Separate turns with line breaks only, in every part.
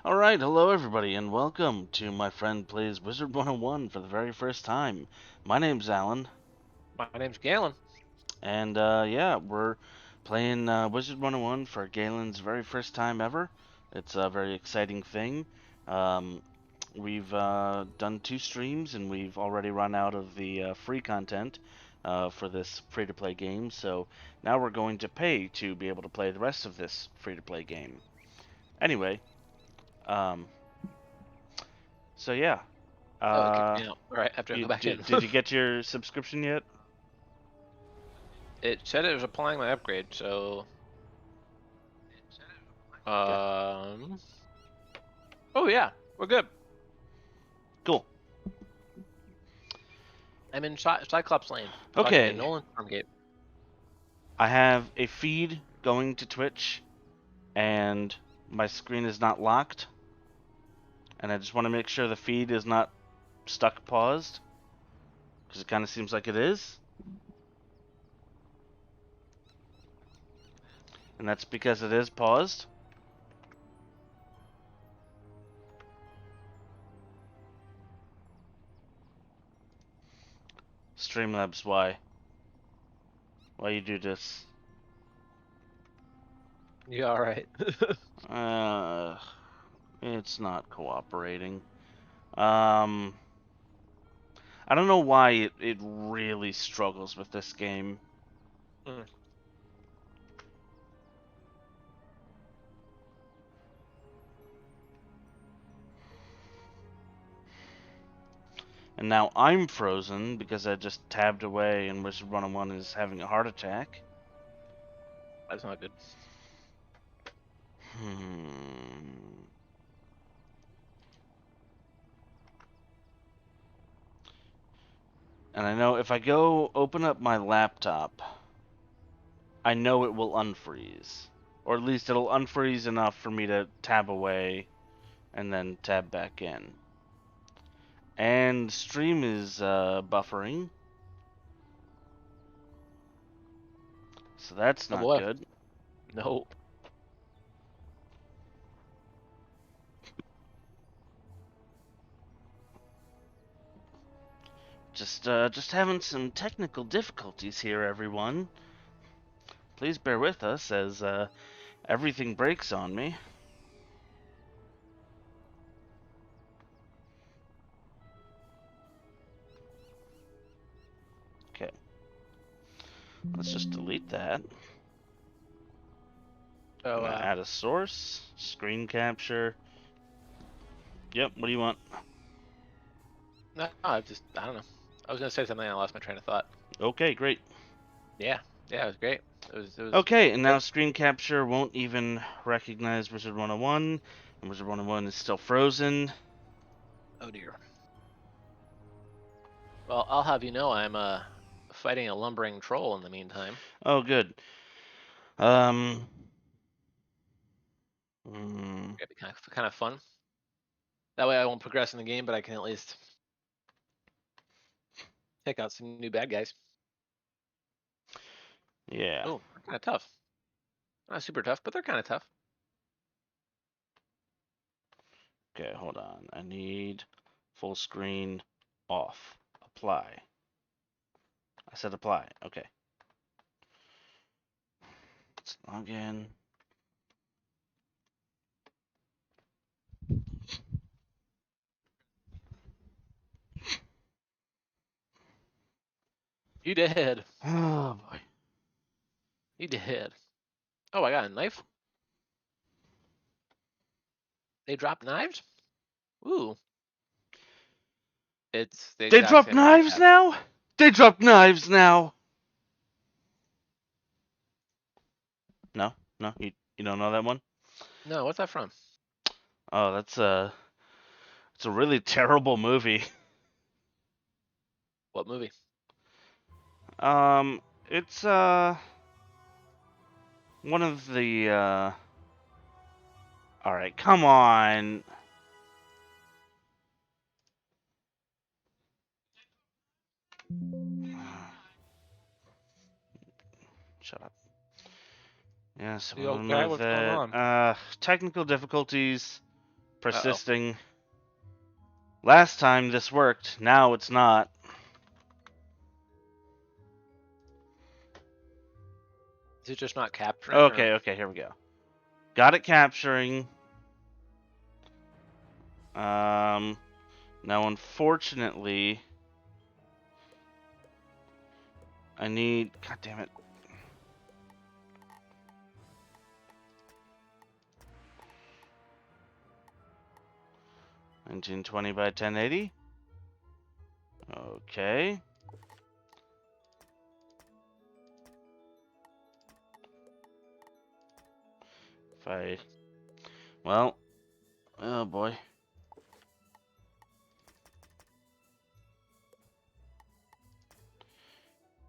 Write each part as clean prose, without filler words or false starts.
Alright, hello everybody, and welcome to My Friend Plays Wizard101 for the very first time. My name's Alan,
My name's Galen.
and yeah, we're playing Wizard101 for Galen's very first time ever. It's a very exciting thing. Um, we've done 2 streams, and we've already run out of the free content for this free-to-play game, so now we're going to pay to be able to play the rest of this free-to-play game. Anyway, um, so yeah.
Oh, it kicked
Uh,
me out. All right, I have to go back in.
did you get your subscription yet?
It said it was applying my upgrade, so
Okay.
Oh yeah, we're good.
Cool.
I'm in Cyclops Lane, talking to
Okay.
Nolan Stormgate.
I have a feed going to Twitch, and my screen is not locked. And I just want to make sure the feed is not stuck paused, because it kind of seems like it is. And that's because it is paused. Streamlabs, why? Why you do this?
You all right?
Uh, it's not cooperating. I don't know why it really struggles with this game.
Mm.
And now I'm frozen because I just tabbed away and Wizard101 is having a heart attack.
That's not good.
Hmm. And I know if I go open up my laptop, I know it will unfreeze. Or at least it'll unfreeze enough for me to tab away and then tab back in. And stream is buffering. So that's
Oh
not
boy,
good.
no.
Just having some technical difficulties here, everyone. Please bear with us as everything breaks on me. Okay. Let's just delete that. I'm
So
gonna add a source, screen capture. Yep, what do you want?
no, I don't know. I was gonna say something, I lost my train of thought.
Okay, great.
Yeah, it was great. It was
Okay, and now
great.
screen capture won't even recognize Wizard101, and Wizard101 is still frozen.
Oh dear. Well, I'll have you know I'm fighting a lumbering troll in the meantime.
Oh, good. Um. Mm,
It'd be kind of fun. That way I won't progress in the game, but I can at least take out some new bad guys.
yeah.
Oh, they're kind of tough. Not super tough, but they're kind of tough.
Okay, hold on. I need full screen off. Apply. I said apply. Okay. Let's log in.
You did.
Oh boy.
You did. Oh, I got a knife. They drop knives? Ooh. It's the
They
exact
drop
same one I
knives
have.
now? They drop knives now. No, no, you don't know that one?
No, what's that from?
Oh, it's a really terrible movie.
What movie?
Um, it's one of the all right, come on. Shut up. Yes,
You
we'll
okay?
remove
What's going
that.
on?
Technical difficulties. persisting. Last time this worked, now it's not.
Is it just not capturing?
Okay, okay, here we go. Got it capturing. Now unfortunately, I need. God damn it. $1920 by 1080. Okay. Well, oh boy.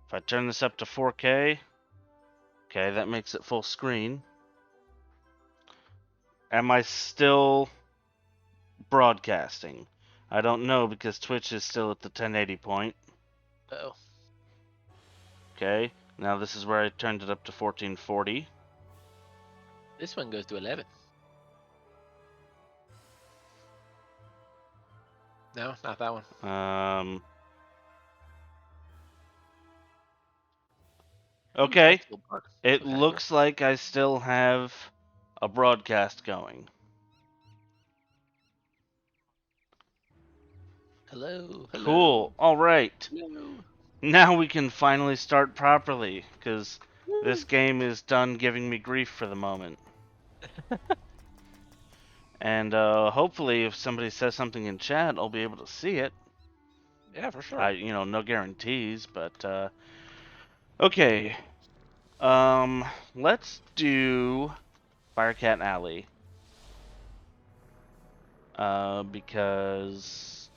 If I turn this up to 4K, okay, that makes it full screen. Am I still broadcasting? I don't know because Twitch is still at the 1080 point.
Oh.
Okay, now this is where I turned it up to 1440.
This one goes to 11. No, not that one.
Okay, it looks like I still have a broadcast going.
Hello.
Cool. All right.
Hello.
Now we can finally start properly, because this game is done giving me grief for the moment. And hopefully, if somebody says something in chat, I'll be able to see it.
Yeah, for sure.
No guarantees, but okay. Let's do Firecat Alley. Because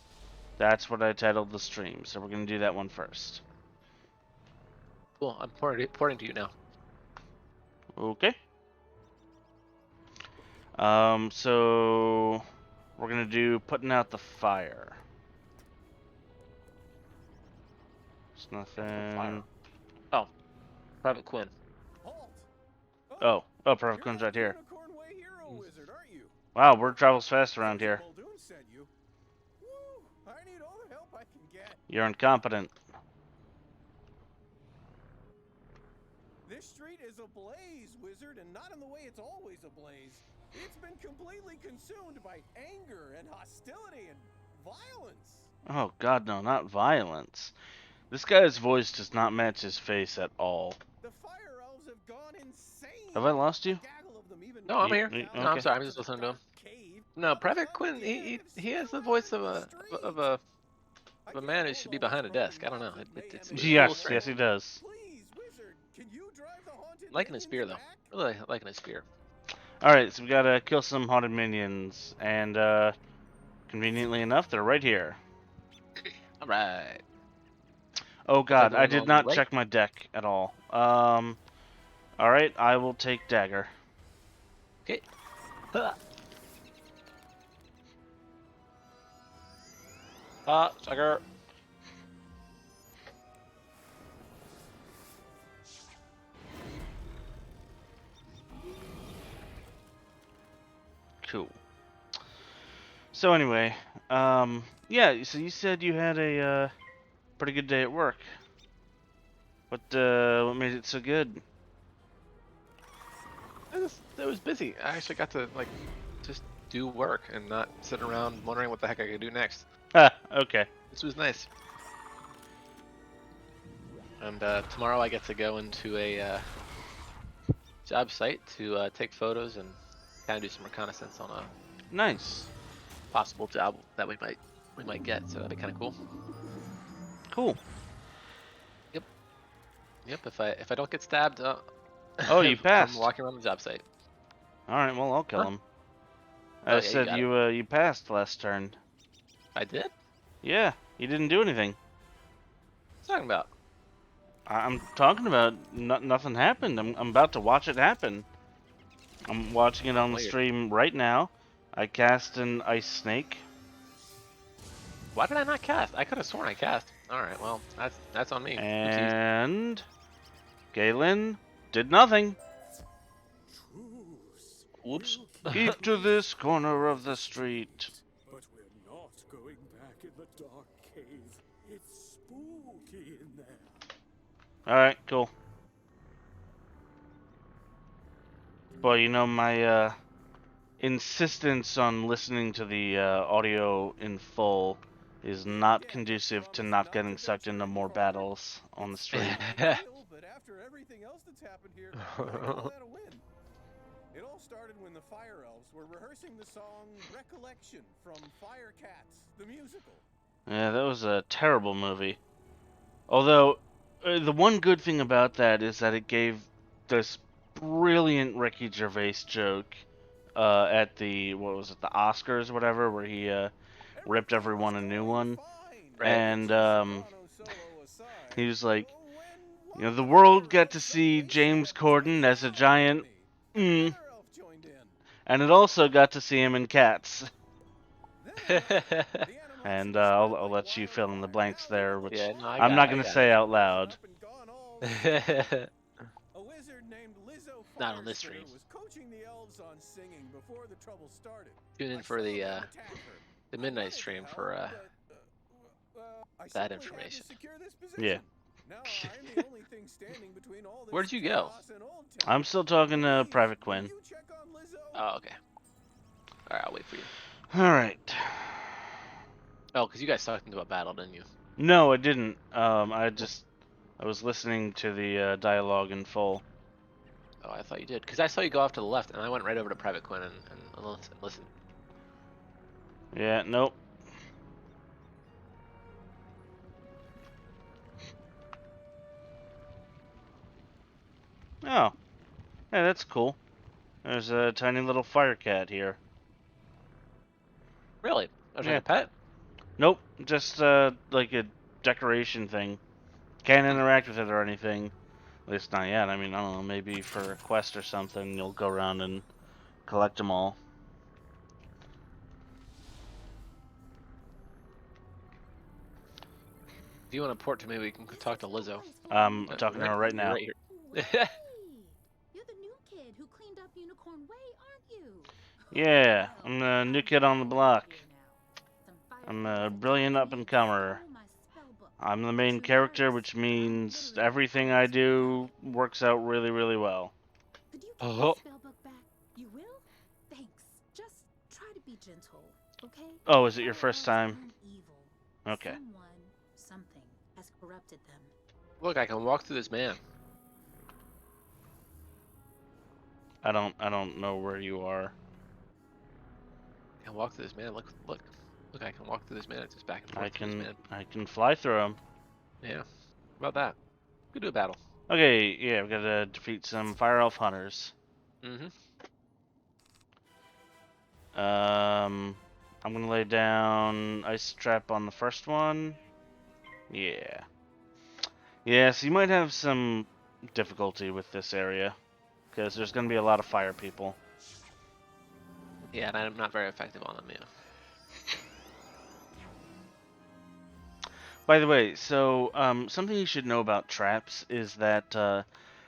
that's what I titled the stream, so we're gonna do that one first.
Cool. I'm porting to you now.
Okay. So we're gonna do putting out the fire. It's nothing.
Oh, Private Quinn.
Oh, Private Quinn's right here. Wow, word travels fast around here. You're incompetent.
This street is ablaze, Wizard, and not in the way it's always ablaze. It's been completely consumed by anger and hostility and violence.
Oh god, no, not violence. This guy's voice does not match his face at all.
The fire elves have gone insane.
Have I lost you?
No, I'm here.
Okay.
No, I'm sorry. I'm just listening to him. No, Private Quinn. He has the voice of a man who should be behind a desk. I don't know. It's
Yes, he does.
Please, Wizard, can you drive the haunted
liking his spear though. Really liking his spear.
Alright, so we gotta kill some haunted minions, and conveniently enough, they're right here.
Alright.
Oh god, I
going
did
all
not
the way?
check my deck at all. Alright, I will take dagger.
Okay. Sucker.
Cool. So anyway, yeah, so you said you had a pretty good day at work. What made it so good?
It was busy. I actually got to just do work and not sit around wondering what the heck I could do next.
Okay.
This was nice. And tomorrow I get to go into a job site to take photos and kind of do some reconnaissance on a
Nice.
possible job that we might get. So that'd be kind of cool.
Cool.
Yep. If I don't get stabbed,
Oh, you passed.
I'm walking around the job site.
Alright, well, I'll kill him.
Oh,
I
yeah,
said you passed last turn.
I did?
Yeah, you didn't do anything.
What are you talking about?
I'm talking about nothing happened. I'm about to watch it happen. I'm watching it on the
Weird.
stream right now. I cast an ice snake.
Why did I not cast? I could have sworn I cast. All right, well, that's on me. Oopsies.
And Galen did nothing.
Whoops.
Keep to this corner of the street.
But we're not going back in the dark cave. It's spooky in there.
Alright, cool. Boy, you know, my insistence on listening to the audio in full is not conducive to not getting sucked into more battles on the street.
But after everything else that's happened here, I call that a win. It all started when the Fire Elves were rehearsing the song Recollection from Firecats, the musical.
Yeah, that was a terrible movie. Although, the one good thing about that is that it gave this brilliant Ricky Gervais joke at the, what was it, the Oscars or whatever, where he ripped everyone a new one.
Right.
And he was like, you know, the world got to see James Corden as a giant, and it also got to see him in Cats. And I'll let you fill in the blanks there, which
Yeah, no,
I'm not going to say out loud.
Not on this stream. Tune in for the midnight stream for that information.
Yeah.
Where'd you go?
I'm still talking to Private Quinn.
Oh, okay. Alright, I'll wait for you.
Alright.
Oh, because you guys talked into a battle, didn't you?
No, I didn't. I was listening to the dialogue in full.
Oh, I thought you did. Because I saw you go off to the left, and I went right over to Private Quinn and listened.
Yeah, nope. Oh. Yeah, that's cool. There's a tiny little Firecat here.
Really? I was like
Yeah.
a pet?
Nope, just like a decoration thing. Can't interact with it or anything. At least not yet. I mean, I don't know, maybe for a quest or something, you'll go around and collect them all.
If you want to port to me, we can talk to Lizzo.
I'm talking to her right now.
Right here.
Hey, you're the new kid who cleaned up Unicorn Way, aren't you?
Yeah, I'm the new kid on the block. I'm a brilliant up-and-comer. I'm the main character, which means everything I do works out really, really well.
Could you
Oh.
get that spellbook back? You will? Thanks. Just try to be gentle, okay?
Oh, is it your first time?
Evil.
Okay.
Someone, something has corrupted them.
Look, I can walk through this man.
I don't know where you are.
I can walk through this man. Look, I can walk through this man. It's just back and forth.
I
through this man.
can fly through them.
Yeah. How about that? We could do a battle.
Okay, yeah, we gotta defeat some Fire Elf hunters.
Mm-hmm.
I'm gonna lay down Ice Trap on the first one. Yeah. Yeah, so you might have some difficulty with this area, because there's gonna be a lot of fire people.
Yeah, and I'm not very effective on them, yeah.
By the way, so something you should know about traps is that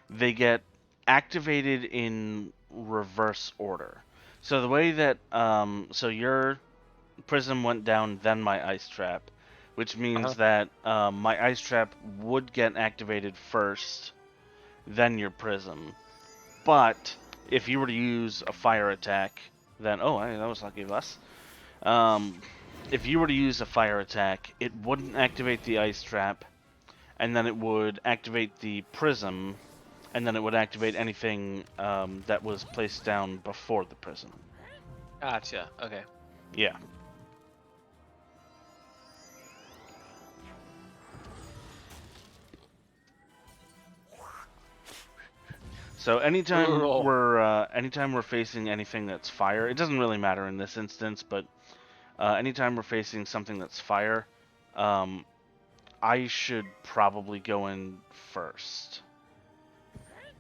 they get activated in reverse order. So the way that so your prism went down, then my ice trap, which means that my ice trap would get activated first, then your prism. But if you were to use a fire attack, then that was lucky of us. If you were to use a fire attack, it wouldn't activate the ice trap, and then it would activate the prism, and then it would activate anything that was placed down before the prism.
Gotcha. Okay.
Yeah. So anytime we're facing anything that's fire, it doesn't really matter in this instance, but anytime we're facing something that's fire, I should probably go in first.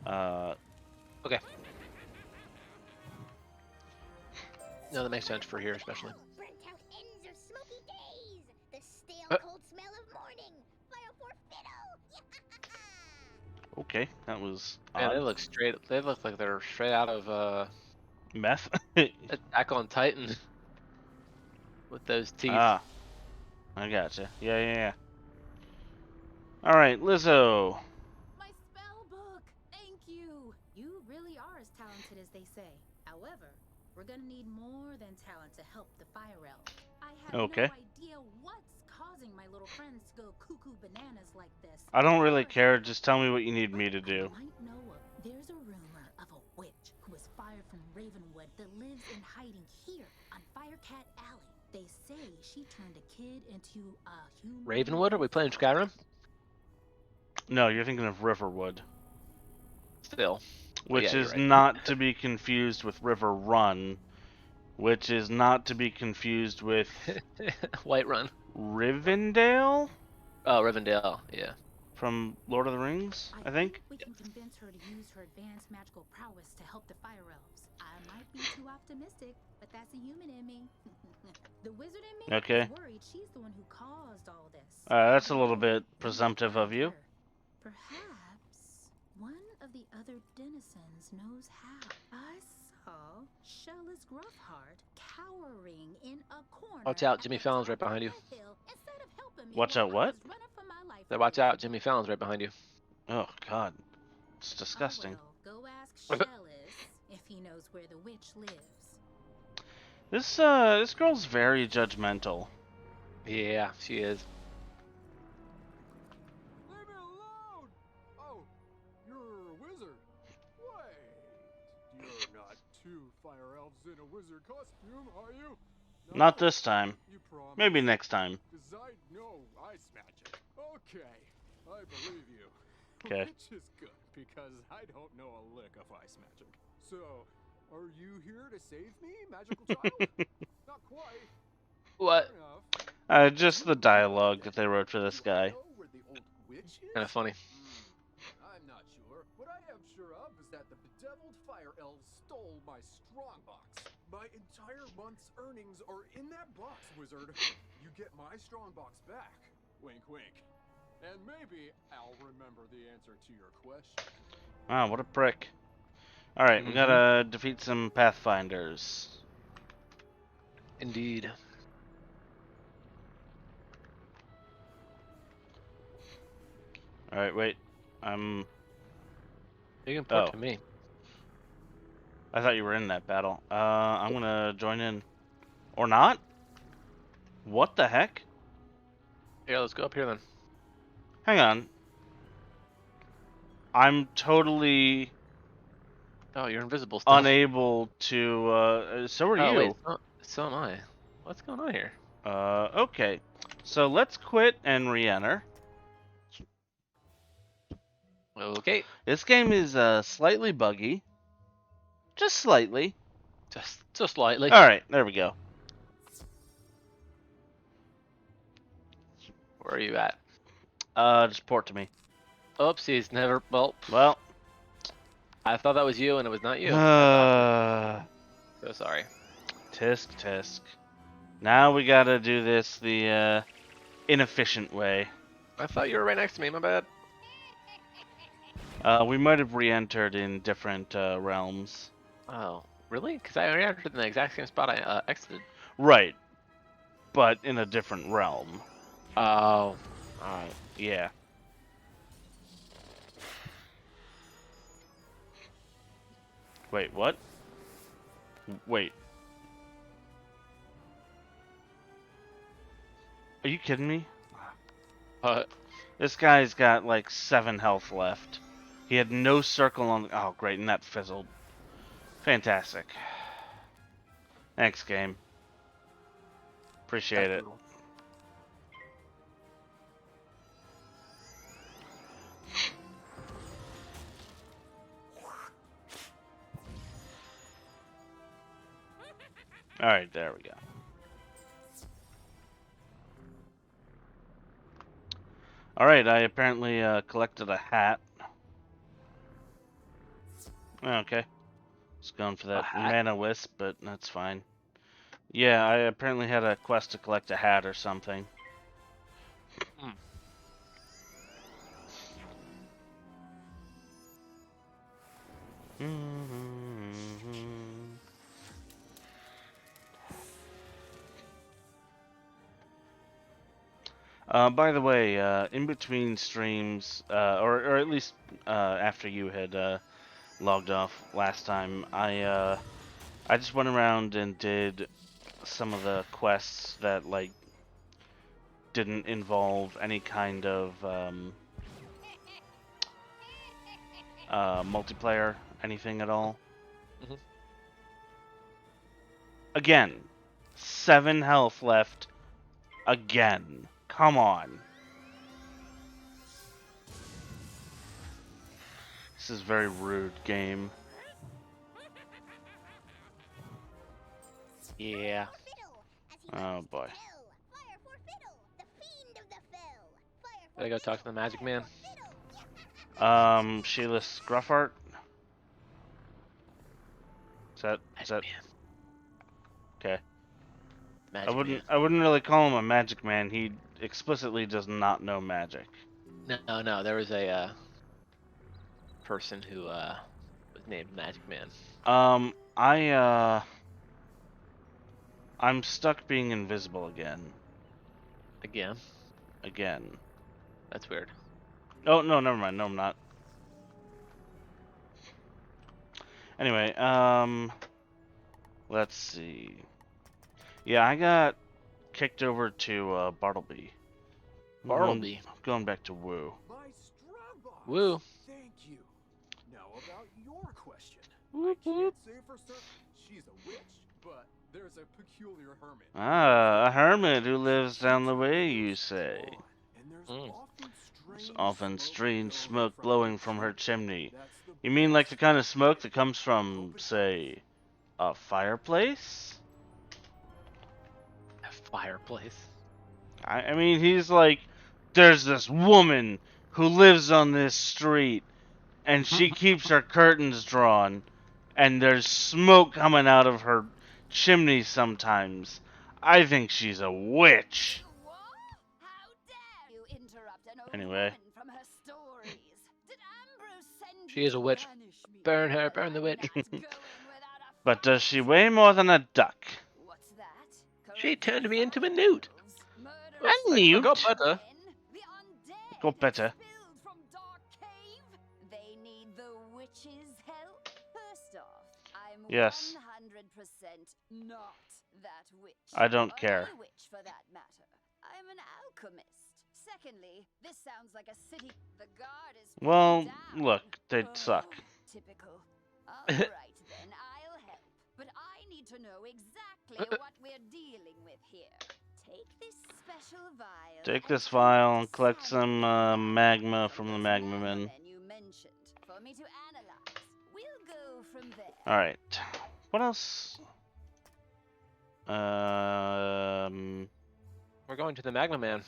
Okay. No, that makes sense for here, especially.
Burnt out ends of smoky days. The stale, cold smell of morning. Fire for fiddle.
Okay, that was
Yeah,
odd.
they look straight. They look like they're straight out of
Meth?
Attack on Titan with those teeth.
Ah, I gotcha. Yeah. Alright, Lizzo.
My spell book! Thank you! You really are as talented as they say. However, we're gonna need more than talent to help the Fire Elf. I have
Okay.
no idea what's causing my little friends to go cuckoo bananas like this.
I don't really care, just tell me what you need me to do.
I might know there's a rumor of a witch who was fired from Ravenwood that lives in hiding here on Firecat Alley. They say she turned a kid into a human.
Ravenwood? Are we playing Skyrim?
No, you're thinking of Riverwood,
Still.
which
yeah,
is
you're right.
not to be confused with River Run, which is not to be confused with
Whiterun.
Rivendell
Oh, Rivendell. Yeah.
from Lord of the Rings, I think.
We can convince her to use her advanced magical prowess to help the Fire Elves. I might be too optimistic, but that's a human in me. The wizard in me
Okay.
is worried she's the one who caused all this.
That's a little bit presumptive of you.
Perhaps one of the other denizens knows how. I saw Shellis Gruffheart cowering in a corner.
Watch out,
at
Jimmy
the
Fallon's
top
right behind
of
you.
the hill. Instead of helping me,
Watch
while
out,
I
what?
was running for my life
So
from
watch
the
out,
wizard.
Jimmy Fallon's right behind you.
Oh, God. It's disgusting.
Oh, well, go ask Shellis if he knows where the witch lives.
This girl's very judgmental.
Yeah, she is.
Leave me alone! Oh, you're a wizard. Wait, you're not two fire elves in a wizard costume, are you?
Not this time.
You promise?
Maybe next time.
'Cause I know ice magic. Okay, I believe you.
'Kay.
Which is good, because I don't know a lick of ice magic. So, are you here to save me, magical child? Not quite.
What?
Fair enough.
Just the dialogue that they wrote for this
Do I
guy.
know where the old witch is?
Kind of funny.
I'm not sure. What I am sure of is that the bedeviled fire elves stole my strongbox. My entire month's earnings are in that box, wizard. You get my strongbox back. Wink, wink. And maybe I'll remember the answer to your question.
Wow, what a prick. Alright, we gotta defeat some Pathfinders.
Indeed.
Alright, wait.
You can point
Oh.
to me.
I thought you were in that battle. I'm gonna join in. Or not? What the heck?
Here, let's go up here then.
Hang on. I'm totally
Oh, you're invisible still.
unable to, so are
Oh,
you.
wait, so am I. What's going on here?
Okay. So let's quit and re-enter.
Okay.
This game is, slightly buggy. Just slightly.
Just slightly.
Alright, there we go.
Where are you at?
Just port to me.
Oopsies, never. Well,
Well.
I thought that was you, and it was not you. So sorry.
Tisk tisk. Now we gotta do this the inefficient way.
I thought you were right next to me. My bad.
We might have re-entered in different realms.
Oh, really? Because I entered in the exact same spot I exited.
Right. But in a different realm.
Oh.
Alright, yeah. Wait, what? Wait. Are you kidding me? This guy's got like 7 health left. He had no circle on. Oh, great, and that fizzled. Fantastic. Thanks, game. Appreciate it. Alright, there we go. Alright, I apparently collected a hat. Okay. Just going for that mana wisp, but that's fine. Yeah, I apparently had a quest to collect a hat or something. By the way, in between streams, or at least after you had logged off last time, I just went around and did some of the quests that like didn't involve any kind of multiplayer, anything at all.
Mhm.
Again, 7 health left. Again, come on. This is very rude, game.
Yeah.
Oh boy.
Fire for fiddle, the fiend of the fell. Fire for
Gotta go talk to the magic man.
Sheila Scruffart. Is that okay?
Magic man.
I wouldn't really call him a magic man. He explicitly does not know magic.
No. There was a person who was named Magic Man.
I'm stuck being invisible again.
Again. That's weird.
Oh no, never mind. No, I'm not. Anyway, let's see. Yeah, I got kicked over to Bartleby.
Bartleby.
Going back to Woo.
My strong box.
Woo.
Thank you. Now about your question.
Whoop,
I
whoop.
can't say for certain she's a witch, but there's a peculiar hermit.
Ah, a hermit who lives down the way, you say.
And there's
Mm.
There's often strange smoke blowing from her chimney. You mean like the kind of smoke that comes from, say, a fireplace?
A fireplace.
I mean, he's like, there's this woman who lives on this street, and she keeps her curtains drawn, and there's smoke coming out of her chimney sometimes. I think she's a witch.
What? How dare you interrupt an old
Anyway.
woman from her stories? Did Ambrose send
She
you
is a
to
witch.
banish me?
Burn her, burn the witch.
That's going without a
But does she weigh more than a duck?
What's that?
She turned me into a newt.
Murderous
A newt?
Go better.
men, the undead
Go better.
expelled from Dark Cave. They need the witch's help. First off, I'm
Yes.
100% not that witch.
I don't
Or
care.
any witch for that matter. I'm an alchemist. Secondly, this sounds like a city. The guard is
Well,
down.
look, they'd
Oh,
suck.
Typical. All right then, I'll help. But I need to know exactly what we're dealing with here. Take this special vial.
Take this
and
vial and
the
collect
sample
some magma from the
those
magma men.
men you mentioned for me to analyze. We'll go from there.
Alright. What else?
We're going to the Magma Man.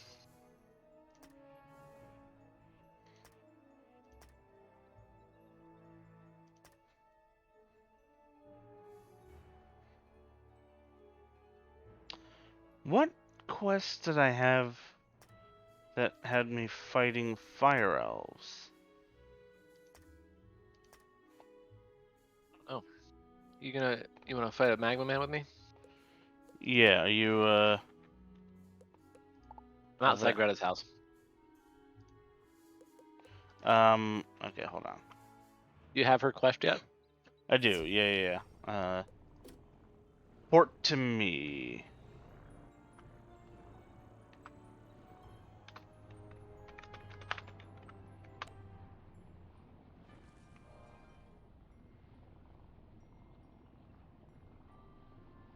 What quest did I have that had me fighting fire elves?
You wanna fight a Magma Man with me?
Yeah, are you,
I'm
How's
outside
that?
Greta's house.
okay, hold on.
You have her quest yet?
I do, yeah. Port to me.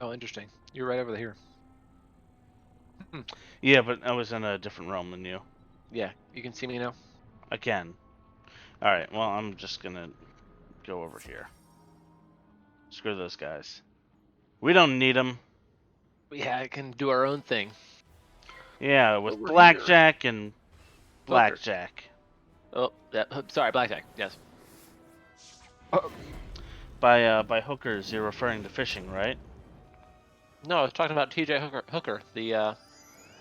Oh, interesting. You're right over here.
Yeah, but I was in a different realm than you.
Yeah, you can see me now.
I can. Alright, well, I'm just gonna go over here. Screw those guys. We don't need them.
Yeah, I can do our own thing.
Yeah, with
Over
blackjack and
Poker.
blackjack.
Oh, yeah. Sorry, blackjack. Yes.
By hookers, you're referring to fishing, right?
No, I was talking about T.J. Hooker, the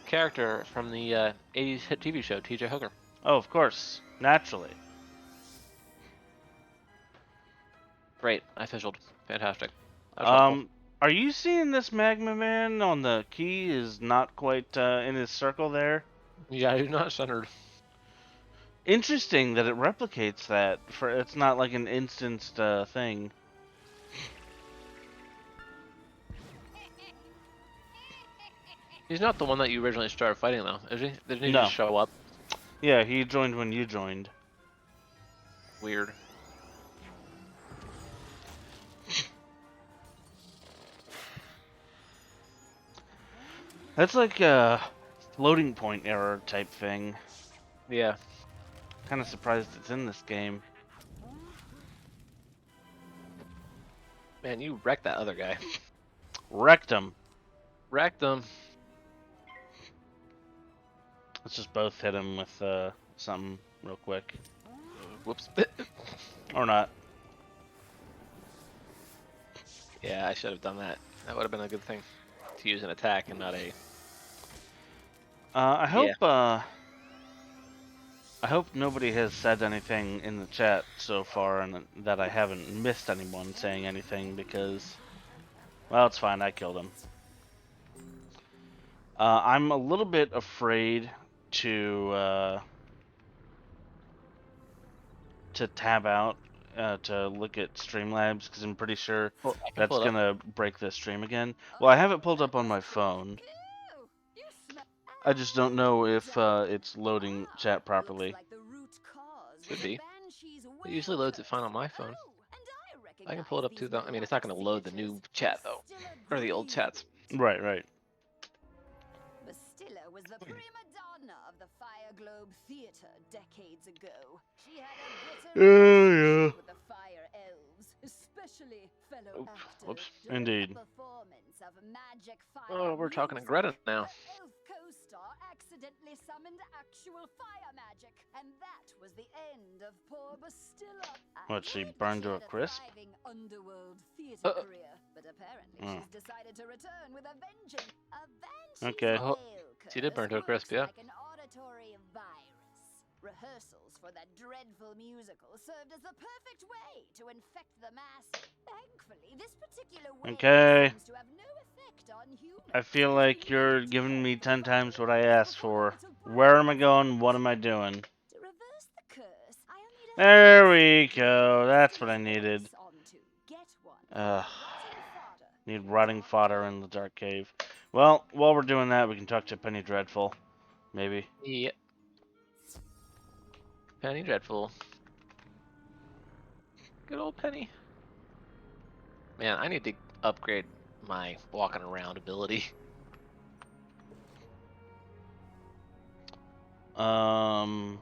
character from the 80s hit TV show, T.J. Hooker.
Oh, of course. Naturally.
Great, I fizzled. Fantastic. That was helpful.
Are you seeing this magma man on the key is not quite in his circle there?
Yeah, he's not centered.
Interesting that it replicates that. For it's not like an instanced thing.
He's not the one that you originally started fighting, though, is he? Didn't he
No.
just show up?
Yeah, he joined when you joined.
Weird.
That's like a floating point error type thing.
Yeah.
Kind of surprised it's in this game.
Man, you wrecked that other guy.
Wrecked him.
Wrecked him.
Let's just both hit him with something real quick.
Whoops.
Or not.
Yeah, I should have done that. That would have been a good thing to use an attack and not a.
I hope nobody has said anything in the chat so far and that I haven't missed anyone saying anything because, well, it's fine. I killed him. I'm a little bit afraid to tab out to look at Streamlabs because I'm pretty sure
Well, I can
that's
pull it up.
gonna break the stream again. Well, I have it pulled up on my phone. I just don't know if it's loading chat properly.
Could be. It usually loads it fine on my phone. I can pull it up too, though. I mean, it's not going to load the new chat, though. Or the old chats.
Right, right.
Bastilla was the prima donna of the Fire Globe Theater decades ago. She had a bitter relationship with the Fire Elves, especially fellow actor.
Whoops.
During
Indeed.
the performance of Magic Fire
Oh, we're talking to
Music,
Greta now.
The elf co-star accidentally summoned actual fire magic, and that was the end of poor Bastilla.
What, she burned to a crisp?
Underworld theater career, but apparently
Oh.
she's decided to return with a vengeance.
Okay.
Oh, she did burn to a crisp, yeah.
Like an auditory virus. Rehearsals for that dreadful musical served as the perfect way to infect the mass. Thankfully, this particular way
Okay.
seems to have no effect on humans.
I feel like you're giving me 10 times what I asked for. Where am I going? What am I doing?
To reverse the curse, I'll need a
There we go. That's what I needed.
onto. Get one.
Ugh.
Rotting fodder.
Need rotting fodder in the dark cave. Well, while we're doing that, we can talk to Penny Dreadful. Maybe.
Yep. Penny Dreadful. Good old Penny. Man, I need to upgrade my walking around ability.
Alright.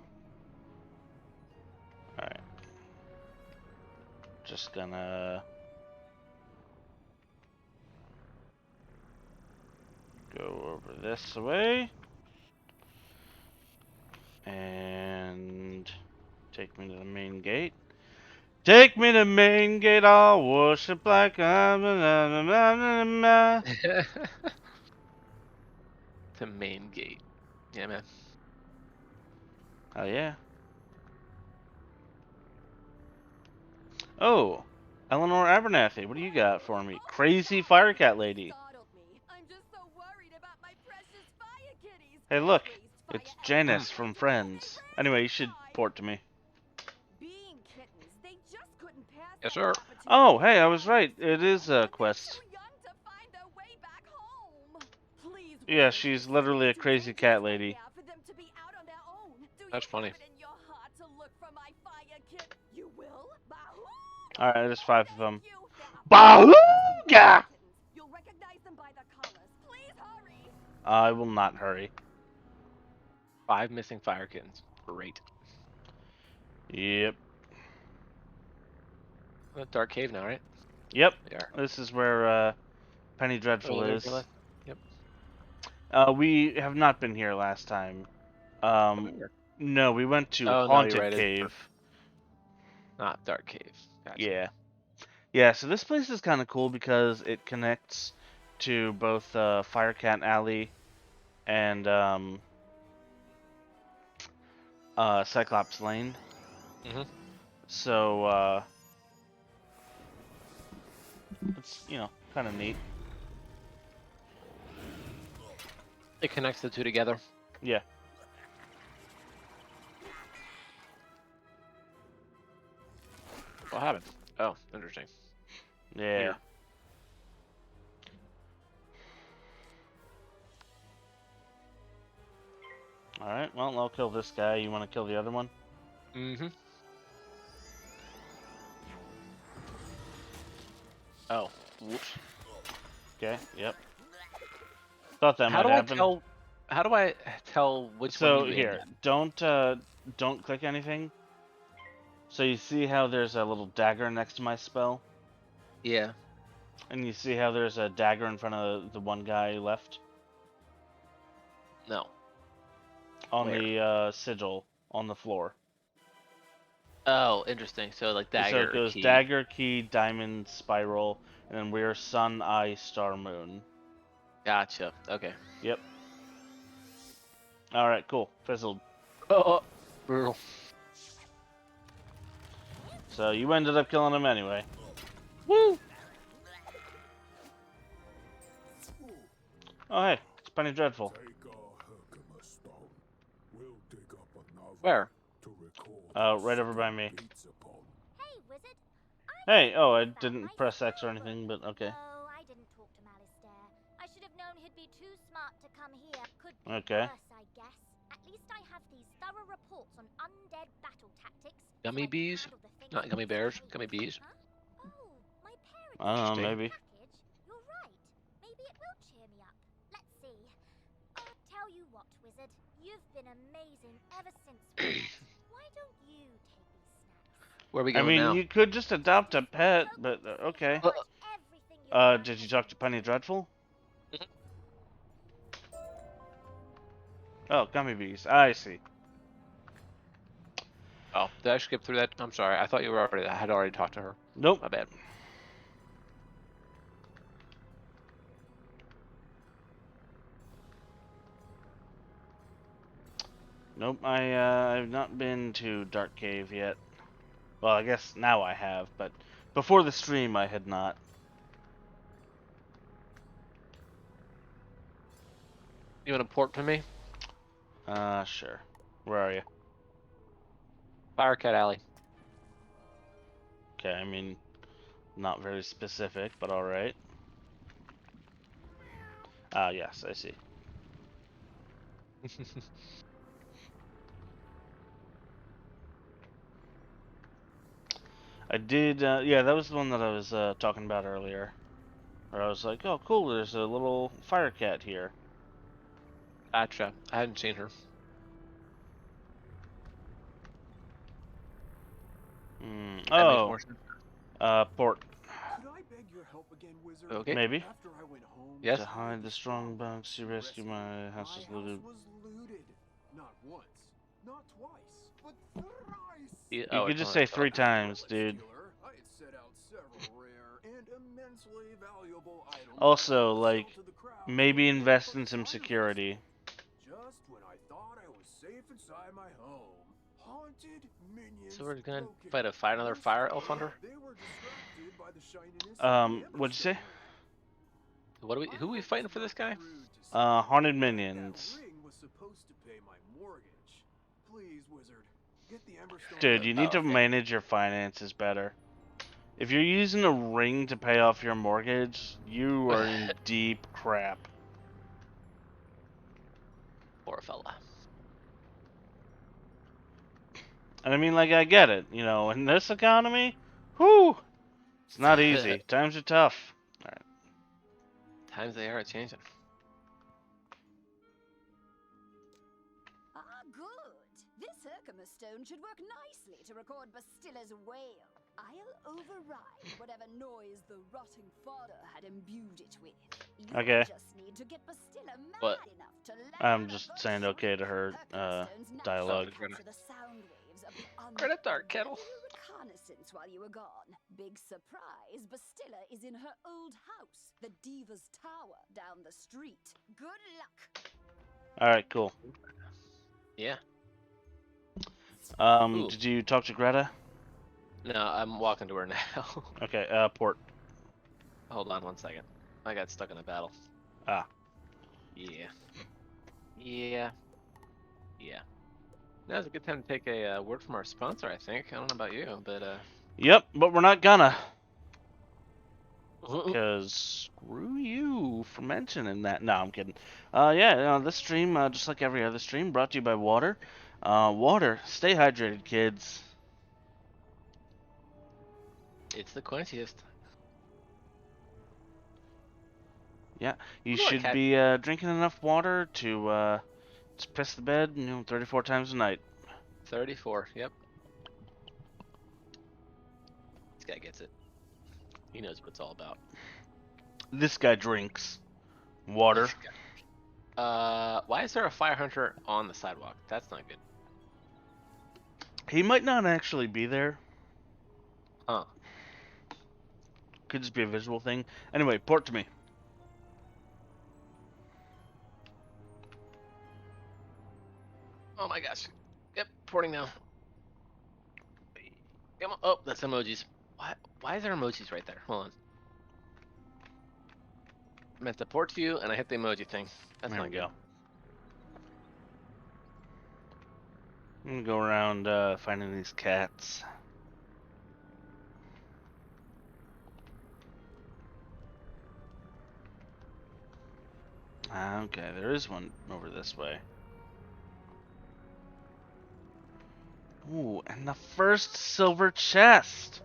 Just gonna go over this way. And take me to the main gate. Take me to the main gate, I'll worship like
To main gate. Yeah, man.
Oh yeah. Oh, Eleanor Abernathy, what do you got for me? Crazy Firecat lady.
I'm just so worried about my precious fire kitties.
Hey, look,
Raised
it's
fire
Janice
elves.
from Friends. Anyway, you should port to me.
Being kittens, they just couldn't pass
Yes,
that
sir.
opportunity.
Oh, hey, I was right. It is a quest.
Too young to find their way back home. Please,
Yeah,
Wizard,
she's literally a
do
crazy
make
cat
it
lady.
fair for them to be out on their own. Do
That's
you
funny.
have it in your heart to look for my fire kit? You will? Bahoo!
Alright, there's 5 of them.
Thank you. There are
Bahooga!
You'll recognize them by the colors. Please hurry.
I will not hurry.
5 missing fire kittens. Great.
Yep.
The dark cave now, right?
Yep.
They are.
This is where Penny Dreadful
Oh, there
is.
we go. Yep.
We have not been here last time. No, we went to
Oh, no, you're
Haunted
right, it's
Cave.
Not dark cave. Gotcha.
Yeah. Yeah, so this place is kind of cool because it connects to both Firecat Alley and Cyclops Lane.
Mhm.
So, it's, kind of neat.
It connects the two together.
Yeah.
What happened? Oh, interesting.
Yeah.
Weird.
All right. Well, I'll kill this guy. You want to kill the other one?
Mm-hmm. Oh. Whoops.
Okay. Yep. Thought that
How
might
do I
happen.
tell? How do I tell which
So
one you aim
here,
at?
don't click anything. So you see how there's a little dagger next to my spell,
Yeah.
and you see how there's a dagger in front of the one guy left
No.
on
Where?
the sigil on the floor.
Oh, interesting. So like
And
dagger
so it goes
key.
dagger, key, diamond, spiral, and then we're sun, eye, star, moon.
Gotcha. Okay.
Yep. All right, cool. Fizzled.
Oh, brutal.
So you ended up killing him anyway.
Woo!
Oh hey, it's Penny Dreadful.
Where?
Right over by me.
Hey, Wizard.
Hey, oh, I didn't press X or anything, but okay.
Oh, I didn't talk to Malistaire. I should have known he'd be too smart to come here. Could be
Okay.
worse, I guess. At least I have these thorough reports on undead battle tactics. so
Gummy
I can
bees?
handle the things
Not gummy
that
bears.
face
Gummy
me.
bees.
Huh? Oh, my parents.
I don't know,
Interesting.
maybe.
Package? You're right. Maybe it will cheer me up. Let's see. Tell you what, Wizard. You've been amazing ever since we met. Why don't you take these snacks?
Where are we
I
going
mean,
now?
you could just adopt a pet, but okay. Did you talk to Penny Dreadful?
Mhm.
Oh, gummy bees. I see.
Oh, did I skip through that? I'm sorry. I thought you were already. I had already talked to her.
Nope.
My bad.
Nope. I've not been to Dark Cave yet. Well, I guess now I have, but before the stream I had not.
You want to port to me?
Sure. Where are you?
Firecat Alley.
Okay, I mean, not very specific, but all right. Yes, I see. I did, yeah, that was the one that I was talking about earlier. Where I was like, oh, cool, there's a little fire cat here.
Gotcha. I hadn't seen her. That makes
Oh,
more sense.
port.
Could I beg your help again, Wizard?
Okay.
Maybe.
After I went home,
Yes.
To hide the strong bugs, you rescue my house is looted.
was looted. Not once, not twice, but thrice.
You
You could just say 3 times, dude.
I had set out several rare and immensely valuable items
Also,
to
like,
sell to the crowd
maybe
for
invest
the
in some
fire
security.
festival. Just when I thought I was safe inside my home, haunted minions.
So we're gonna
broke
fight another fire elf hunter?
They were distracted by the shininess of the
What'd you say?
What are we? Who are we fighting for this guy?
Haunted minions.
That ring was supposed to pay my mortgage. Please, Wizard, get the Emberstone
Dude, you need
Oh,
to
okay.
manage your finances better. If you're using a ring to pay off your mortgage, you are in deep crap.
Poor fella.
And I mean, like, I get it. You know, in this economy, whew, it's not easy. Times are tough.
Times they are changing.
Ah, good. This Herkimer stone should work nicely to record Bastilla's wail. I'll override whatever noise the rotting father had imbued it with. You
Okay.
just need to get Bastilla mad
What?
enough to let
I'm
out a
just
voice.
saying okay to her
Herkimer stones naturally
dialogue.
capture the sound waves of the
Credit Dark Kettle.
reconnaissance while you were gone. Big surprise, Bastilla is in her old house, the Diva's Tower, down the street. Good luck.
All right, cool.
Yeah. Ooh.
Did you talk to Greta?
No, I'm walking to her now.
Okay, port.
Hold on 1 second. I got stuck in a battle.
Ah.
Yeah. Yeah. Yeah. Now's a good time to take a word from our sponsor, I think. I don't know about you, but
Yep, but we're not gonna. Because screw you for mentioning that. No, I'm kidding. Yeah, this stream, just like every other stream, brought to you by water. Water. Stay hydrated, kids.
It's the quenchiest.
Yeah, you
Ooh, I
should
cat-
be drinking enough water to piss the bed, 34 times a night.
34. Yep. This guy gets it. He knows what it's all about.
This guy drinks water.
This guy. Why is there a fire hunter on the sidewalk? That's not good.
He might not actually be there.
Huh.
Could just be a visual thing. Anyway, port to me.
Oh my gosh. Yep, porting now. Come on. Oh, that's emojis. Why is there emojis right there? Hold on. I meant to port to you, and I hit the emoji thing. That's
There
not
we
good.
go. I'm gonna go around finding these cats. Okay, there is one over this way. Ooh, and the first silver chest.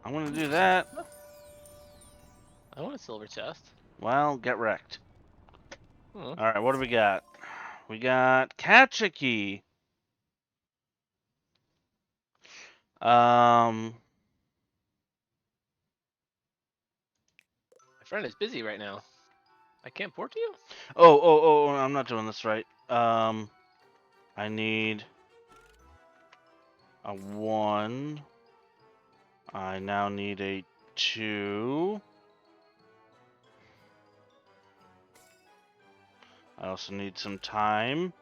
I'm gonna do that.
I want a silver chest.
Well, get wrecked.
Hmm.
Alright, what do we got? We got Kachiki.
My friend is busy right now. I can't port to you?
Oh, I'm not doing this right. I need a 1. I now need a 2. I also need some time.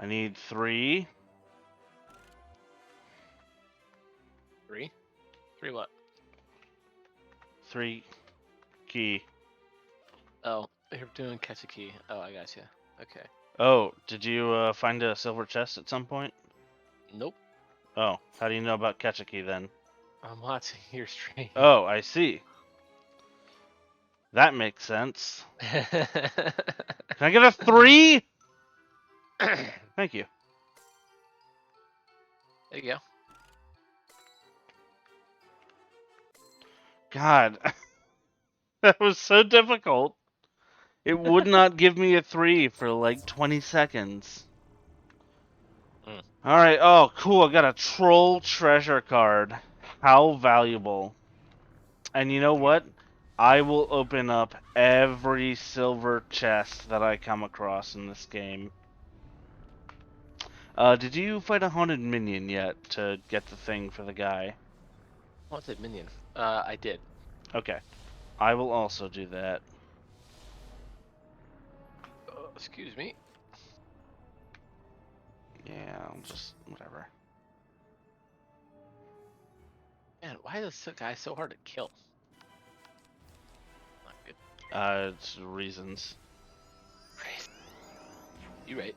I need 3.
3? 3 what?
3 key.
Oh, you're doing catch a key. Oh, I got you. Okay.
Oh, did you find a silver chest at some point?
Nope.
Oh, how do you know about Kachiki then?
I'm watching your stream.
Oh, I see. That makes sense.
There
Can I get a 3? Thank you.
you go.
God, that was so difficult. It would not give me a 3 for like 20 seconds. Alright, oh, cool. I got a troll treasure card. How valuable. And you know what? I will open up every silver chest that I come across in this game. Did you fight a haunted minion yet to get the thing for the guy?
What's it, minion? I did.
Okay. I will also do that.
Excuse me.
Yeah, I'll just, whatever.
Man, why is this guy so hard to kill? Not good.
It's reasons.
You right.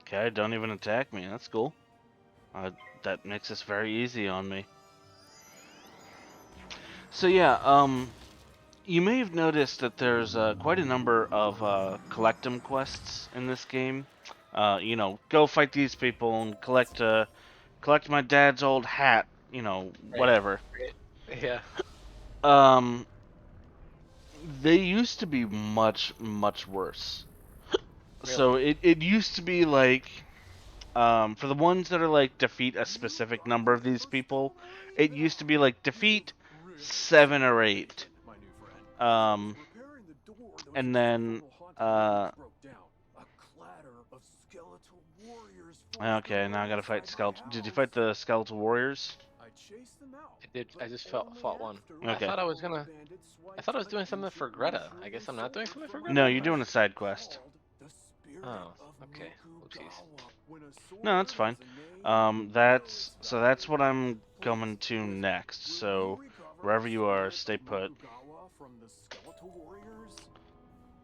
Okay, don't even attack me. That's cool. That makes this very easy on me. So yeah, you may have noticed that there's quite a number of collectum quests in this game. Go fight these people and collect my dad's old hat. Whatever.
Right. Yeah.
They used to be much, much worse.
Really?
So it used to be like, for the ones that are like defeat a specific number of these people, it used to be like defeat 7 or 8. And then, okay, now I gotta fight skeletal. Did you fight the skeletal warriors?
I did. I just fought one.
Okay.
I thought I was doing something for Greta. I guess I'm not doing something for Greta?
No, you're doing a side quest.
Oh, okay. Oopsies.
No, that's fine. That's what I'm going to next. So wherever you are, stay put.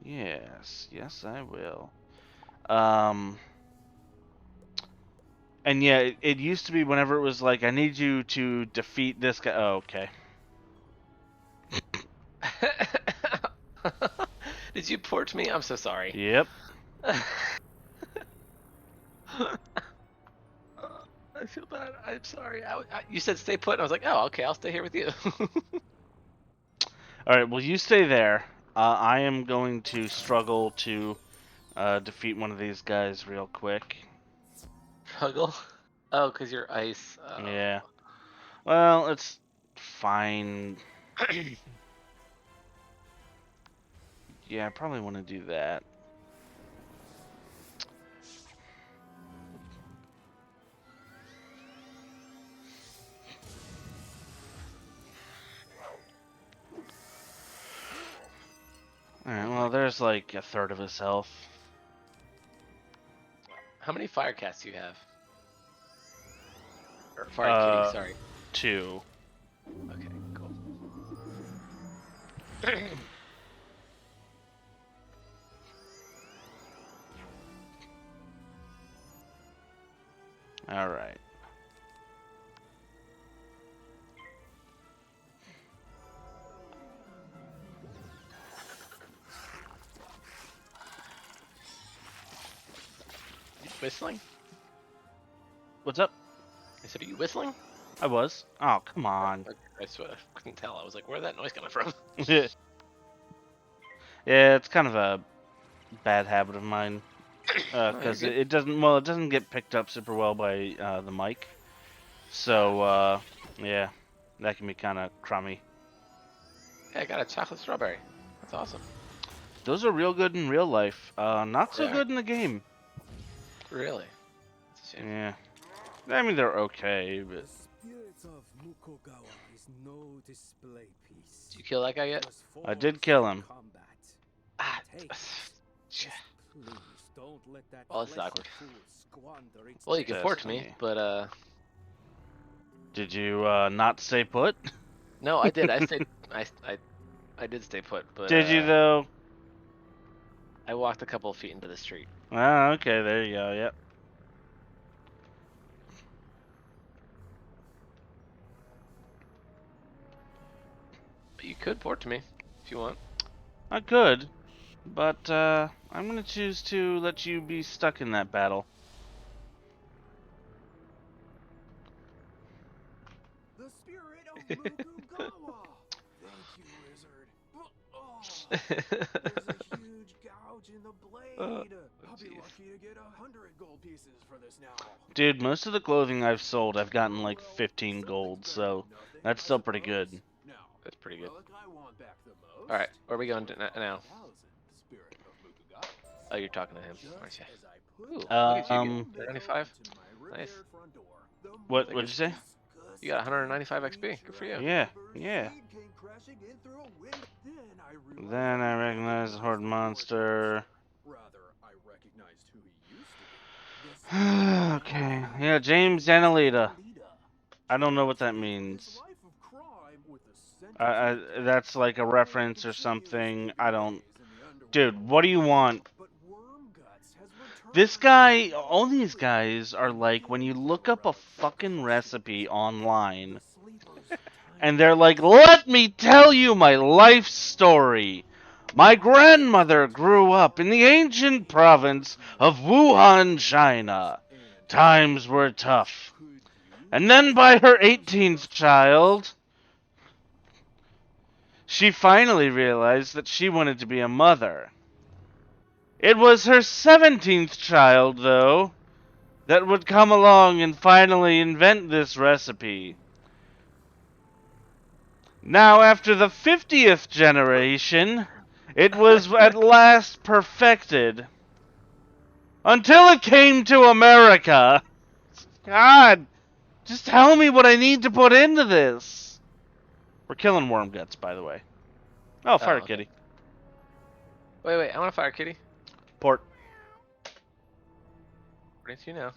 Yes, I will. And yeah, it used to be whenever it was like, I need you to defeat this guy. Oh, okay.
Did you port me? I'm so sorry.
Yep.
I feel bad. I'm sorry. You said stay put, and I was like, oh, okay, I'll stay here with you.
All right. Well, you stay there. I am going to struggle to defeat one of these guys real quick.
Struggle? Oh, because you're ice.
Yeah. Well, it's fine. Yeah, I probably want to do that. Alright, well, there's like a third of his health.
How many Firecats do you have? Or Fire Kitty, sorry.
2.
Okay, cool.
Alright.
Whistling?
What's up?
I said, are you whistling?
I was. Oh, come on.
I swear, I couldn't tell. I was like, where's that noise coming from?
Yeah, it's kind of a bad habit of mine. Because
you're good.
it doesn't get picked up super well by the mic. So, yeah, that can be kind of crummy.
Hey, I got a chocolate strawberry. That's awesome.
Those are real good in real life. Not so
Yeah.
good in the game.
Really? That's a shame.
Yeah. I mean, they're okay, but...
The spirit of Mukogawa is no display piece.
Did you kill that guy yet?
I did kill him.
Ah,
Take
shit.
Please don't let that
Well, this is
fleshy
awkward.
fool squander its
Well, you can
Yes,
port me,
honey.
but
Did you not stay put?
no, I did. I stayed. I did stay put, but
Did you, though?
I walked a couple of feet into the street.
Ah, okay, there you go, yep.
But you could port to me if you want.
I could, but I'm gonna choose to let you be stuck in that battle.
The spirit of Mukogawa. Thank you, wizard. Oh, there's a huge gouge in the blade. I'll be
jeez.
lucky to get 100 gold pieces for this now.
Dude, most of the clothing I've sold, I've gotten like 15 gold, so that's still pretty good.
Now,
That's pretty good.
relic I want back the most.
All right, where are we going now?
1,000 spirit of Mukogawa.
Oh, you're talking to him,
Just
aren't you?
as I put
Ooh,
that
look at you
Um,
getting 95.
to my
Nice.
repaired front door, the
What'd you say?
You got 195 XP. Good for you.
Yeah, yeah. Then I recognized the horde monster.
Rather, I recognized who he used to be.
Okay, yeah, James Annalita. I don't know what that means. That's like a reference or something. I don't... Dude, what do you want? This guy, all these guys are like, when you look up a fucking recipe online, and they're like, let me tell you my life story. My grandmother grew up in the ancient province of Wuhan, China. Times were tough. And then by her 18th child, she finally realized that she wanted to be a mother. It was her 17th child, though, that would come along and finally invent this recipe. Now, after the 50th generation, it was at last perfected. Until it came to America. God, just tell me what I need to put into this. We're killing worm guts, by the way. Oh, Fire
okay.
Kitty.
Wait, I want a Fire Kitty.
Port.
Bring it to you now.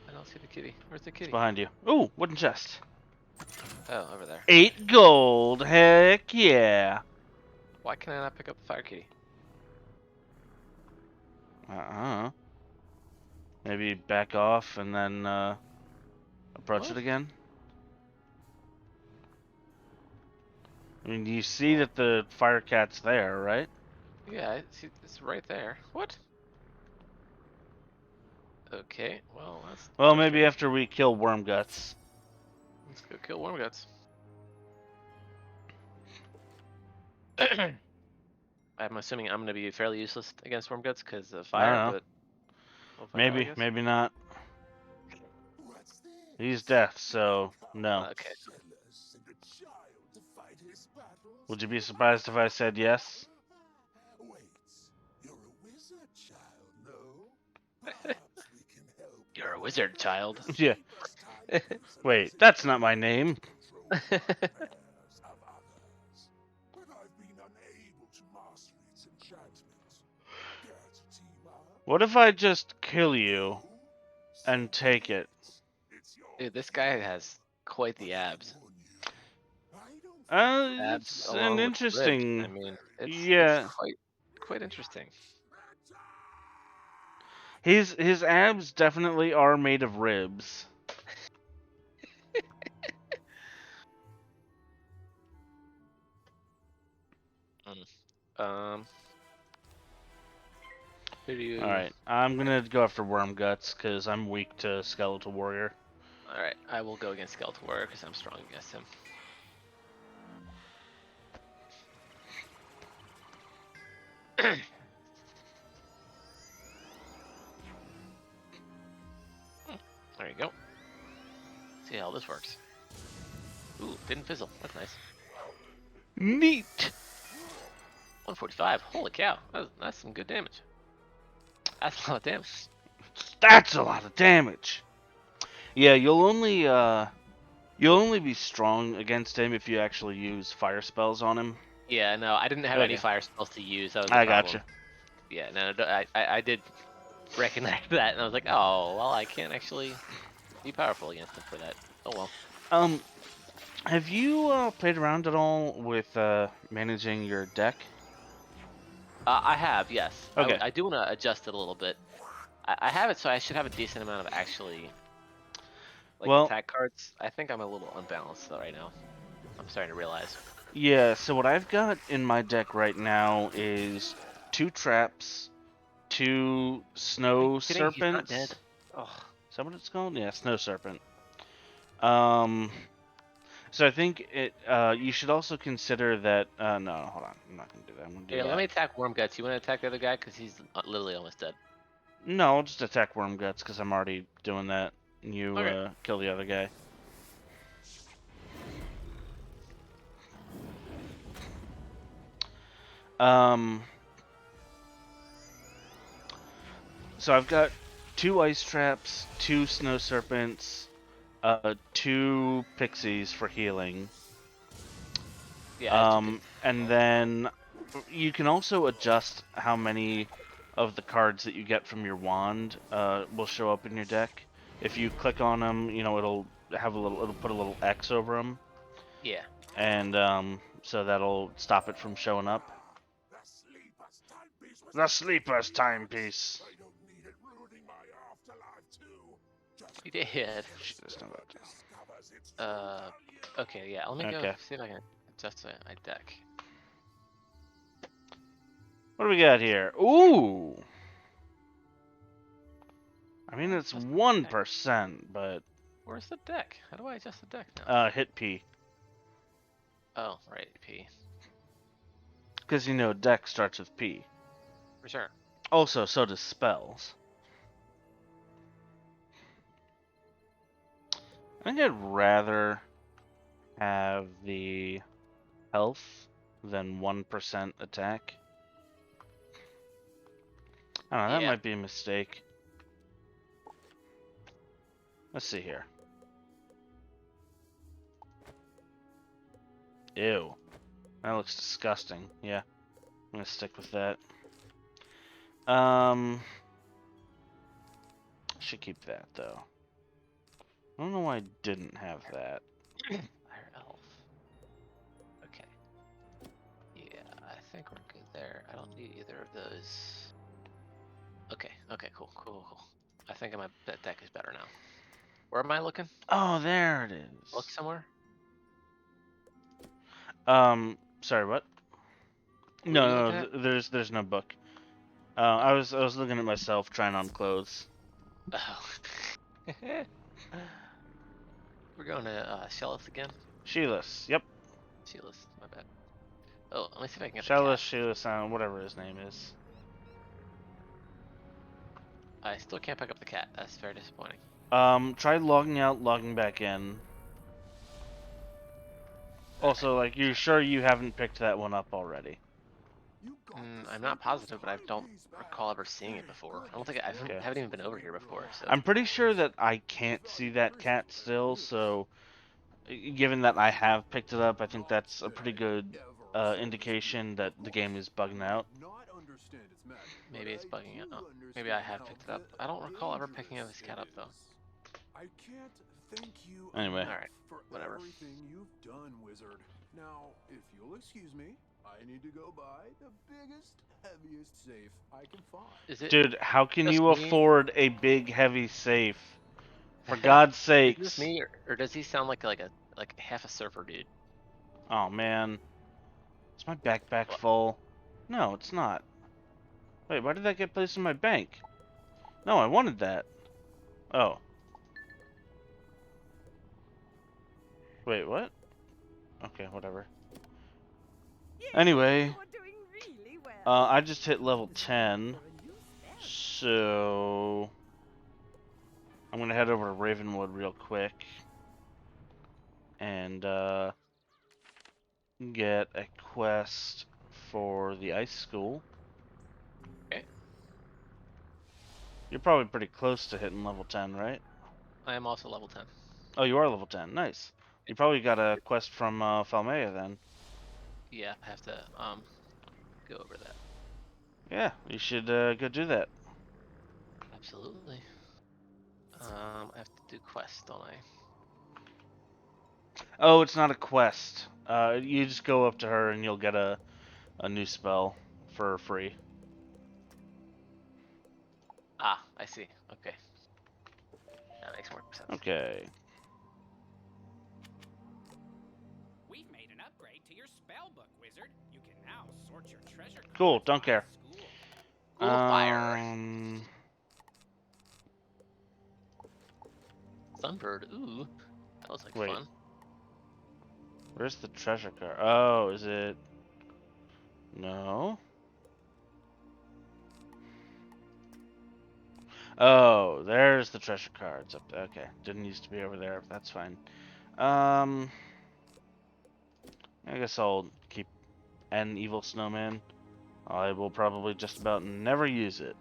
I don't see the kitty. Where's the kitty?
Behind you. Ooh, wooden chest.
Oh, over there.
8 gold. Heck yeah.
Why can I not pick up the Fire Kitty?
don't know. Maybe back off and then approach
What?
it again. I mean, you see that the Firecat's there, right?
Yeah, it's right there. What? Okay, well, that's
Well, maybe
frustrating.
after we kill Wormguts.
Let's go kill Wormguts. I'm assuming I'm going to be fairly useless against Wormguts because of
I don't
fire,
know.
but we'll find out, I
Maybe,
guess.
maybe not. He's deaf, so no.
Okay.
Would you be surprised if I said yes?
Wait, you're a wizard, child, no? Perhaps we can help.
You're a wizard, child.
Yeah. Wait, that's not my name.
But I've been unable to master its enchantment. Care to team up?
What if I just kill you and take it?
It's your
Dude, this guy has quite the abs.
I don't
Abs
It's
along
an
with ribs.
interesting.
I mean, it's
Yeah.
quite interesting.
His abs definitely are made of ribs.
Um. Who do you?
All right, I'm gonna go after Wormguts because I'm weak to Skeletal Warrior.
All right, I will go against Skeletal Warrior because I'm strong against him. There you go. See how this works. Ooh, didn't fizzle. That's nice.
Neat.
145. Holy cow, that's some good damage. That's a lot of damage.
That's a lot of damage. Yeah, you'll only be strong against him if you actually use fire spells on him.
Yeah, no, I didn't have any
Okay.
fire spells to use. That was the
I
problem.
gotcha.
Yeah, no, I did recognize that, and I was like, oh, well, I can't actually be powerful against him for that. Oh well.
Have you played around at all with managing your deck?
I have, yes.
Okay.
I do want to adjust it a little bit. I have it, so I should have a decent amount of actually attack cards. I think I'm a little unbalanced though right now. I'm starting to realize.
Yeah, so what I've got in my deck right now is 2 traps, 2 snow
He's not
serpents.
dead. Oh.
Is that what it's called? Yeah, snow serpent. So I think you should also consider that. No, hold on. I'm not gonna do that. I'm gonna do
Yeah,
that.
let me attack Wormguts. You want to attack the other guy because he's literally almost dead.
No, I'll just attack Wormguts because I'm already doing that. You
Okay.
kill the other guy. So I've got 2 ice traps, 2 snow serpents, 2 pixies for healing.
Yeah.
And then you can also adjust how many of the cards that you get from your wand will show up in your deck. If you click on them, it'll put a little X over them.
Yeah.
And so that'll stop it from showing up. The Sleeper's Timepiece.
I don't need it ruining my afterlife too.
He did.
Jesus, no,
Discovers its
Okay, yeah. Let me go
Okay.
see if I can adjust my deck.
What do we got here? Ooh! I mean, it's 1%, but...
Where's the deck? How do I adjust the deck now?
Hit P.
Oh, right, P.
Because, deck starts with P.
For sure.
Also, so does spells. I think I'd rather have the health than 1% attack. I don't know, that
Yeah.
might be a mistake. Let's see here. Ew. That looks disgusting. Yeah. I'm gonna stick with that. Should keep that though. I don't know why I didn't have that.
Fire elf. Okay. Yeah, I think we're good there. I don't need either of those. Okay, cool. I think that deck is better now. Where am I looking?
Oh, there it
Look
is.
somewhere?
Sorry, what?
What are you
No,
looking at?
there's no book. I was looking at myself trying on clothes.
Oh. We're going to Shellis again?
Sheilas, yep.
Shellis, my bad. Oh, let me see if I can get the
Sheilas,
cat.
Sheilas, whatever his name is.
I still can't pick up the cat. That's very disappointing.
Try logging out, logging back in. Also, like, you're sure you haven't picked that one up already?
You got the
I'm not
Cyclops
positive, but I don't
highways back.
recall ever seeing it before. I don't think I
Okay.
haven't even been over here before. So
I'm pretty sure that I can't see that cat still, so given that I have picked it up, I think that's a pretty good indication that the game is bugging out.
maybe it's bugging out. Maybe I have picked it up. I don't recall ever picking up this cat up though.
I can't thank you
Anyway.
enough
Alright,
for
whatever.
everything you've done, Wizard. Now, if you'll excuse me, I need to go buy the biggest, heaviest safe I can find.
Is it?
Dude, how can
just
you
me?
afford a big, heavy safe? For God's
Is
sakes.
this me, or does he sound like half a surfer dude?
Oh, man. Is my backpack full? No, it's not. Wait, why did that get placed in my bank? No, I wanted that. Oh. Wait, what? Okay, whatever. Anyway, I just hit level 10, so I'm gonna head over to Ravenwood real quick and get a quest for the ice school.
Okay.
You're probably pretty close to hitting level 10, right?
I am also level 10.
Oh, you are level 10. Nice. You probably got a quest from Falmea then.
Yeah, I have to go over that.
Yeah, you should go do that.
Absolutely. I have to do quest, don't I?
Oh, it's not a quest. You just go up to her and you'll get a new spell for free.
Ah, I see. Okay. That makes more sense.
Okay.
We've made an upgrade to your spellbook, Wizard. You can now sort your treasure.
Cool,
cards
don't
by
care.
school.
School of Fire. Sunbird. Ooh, that was like
Wait.
fun.
Where's the treasure card? Oh, is it? No. Oh, there's the treasure cards up there. Okay, didn't used to be over there. That's fine. I guess I'll keep an evil snowman. I will probably just about never use it.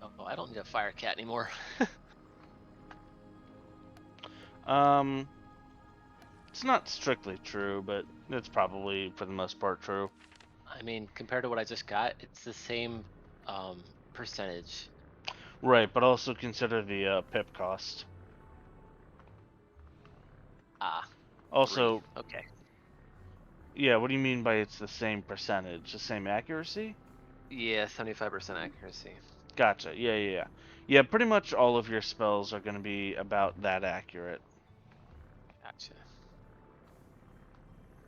Oh, I don't need a Firecat anymore.
It's not strictly true, but it's probably for the most part true.
I mean, compared to what I just got, it's the same percentage.
Right, but also consider the pip cost.
Ah.
Also,
3. Okay.
yeah, what do you mean by it's the same percentage? The same accuracy?
Yeah, 75% accuracy.
Gotcha. Yeah. Yeah, pretty much all of your spells are going to be about that accurate.
Gotcha.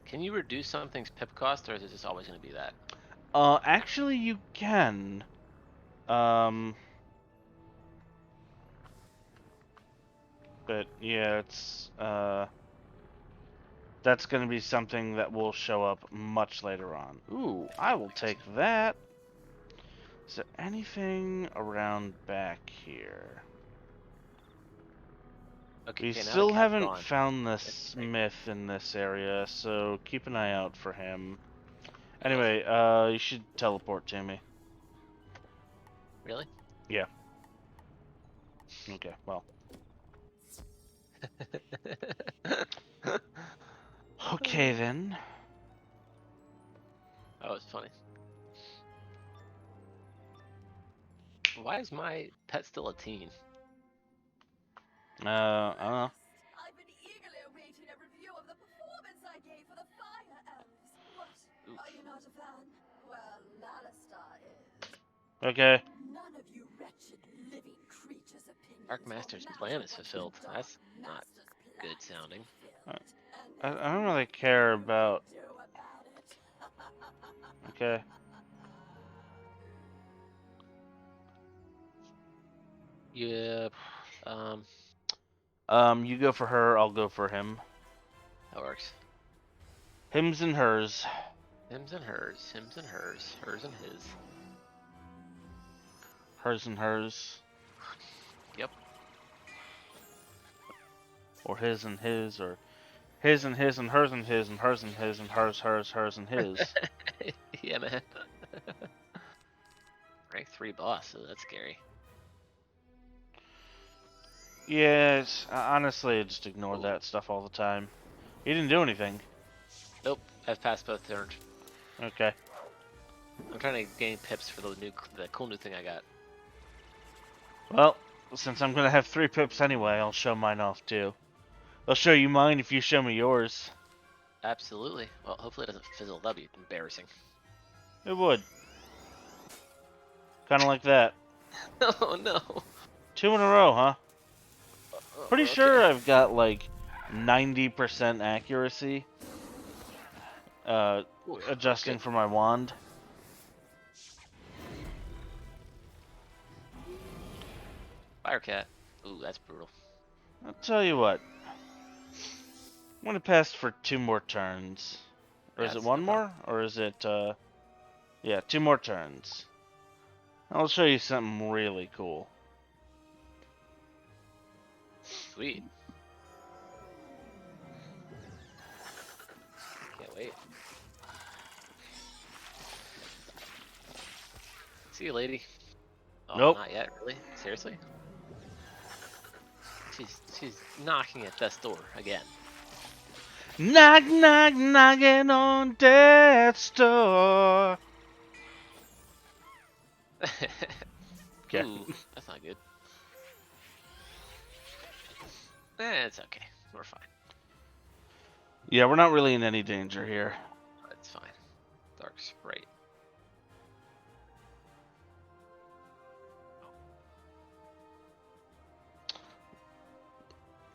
Can you reduce something's pip cost, or is it just always going to be that?
Actually, you can. But yeah, it's that's going to be something that will show up much later on. Ooh, I will take that. Is there anything around back here?
Okay,
We
now the
still
cat's
haven't
gone.
found the smith in this area, so keep an eye out for him.
Oh.
Anyway, you should teleport to me.
Really?
Yeah. Okay, well. Okay then.
Oh, it's funny. Why is my pet still a teen?
I don't know.
I've been eagerly awaiting a review of the performance I gave for the Fire Elves. What?
Ooh.
Are you not a fan? Well,
Okay.
None of you wretched living creatures' opinions
Dark Master's
will
plan
matter
is
when
fulfilled.
the
That's
Dark
not
Master's
good
plan is
sounding.
fulfilled.
I don't really care about.
Do about it.
Okay.
Yeah.
You go for her. I'll go for him.
That works.
Hims and hers.
Hims and hers. Hims and hers. Hers and his.
Hers and hers.
Yep.
Or his and his, or his and his and hers and his and hers and his and hers and his.
Yeah, man. Rank 3 boss, so that's scary.
Yeah, honestly, I just ignore that stuff all the time. He didn't do anything.
Nope, I've passed both turns.
Okay.
I'm trying to gain pips for the cool new thing I got.
Well, since I'm gonna have 3 pips anyway, I'll show mine off too. I'll show you mine if you show me yours.
Absolutely. Well, hopefully it doesn't fizzle. That'd be embarrassing.
It would. Kinda like that.
Oh no.
2 in a row, huh? Pretty
Okay.
sure I've got like 90% accuracy.
Ooh,
Adjusting
okay.
for my wand.
Firecat. Ooh, that's brutal.
I'll tell you what. I'm gonna pass for 2 more turns. Or is it
That's
1
no
more? Or is it, yeah, 2 more turns. I'll show you something really cool.
Sweet. Can't wait. See you, lady. Oh,
Nope.
not yet, really? Seriously? She's knocking at death's door again.
Knock, knock, knocking on death's door. Okay.
Ooh, that's not good. It's okay. We're fine.
Yeah, we're not really in any danger here.
It's fine. Dark Sprite.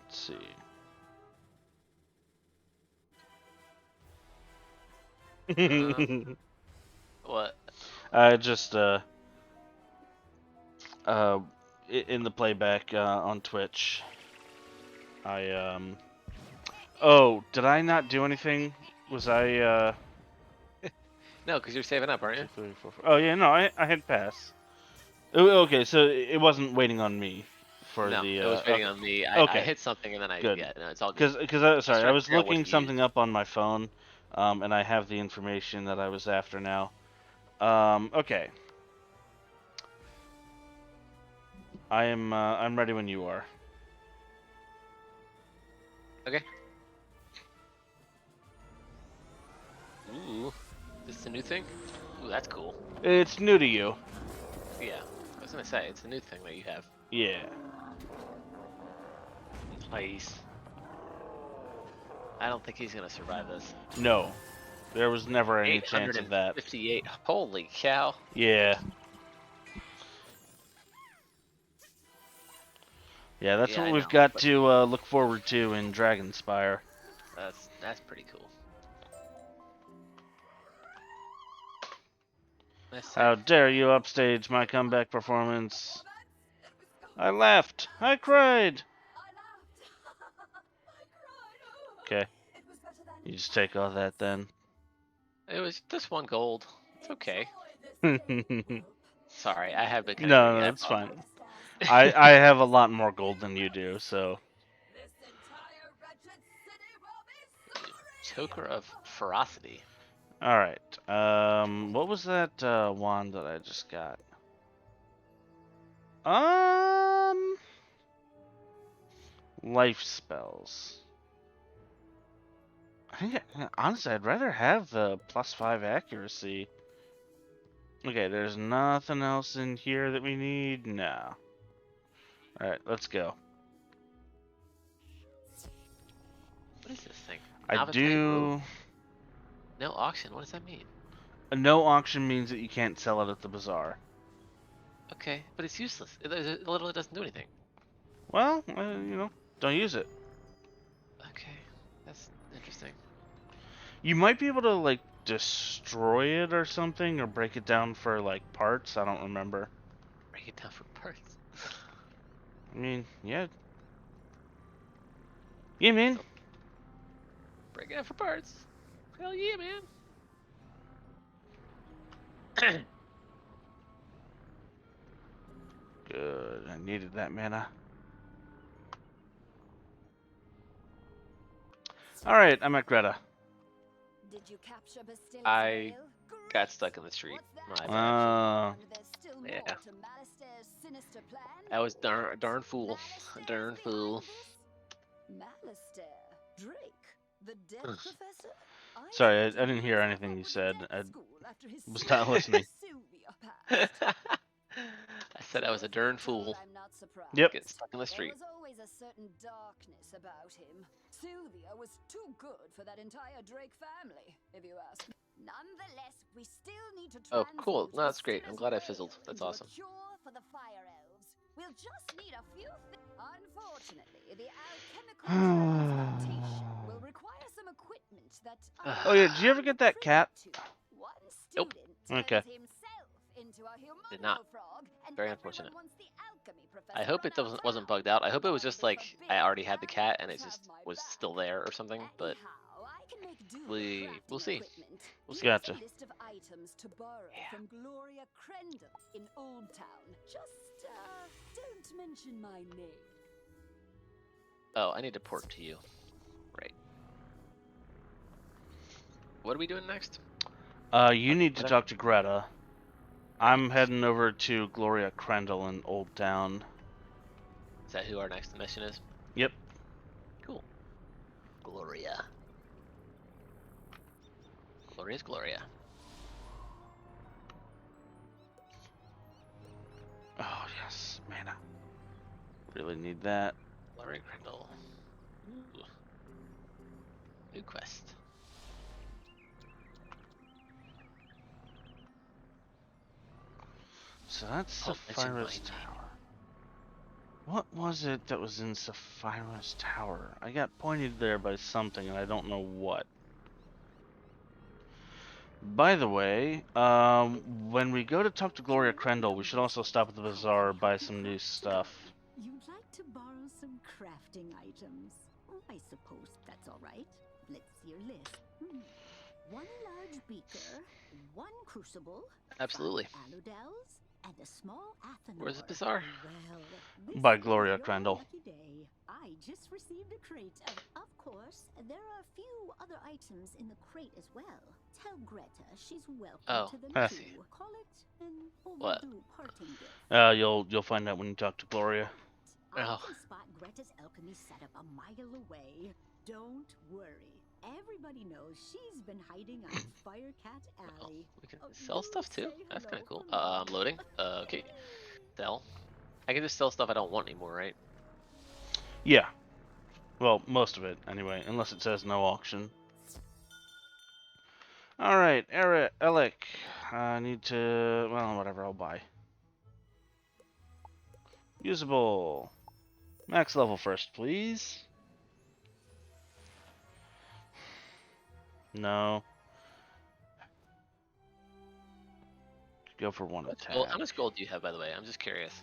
Let's see.
What?
I just in the playback on Twitch, oh, did I not do anything? Was I
No, because you're saving up, aren't you?
2, 3, 4, 5. Oh yeah, no, I had pass. Oh, okay, so it wasn't waiting on me for
No,
the
it was waiting
okay.
on me. I
Okay.
hit something and then I
Good.
yeah, no, it's all good.
Because sorry, I
trying to
was
figure out what
looking
to
something
use.
up on my phone, and I have the information that I was after now. Okay. I'm ready when you are.
Okay. Ooh, this is a new thing? Ooh, that's cool.
It's new to you.
Yeah, I was gonna say, it's a new thing that you have.
Yeah.
Nice. I don't think he's gonna survive this.
No. There was never any chance of that.
858. Holy cow.
Yeah. Yeah, that's
Yeah,
what
I
we've
know,
got
but
to look forward to in Dragonspire.
that's pretty cool. Let's see.
How dare you upstage my comeback performance? I laughed. I cried. Okay. You just take all that then.
It was just 1 gold. It's okay.
No,
Sorry, I have been kind of greedy.
no, it's fine. I have a lot more gold than you do, so.
Choker of Ferocity.
Alright. What was that wand that I just got? Life spells. I think, honestly, I'd rather have the +5 accuracy. Okay, there's nothing else in here that we need? No. Alright, let's go.
What is this thing?
I
Navatite
do...
robe? No auction. What does that mean?
No auction means that you can't sell it at the bazaar.
Okay, but it's useless. It literally doesn't do anything.
Well, don't use it.
Okay, that's interesting.
You might be able to like destroy it or something, or break it down for like parts. I don't remember.
Break it down for parts.
I mean, yeah. Yeah, man.
Break it down for parts. Hell yeah, man.
Good. I needed that mana. Alright, I'm at Greta.
Did you capture Basili's
I
veil?
got stuck in the street.
What's that?
My bad.
There's still more
Yeah.
to Malister's sinister plan.
I was darn fool.
Malister's
Darn fool.
behind this? Malister Drake, the dead professor.
Sorry, I didn't hear anything you said. I was not listening.
I said I was a darn fool.
Yep.
Get stuck in the street.
There was always a certain darkness about him. Sylvia was too good for that entire Drake family, if you ask me. Nonetheless, we still need to
Oh, cool.
transmute
No, that's great. I'm
Basili's
glad I
veil
fizzled. That's
into a
awesome.
cure for the fire elves. We'll just need a few Unfortunately, the alchemical transmutation will require some equipment that
Oh yeah, did you ever get that cat?
One
Nope.
student
Okay.
turns himself into a
Did not.
frog, and
Very
everyone
unfortunate.
wants the alchemy professor
I hope it
run out
wasn't
town.
bugged out. I hope it was just like
Forbidden
I already had the cat and it
gatherings
just
have my
was
back.
still there or something. But
Anyhow, I can make do with
we'll
crafting
see.
equipment.
We'll see.
Here's
Gotcha.
a list of items to borrow from Gloria Crendon in Old Town. Just don't mention my name.
oh, I need to port to you. Right. What are we doing next?
You need to talk to Greta. I'm heading over to Gloria Crendel in Old Town.
Is that who our next mission is?
Yep.
Cool. Gloria. Gloria's Gloria.
Oh yes, mana. Really need that.
Gloria Crendel. Ooh. New quest.
So that's
Oh, mention my
Sapphira's
name.
Tower. What was it that was in Sapphira's Tower? I got pointed there by something and I don't know what. By the way, when we go to talk to Gloria Crendel, we should also stop at the bazaar, buy some new stuff.
You'd like to borrow some crafting items? I suppose that's all right. Let's see your list. One large beaker, one crucible,
Absolutely.
5 aludels, and a small athanor.
Where's the bazaar?
Well, this
By
is
Gloria
your
Crendel.
lucky day. I just received a crate. Of course, there are a few other items in the crate as well. Tell Greta she's welcome
Oh,
to them
I
too.
see.
Call it an
What?
overdue parting gift.
You'll find out when you talk to Gloria.
I
Oh.
can spot Greta's alchemy setup a mile away. Don't worry. Everybody knows she's been hiding on Firecat
Oh,
Alley.
we can
Oh,
sell
do
stuff too?
say
That's kind
hello
of cool.
for me.
I'm loading. Okay. Sell. I can just sell stuff I don't want anymore, right?
Yeah. Well, most of it, anyway, unless it says no auction. Alright, Alec. I need to... well, whatever, I'll buy. Usable. Max level first, please. No. Go for one attack.
Well, how much gold do you have, by the way? I'm just curious.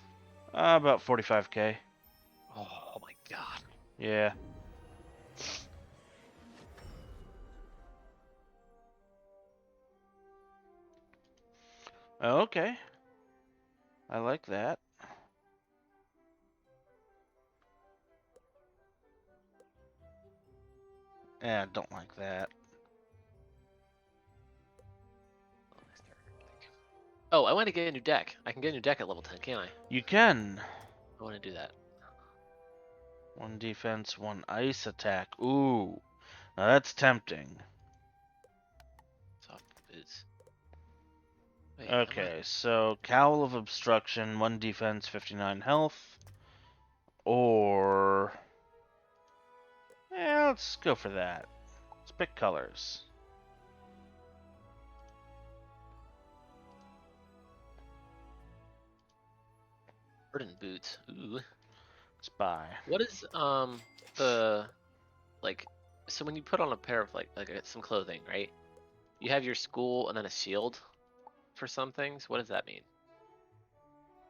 About 45k.
Oh my god.
Yeah. Okay. I like that. Yeah, don't like that.
Oh, I want to get a new deck. I can get a new deck at level 10, can't I?
You can.
I want to do that.
One defense, one ice attack. Ooh. Now that's tempting.
Soft boots. Wait, am I-
Okay, so Cowl of Obstruction, 1 defense, 59 health. Or... yeah, let's go for that. Let's pick colors.
Garden boots. Ooh.
Let's buy.
What is the like? So when you put on a pair of like some clothing, right? You have your school and then a shield for some things. What does that mean?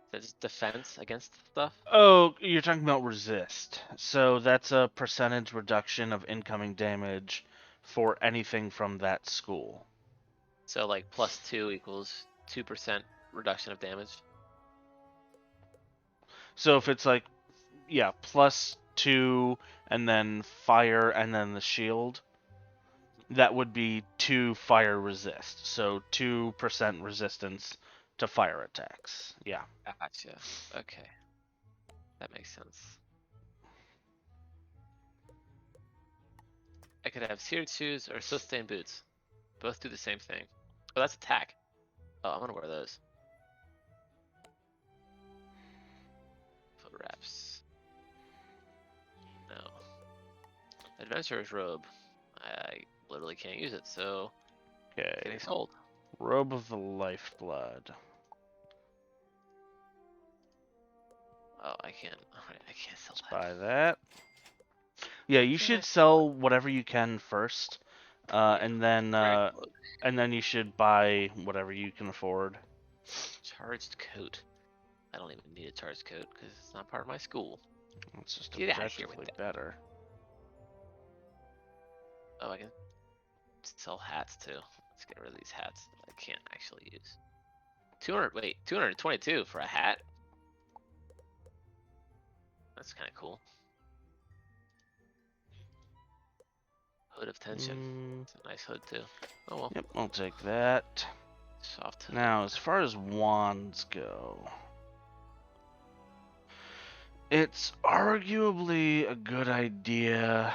Is that just defense against stuff?
Oh, you're talking about resist. So that's a percentage reduction of incoming damage for anything from that school.
So like +2 equals 2% reduction of damage.
So if it's like, yeah, +2 and then fire and then the shield, that would be 2 fire resist. So 2% resistance to fire attacks. Yeah.
Gotcha. Okay. That makes sense. I could have seared shoes or sustained boots. Both do the same thing. Oh, that's attack. Oh, I'm gonna wear those. Foot wraps. No. Adventurer's robe. I literally can't use it, so
Okay.
getting sold.
Robe of the Lifeblood.
Oh, I can't. Alright, I can't sell that.
Buy that. Yeah, you
Can I
should
sell
sell whatever you can first,
Yeah,
and then you should buy whatever you can afford.
Charged coat. I don't even need a charged coat because it's not part of my school.
It's just
Get out of here with
objectively
that.
better.
Oh, I can sell hats too. Let's get rid of these hats that I can't actually use. 222 for a hat. That's kind of cool. Hood of tension. It's a nice hood too. Oh well.
Yep, I'll take that.
Soft hood.
Now, as far as wands go, it's arguably a good idea.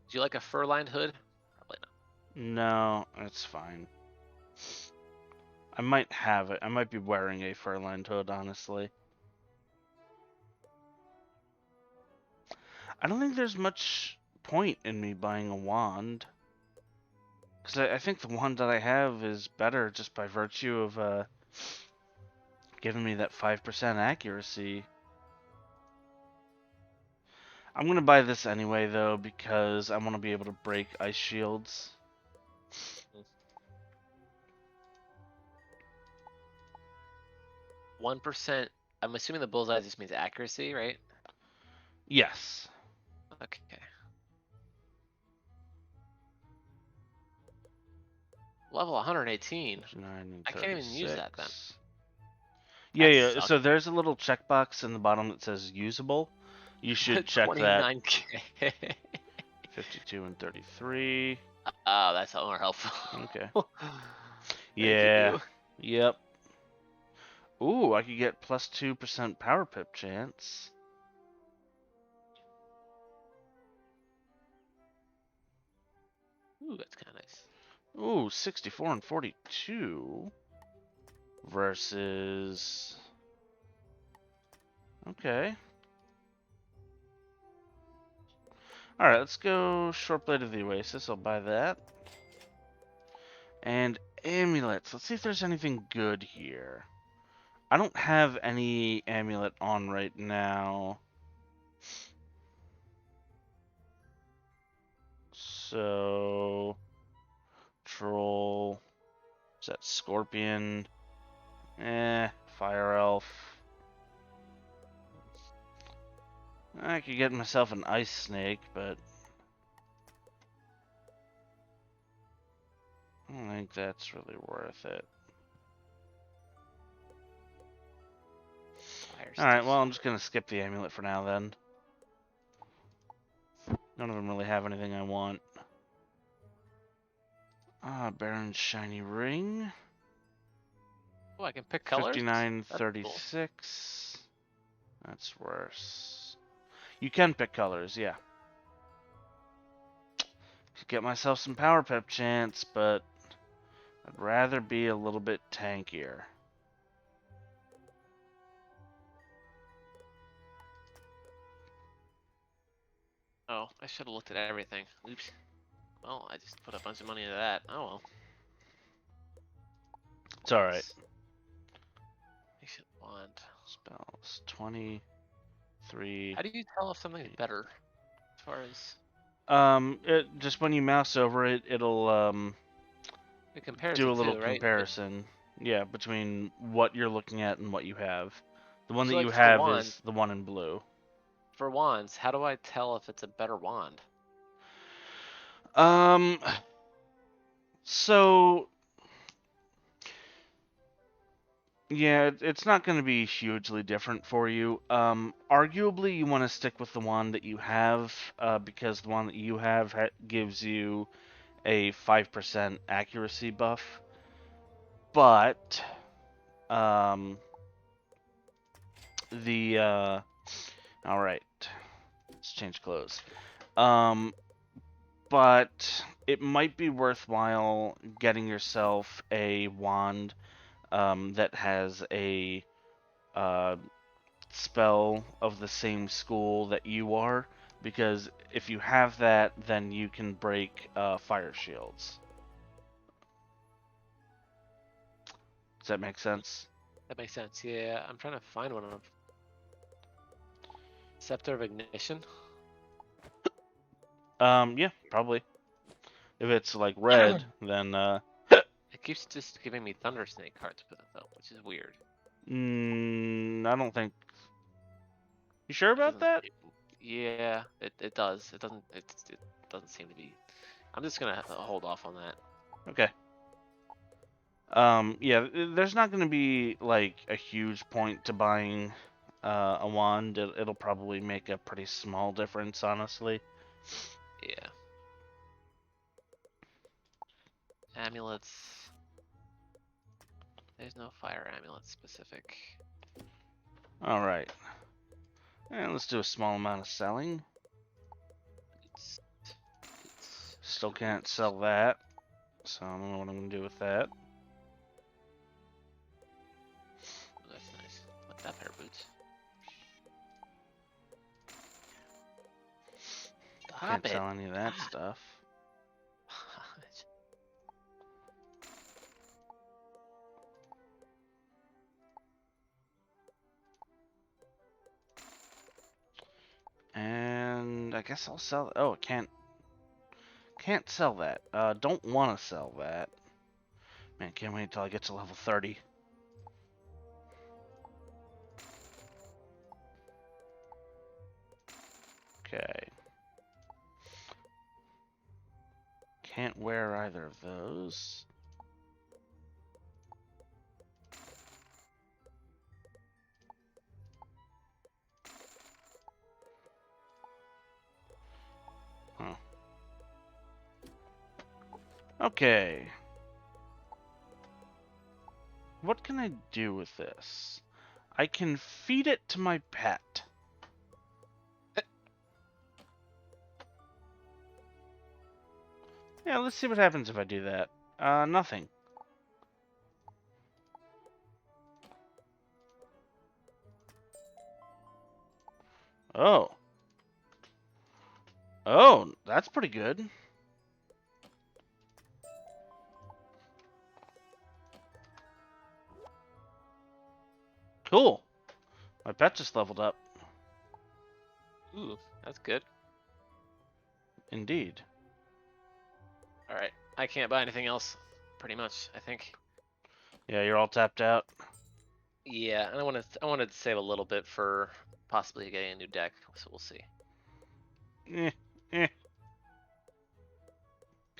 Do you like a fur-lined hood? Probably not.
No, it's fine. I might have it. I might be wearing a fur-lined hood, honestly. I don't think there's much point in me buying a wand. Because I think the wand that I have is better just by virtue of giving me that 5% accuracy. I'm going to buy this anyway, though, because I want to be able to break ice shields.
1%. I'm assuming the bullseye just means accuracy, right?
Yes.
Okay. Level 118. I can't even use that then.
Yeah,
That
yeah.
sucks.
So there's a little checkbox in the bottom that says usable. You should check that.
29K.
52 and 33.
Oh, that's more helpful.
Okay.
Thank
Yeah.
you.
Yep. Ooh, I could get +2% power pip chance.
Ooh, that's kind of nice.
Ooh, 64 and 42 versus. Okay. Alright, let's go Short Blade of the Oasis. I'll buy that. And amulets. Let's see if there's anything good here. I don't have any amulet on right now. So. Troll. Is that Scorpion? Fire Elf. I could get myself an Ice Snake, but I don't think that's really worth it. Alright, well, I'm just gonna skip the amulet for now then. None of them really have anything I want. Baron's Shiny Ring.
Oh, I can pick colors?
59.36. That's worse. You can pick colors, yeah. Could get myself some power pep chance, but I'd rather be a little bit tankier.
Oh, I should have looked at everything. Oops. Well, I just put a bunch of money into that. Oh well.
It's alright.
Makes it want.
It's 23.
How do you tell if something's better? As far as
Just when you mouse over it, it'll
it compares
do
it
a little
too, right? But,
comparison. Yeah, between what you're looking at and what you have. The one
so
that you
like for
have
wands,
is the one in blue.
how do I tell if it's a better wand?
Um, so yeah, it's not going to be hugely different for you. Arguably, you want to stick with the one that you have, because the one that you have gives you a 5% accuracy buff. But um, all right, let's change clothes. But it might be worthwhile getting yourself a wand that has a uh, spell of the same school that you are, because if you have that, then you can break fire shields. Does that make sense?
That makes sense. Yeah, I'm trying to find one of them. Scepter of Ignition.
Yeah, probably. If it's like red, then
It keeps just giving me Thunder Snake cards with it though, which is weird.
I don't think. You sure
It
about
doesn't.
that?
Yeah, it does. It doesn't. It doesn't seem to be. I'm just gonna hold off on that.
Okay. Yeah, there's not going to be like a huge point to buying a wand. It'll probably make a pretty small difference, honestly.
Yeah. Amulets. There's no fire amulet specific.
All right. And let's do a small amount of selling.
It's
Still can't sell that, so I don't know what I'm going to do with that.
Oh, that's nice. Like that pair of boots. Stop
Can't
it.
sell any of that
God.
stuff. And I guess I'll sell. Oh, can't sell that. Don't want to sell that. Man, can't wait until I get to level 30. Okay. Can't wear either of those. Huh. Okay. What can I do with this? I can feed it to my pet. Yeah, let's see what happens if I do that. Nothing. Oh. Oh, that's pretty good. Cool. My pet just leveled up.
Ooh, that's good.
Indeed.
All right, I can't buy anything else. Pretty much, I think.
Yeah, you're all tapped out.
Yeah, and I wanted to save a little bit for possibly getting a new deck, so we'll see.
Eh, eh.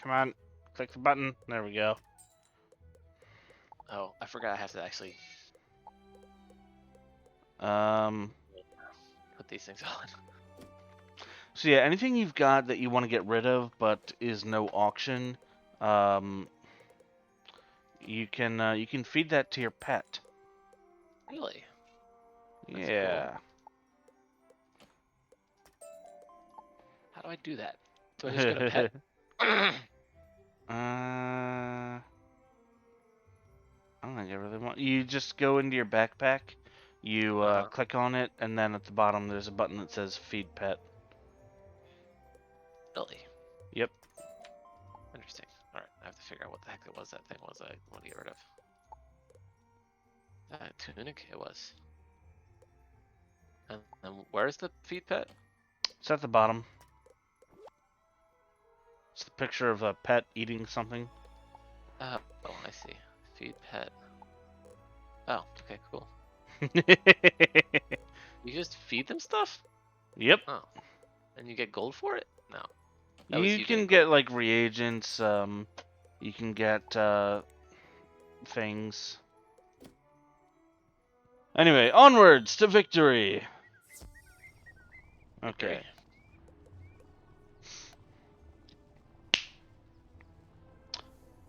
Come on. Click the button. There we go.
Oh, I forgot I have to actually put these things on.
So yeah, anything you've got that you want to get rid of but is no auction, you can feed that to your pet.
Really? That's
Yeah.
cool. How do I do that? Do I just go to pet?
I don't think I really want. You just go into your backpack, you click on it, and then at the bottom there's a button that says Feed Pet.
Really?
Yep.
Interesting. All right, I have to figure out what the heck it was that thing was I want to get rid of. Tunic? It was. And where's the feed pet?
It's at the bottom. It's the picture of a pet eating something.
Oh, I see. Feed pet. Oh, okay, cool. You just feed them stuff?
Yep.
Oh. And you get gold for it? No. That was
You
you
can
getting
get
gold.
like reagents. You can get things. Anyway, onwards to victory. Okay.
Okay.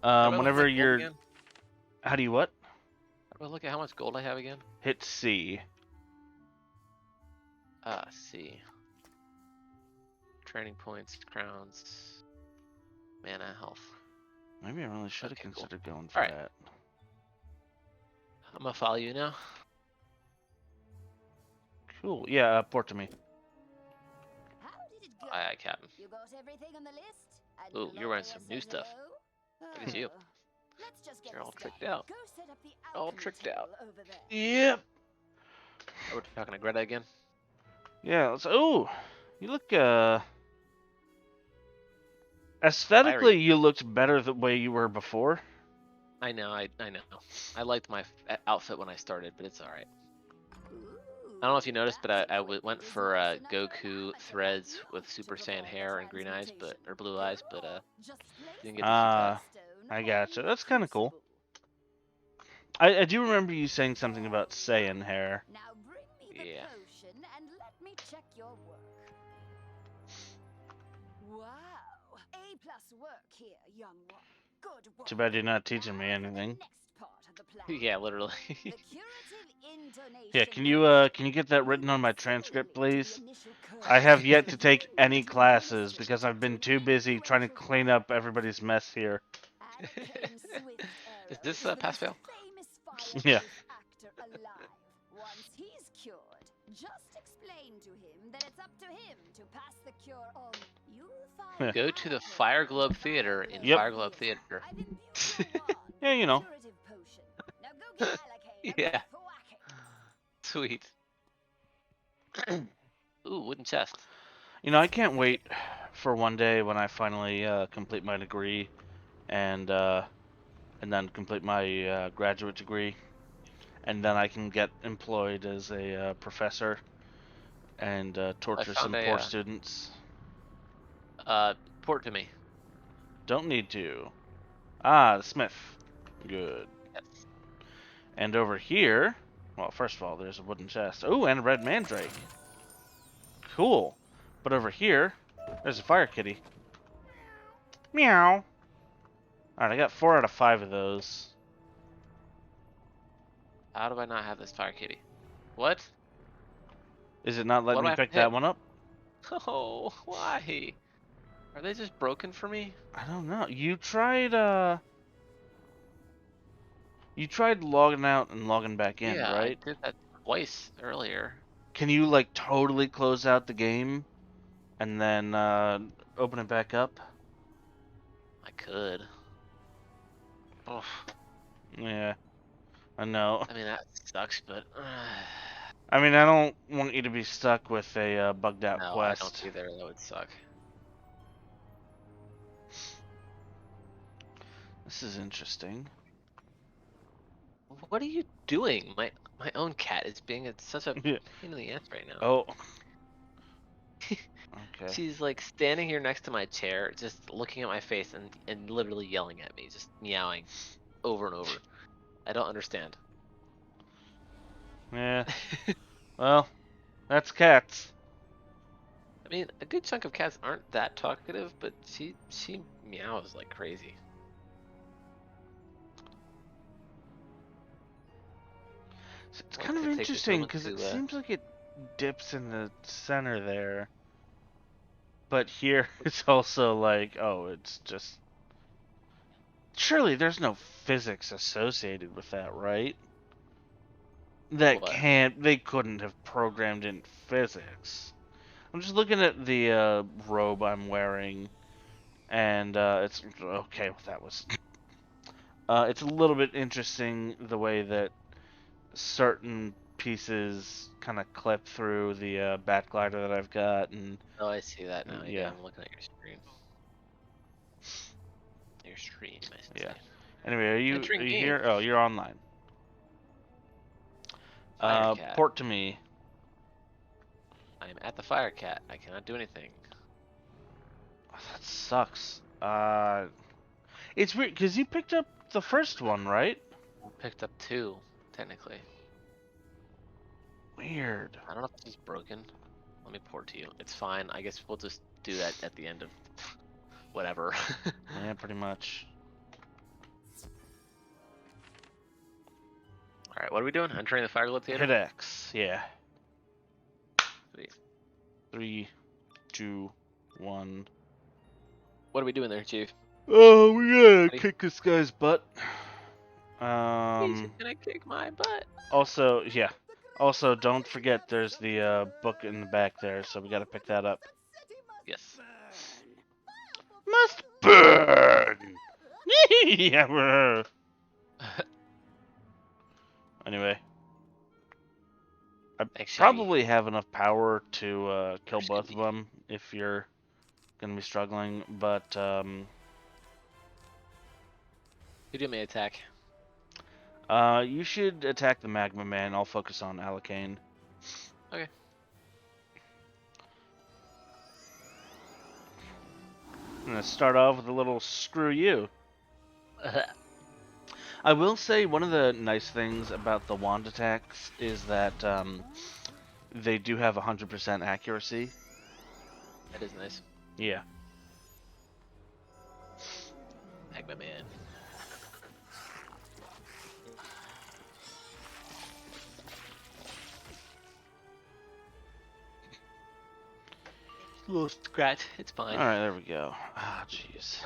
How do I
Whenever
look at gold
you're,
again?
how do you what?
How do I look at how much gold I have again?
Hit C.
C. Training points, crowns, mana, health.
Maybe I really should have
Okay, cool.
considered going for
Alright.
that.
I'm gonna follow you now.
Cool. Yeah, port to me.
How did it go?
Aye, aye, Captain.
You got everything on the list? And
Ooh, you're wearing
Gloria
some new
says
stuff.
hello?
Look at you.
Oh. Let's just get
You're all
this
tricked
done.
out.
Go set up the
All
alchemy
tricked out.
table over there.
Yep.
Oh, we're talking to Greta again?
Yeah. Let's. Oh, you look. Aesthetically, you looked better the way you were before.
I know, I know. I liked my outfit when I started, but it's alright. I don't know if you noticed, but I went for Goku threads with Super Saiyan hair and green eyes, or blue eyes, but didn't get the feedback.
I gotcha. That's kind of cool. I do remember you saying something about Saiyan hair.
Now bring me the
Yeah.
potion and let me check your work. Wow. A+ work here, young one. Good work.
Too bad you're not teaching me
Now for the
anything.
next part of the plan.
Yeah, literally.
The curative intonation
Yeah, can you get that written on my transcript, please? I have yet to take any classes because I've been too busy trying to clean up everybody's mess here.
Is this pass fail?
Yeah.
Actor alive. Once he's cured, just explain to him that it's up to him to pass the cure on. You'll find
Go to the Fire Globe Theater in
Yep.
Fire Globe Theater.
I've imbued your wand
Yeah, you
with
know.
curative potion. Now go get Malachane and
Yeah.
thwack it.
Sweet. Ooh, wooden chest.
You know, I can't wait for one day when I finally complete my degree and then complete my graduate degree, and then I can get employed as a professor and torture some
found
poor
a,
students.
Port to me.
Don't need to. Ah, the smith. Good.
Yes.
And over here, well, first of all, there's a wooden chest. Oh, and a red mandrake. Cool. But over here, there's a fire kitty. Meow. Alright, I got 4 out of 5 of those.
How do I not have this fire kitty? What?
Is it not letting
What do I
me
have to
pick that
hit?
one up?
Oh, why? Are they just broken for me?
I don't know. You tried logging out and logging back in,
Yeah,
right?
I did that twice earlier.
Can you like totally close out the game and then open it back up?
I could. Oh,
Yeah. I know.
I mean, that sucks, but...
I mean, I don't want you to be stuck with a bugged out
no,
quest.
I don't either. That would suck.
This is interesting.
What are you doing? My own cat is being such a pain
Yeah.
in the ass right now.
Oh. Okay.
She's like standing here next to my chair, just looking at my face and literally yelling at me, just meowing over and over. I don't understand.
Yeah. Well, that's cats.
I mean, a good chunk of cats aren't that talkative, but she meows like crazy.
It's
Well,
kind of
to take this
interesting
moment
because it
to,
seems like it dips in the center there. But here it's also like, oh, it's just... Surely there's no physics associated with that, right? That
What?
they couldn't have programmed in physics. I'm just looking at the robe I'm wearing, and it's... Okay, well, that was... it's a little bit interesting the way that certain pieces kind of clip through the bat glider that I've got, and
Oh, I see that now.
Yeah.
I'm looking at your screen. Your stream, I should
Yeah.
say.
Anyway, are you
Entering game.
here? Oh, you're online.
Firecat.
Port to me.
I am at the Firecat. I cannot do anything.
Oh, that sucks. It's weird because you picked up the first one, right?
I picked up 2, technically.
Weird.
I don't know if this is broken. Let me port to you. It's fine. I guess we'll just do that at the end of whatever.
Yeah, pretty much.
Alright, what are we doing? Entering the Fire Globe Theater?
Hit X. Yeah.
Sweet.
3, 2, 1.
What are we doing there, Chief?
Oh, we gotta
Buddy.
kick this guy's butt.
He's gonna kick my butt.
Also, yeah. Also, don't forget there's the book in the back there, so we gotta pick that up.
Yes.
Must burn! Yeah, we're... Anyway. I
Thanks, Shaggy.
probably have enough power to kill both of them if you're gonna be struggling, but
Who do me attack?
you should attack the Magma Man. I'll focus on Alicane.
Okay.
I'm gonna start off with a little screw you. I will say one of the nice things about the wand attacks is that they do have 100% accuracy.
That is nice.
Yeah.
Magma Man. A little scratch. It's fine.
Alright, there we go. Ah, jeez.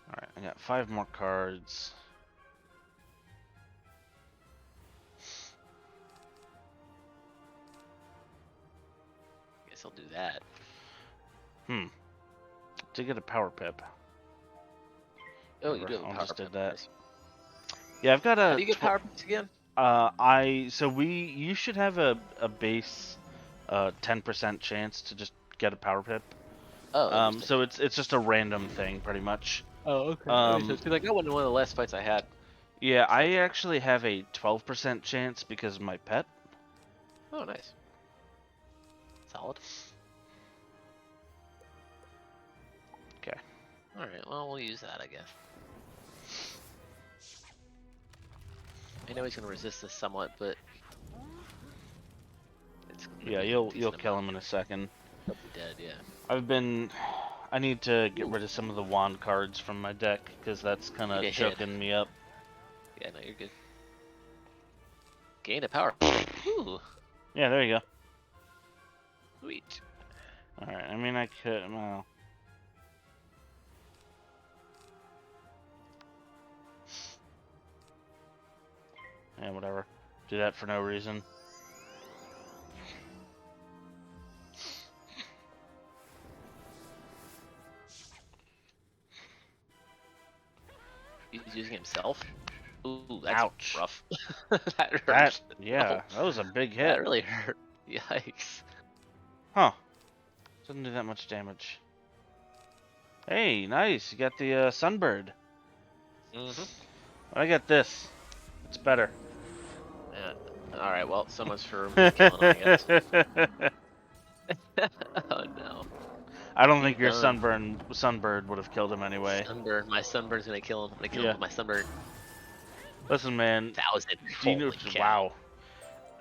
Alright, I got 5 more cards.
Guess I'll do that.
To get a power pip.
Oh, you do have a
I'll
power
just did
pip,
that.
nice.
Yeah, I've got a.
How do you get power pips again?
You should have a base 10% chance to just get a power pip.
Oh.
So it's just a random thing pretty much.
Oh, okay. Because I got one in one of the last fights I had.
Yeah, I actually have a 12% chance because of my pet.
Oh, nice. Solid.
Okay.
Alright, well, we'll use that, I guess. I know he's gonna resist this somewhat, but it's gonna
Yeah,
be a
you'll
decent
kill
amount.
him in a second.
He'll be dead, yeah.
I need to get rid of some of the wand cards from my deck because that's kind of
Get hit.
choking me up.
Yeah, no, you're good. Gain a power. Ooh,
Yeah, there you go.
sweet.
All right. I mean, I could. Well. Yeah, whatever. Do that for no reason.
He's using himself. Ooh, that's
Ouch.
rough. That hurt.
That, yeah,
Oh,
that was a big hit.
that really hurt. Yikes.
Huh. Doesn't do that much damage. Hey, nice. You got the Sunbird.
Mm-hmm.
I got this. It's better.
Yeah. All right. Well, so much for me killing him, I guess. Oh no.
I don't think your
done.
Sunbird would have killed him anyway.
Sunburn. My sunburn's gonna kill him. I'm gonna kill him
Yeah.
with my sunburn.
Listen, man.
1,000.
Do you know?
Holy cow.
Wow.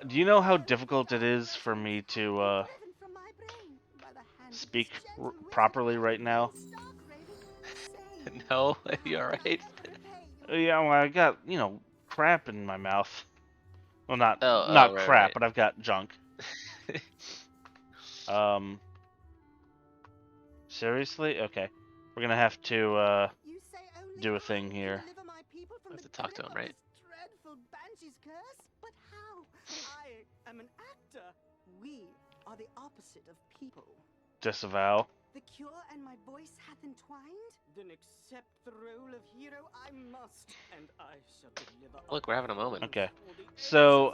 Do you know how difficult it is for me to speak properly right now?
No, you alright?
Yeah, well, I got crap in my mouth. Well, not
Oh,
not
right,
crap,
right.
but I've got junk. Seriously? Okay. We're gonna have to do a thing here.
I have to talk to him, right?
But how? I am an actor. We are the opposite of people.
Disavow.
The cure and my voice hath entwined? Then accept the role of hero I must, and I shall deliver.
Look, we're having a moment.
Okay. So,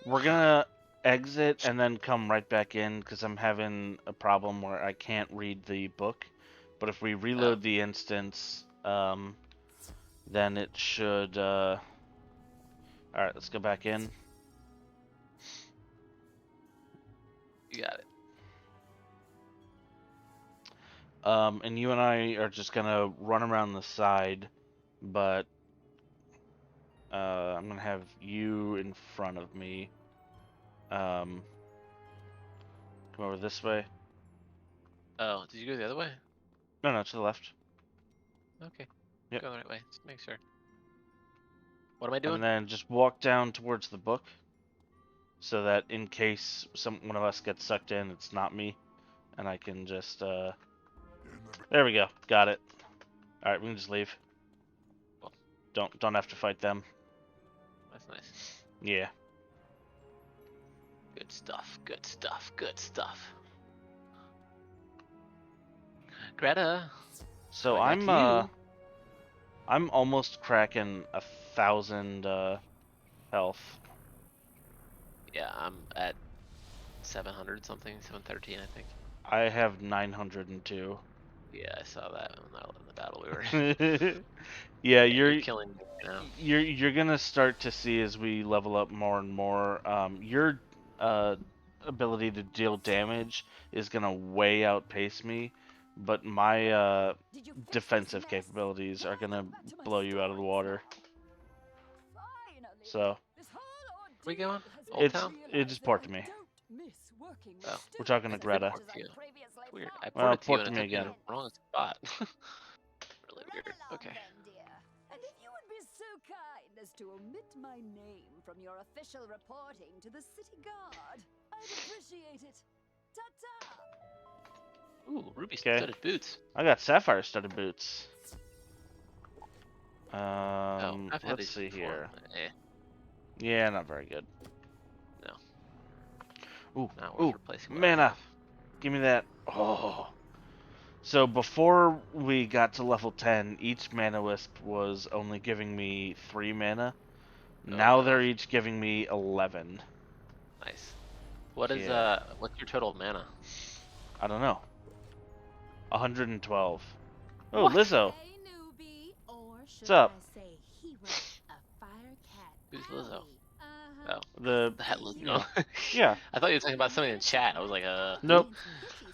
we're gonna exit and then come right back in because I'm having a problem where I can't read the book. But if we reload the instance, then it should. All right, let's go back in.
You got it.
And you and I are just gonna run around the side, but I'm gonna have you in front of me. Come over this way.
Oh, did you go the other way?
No, to the left.
Okay.
Yep.
Go the right way. Just make sure. What am I doing?
And then just walk down towards the book, so that in case one of us gets sucked in, it's not me, and I can just. There we go. Got it. All right, we can just leave.
Cool.
Don't have to fight them.
That's nice.
Yeah.
Good stuff. Good stuff. Good stuff. Greta.
So
Going back to
I'm almost cracking 1,000 health.
Yeah, I'm at 700 something, 713, I think.
I have 902.
Yeah, I saw that in the battle we were in.
Yeah,
You're killing me now.
You're gonna start to see as we level up more and more. Your ability to deal damage is gonna way outpace me, but my defensive capabilities are gonna blow you out of the water. So
Where we going? Old
it's
Town?
it just port to me.
Oh.
We're talking to Greta.
Port to you. Weird. I
Well,
ported to you
port
and
to
it
me
took you in
again.
the wrong spot. Really weird. Okay.
And if you would be so kind as to omit my name from your official reporting to the city guard, I'd appreciate it. Ta-ta!
Ooh, ruby
Okay.
studded boots.
I got sapphire studded boots.
Oh, I've had
Let's
these
see
before.
here.
Eh,
Yeah, not very good.
no.
Ooh,
Not worth
ooh,
replacing what I
mana.
have.
Give me that. Oh. So before we got to level 10, each mana wisp was only giving me 3 mana.
Oh,
Now
no.
they're each giving me 11.
Nice. What is
Yeah.
what's your total mana?
I don't know. 112. Oh,
What?
Lizzo.
Hey, newbie, or should
What's up?
I say hero of Firecat
Who's Lizzo?
Alley?
Oh.
The
That was
you know, yeah.
I thought you were talking about something in chat. I was like,
Nope.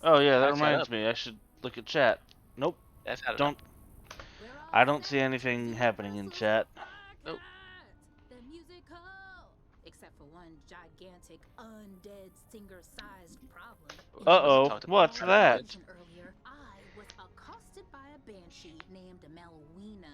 Oh yeah, that
Back that
reminds
up.
me. I should look at chat. Nope.
I've had it
Don't. I don't see anything happening in chat.
Nope.
The musical, except for one gigantic undead singer-sized problem.
Uh-oh,
Talked about
what's
it.
that?
Earlier, I was accosted by a banshee named Malwina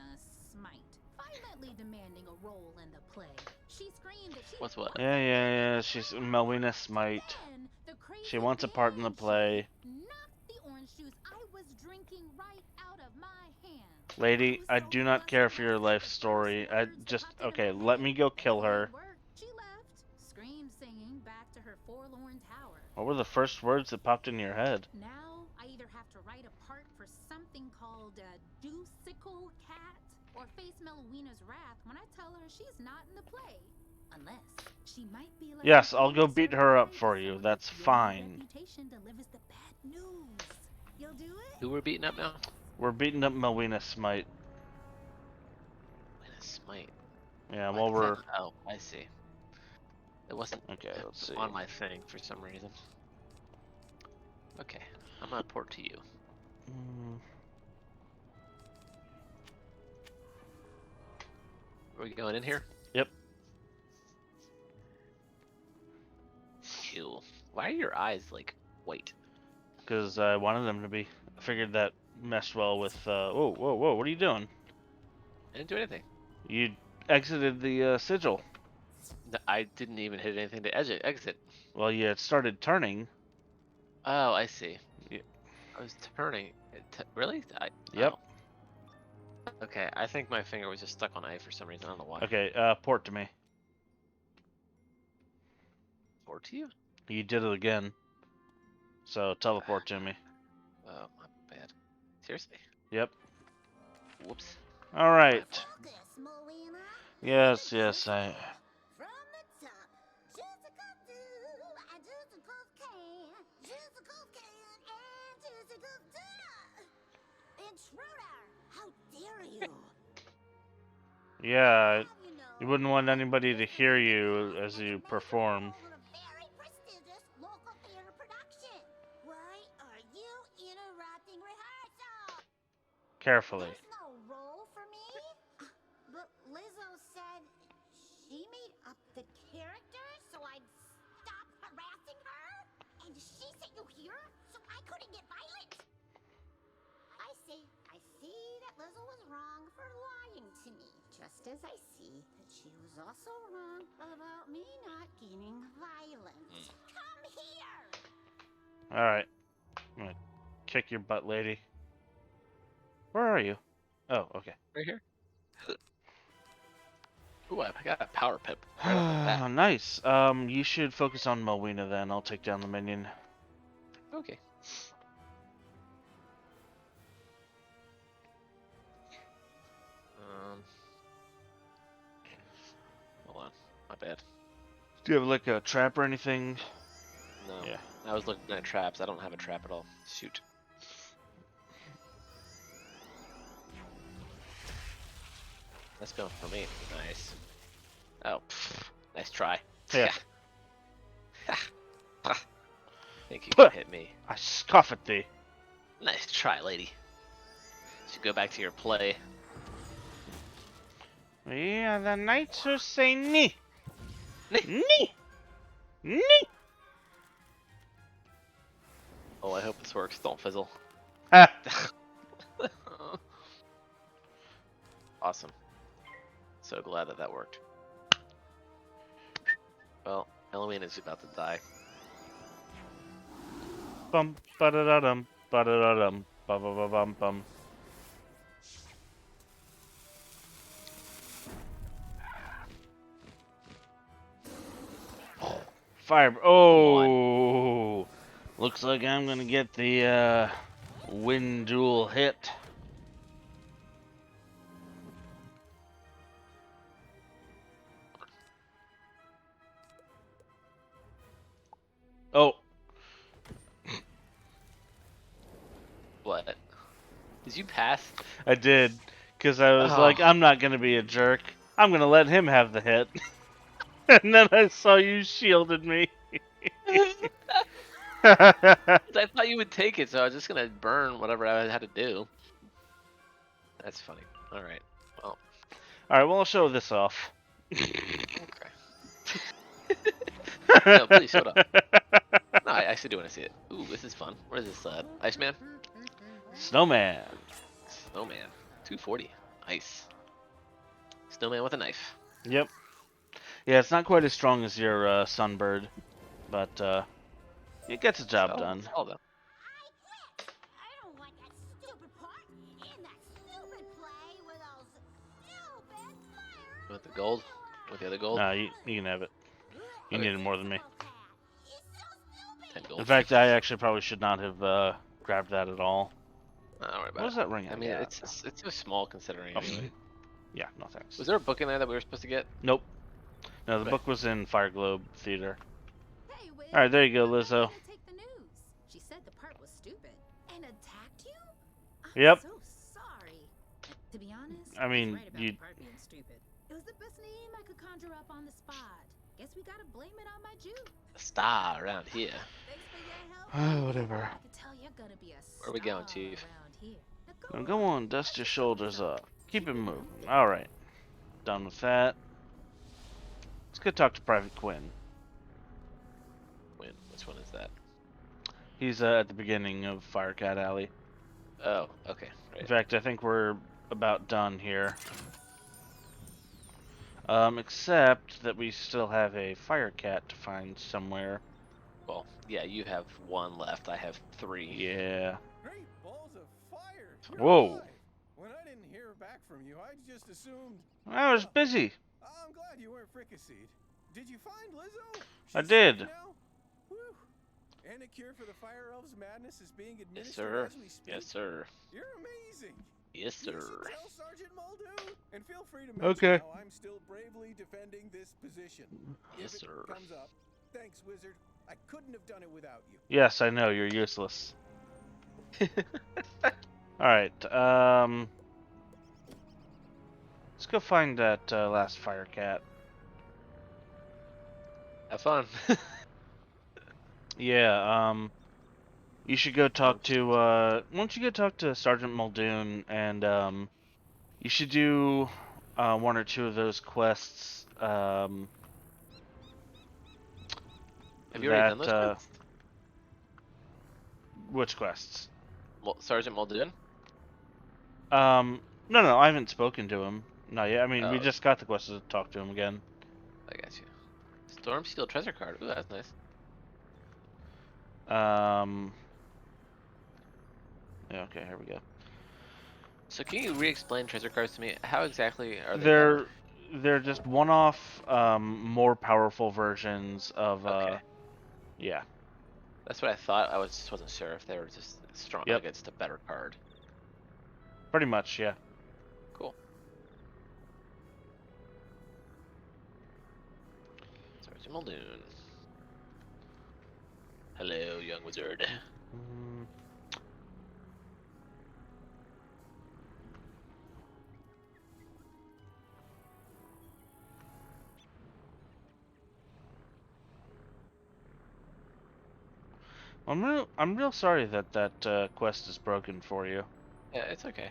Smite, violently demanding a role in the play. She screamed that she
What's what?
Yeah. She's Melwina Smite.
Then the crazy
She wants a part in the play.
banshee knocked the orange juice I was drinking right out of my hand.
Lady, I do not care for your life story. I just okay. Let me go kill her.
She left, scream singing back to her forlorn tower.
What were the first words that popped into your head?
Now I either have to write a part for something called a Deucical Cat, or face Melwina's wrath when I tell her she's not in the play. Unless she might be like
Yes, I'll go beat her up for you. That's
your
fine.
reputation delivers the bad news. You'll do it?
Who we're beating up now?
We're beating up Melwina Smite.
Wait, a smite.
Yeah,
Why
well
does
we're
that- Oh, I see. It wasn't
okay. Let's see.
on my thing for some reason. Okay, I'm gonna port to you.
Mm,
Are we going in here?
Yep.
Ew. Why are your eyes like white?
Because I wanted them to be. I figured that meshed well with. Whoa! What are you doing?
I didn't do anything.
You exited the sigil.
I didn't even hit anything to exit.
Well, you had started turning.
Oh, I see.
Yeah.
I was turning. Really?
Yep.
Oh. Okay, I think my finger was just stuck on A for some reason. I don't know why.
Okay, port to me.
Port to you?
You did it again. So teleport to me.
Oh, my bad. Seriously?
Yep.
Whoops.
All right.
Focus, Moana.
Yes, yes, I.
From the top. Jusicles do, and Jusicles can. Jusicles can, and Jusicles do. Intruder! How dare you?
Yeah,
Have you know,
you wouldn't want anybody to hear you as you perform.
role in a very prestigious local theater production. Why are you interrupting rehearsal?
Carefully.
There's no role for me. But Lizzo said she made up the character so I'd stop harassing her. And she sent you here so I couldn't get violent. I see that Lizzo was wrong for lying to me. Just as I see that she was also wrong about me not getting violent. Come here!
All right. I'm gonna kick your butt, lady. Where are you? Oh, okay.
Right here. Ooh, I got a power pip. Right off the bat.
Nice. You should focus on Melwina then. I'll take down the minion.
Okay. Hold on. My bad.
Do you have like a trap or anything?
No.
Yeah.
I was looking at traps. I don't have a trap at all. Shoot. That's going for me. Nice. Oh, nice try.
Yeah.
Think you can hit me.
I scoff at thee.
Nice try, lady. Should go back to your play.
We are the knights who say nee.
Nee.
Nee. Nee.
Oh, I hope this works. Don't fizzle.
Ah.
Awesome. So glad that that worked. Well, Halloween is about to die.
Bum ba da da dum ba da da dum ba ba ba bum bum. Fire! Oh, looks like I'm gonna get the wind duel hit. Oh,
What? Did you pass?
I did, because I was
Oh.
like, I'm not gonna be a jerk. I'm gonna let him have the hit. And then I saw you shielded me.
I thought you would take it, so I was just gonna burn whatever I had to do. That's funny. All right. Well.
All right, well, I'll show this off.
Okay. No, please shut up. No, I actually do want to see it. Ooh, this is fun. What is this? Iceman?
Snowman.
Snowman. 240. Nice. Snowman with a knife.
Yep. Yeah, it's not quite as strong as your Sunbird, but it gets the job done.
All though.
I don't want that stupid part in that stupid play with those stupid fire.
With the gold? With the other gold?
Nah, you can have it. You
Okay.
needed more than me.
It's so stupid.
10 gold.
In fact, I actually probably should not have grabbed that at all.
Don't worry
What
about
was
it.
that ring?
I mean, it's so small considering.
Oh,
Anyway.
yeah, no thanks.
Was there a book in there that we were supposed to get?
Nope. No, the
Okay.
book was in Fire Globe Theater.
Hey, Wiz,
All right, there you go,
I'm not
Lizzo.
gonna take the news. She said the part was stupid and attacked you. I'm
Yep.
so sorry. To be honest,
I mean,
was right about
you-
the part being stupid. It was the best name I could conjure up on the spot. Guess we gotta blame it on my juke.
A star around here.
Thanks for your help.
Whatever.
I could tell you're gonna be a
Where we going,
star
Chief?
around here.
Now go on, dust your shoulders up. Keep it moving. All right. Done with that. Let's go talk to Private Quinn.
When? Which one is that?
He's at the beginning of Firecat Alley.
Oh, okay.
In
Right.
fact, I think we're about done here. Except that we still have a Firecat to find somewhere.
Well, yeah, you have one left. I have 3.
Yeah.
Great balls of fire! You're
Whoa.
alive. When I didn't hear back from you, I just assumed.
I was busy.
I'm glad you weren't fricasseed. Did you find Lizzo?
I
She's
did.
safe now? Whew. And a cure for the Fire Elves' madness is being
Yes,
administered
sir.
as we speak.
Yes, sir.
You're amazing.
Yes,
You
sir.
should tell Sergeant Muldoon. And feel free to mention
Okay.
how I'm still bravely defending this position.
Yes,
If it
sir.
comes up. Thanks, Wizard. I couldn't have done it without you.
Yes, I know, you're useless. Alright, let's go find that last Firecat.
Have fun.
Yeah, you should go talk to, why don't you go talk to Sergeant Muldoon, and, you should do, one or two of those quests,
Have you already done those quests?
Which quests?
Sergeant Muldoon?
No, I haven't spoken to him. Not yet. I mean, we
Oh.
just got the quest to talk to him again.
I got you. Storm Seal treasure card. Ooh, that's nice.
Yeah, okay, here we go.
So can you re-explain treasure cards to me? How exactly are they
They're
better?
they're just one-off, more powerful versions of
Okay.
yeah.
That's what I thought. I just wasn't sure if they were just strong,
Yep.
like it's a better card.
Pretty much, yeah.
Cool. Sergeant Muldoon. Hello, young wizard.
Mm. I'm real sorry that that quest is broken for you.
Yeah, it's okay.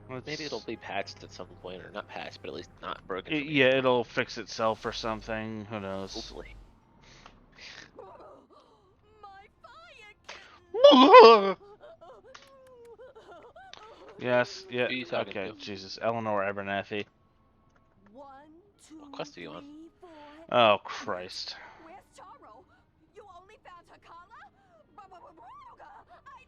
Maybe
It's-
it'll be patched at some point, or not patched, but at least not broken for me.
yeah, it'll fix itself or something. Who knows?
Hopefully.
My fire
Yes, yeah.
Who are you talking
Okay,
to?
Jesus, Eleanor Abernathy.
1, 2,
What quest are you on?
3, 4.
Oh Christ.
Where's Charo? You only found Hakala? I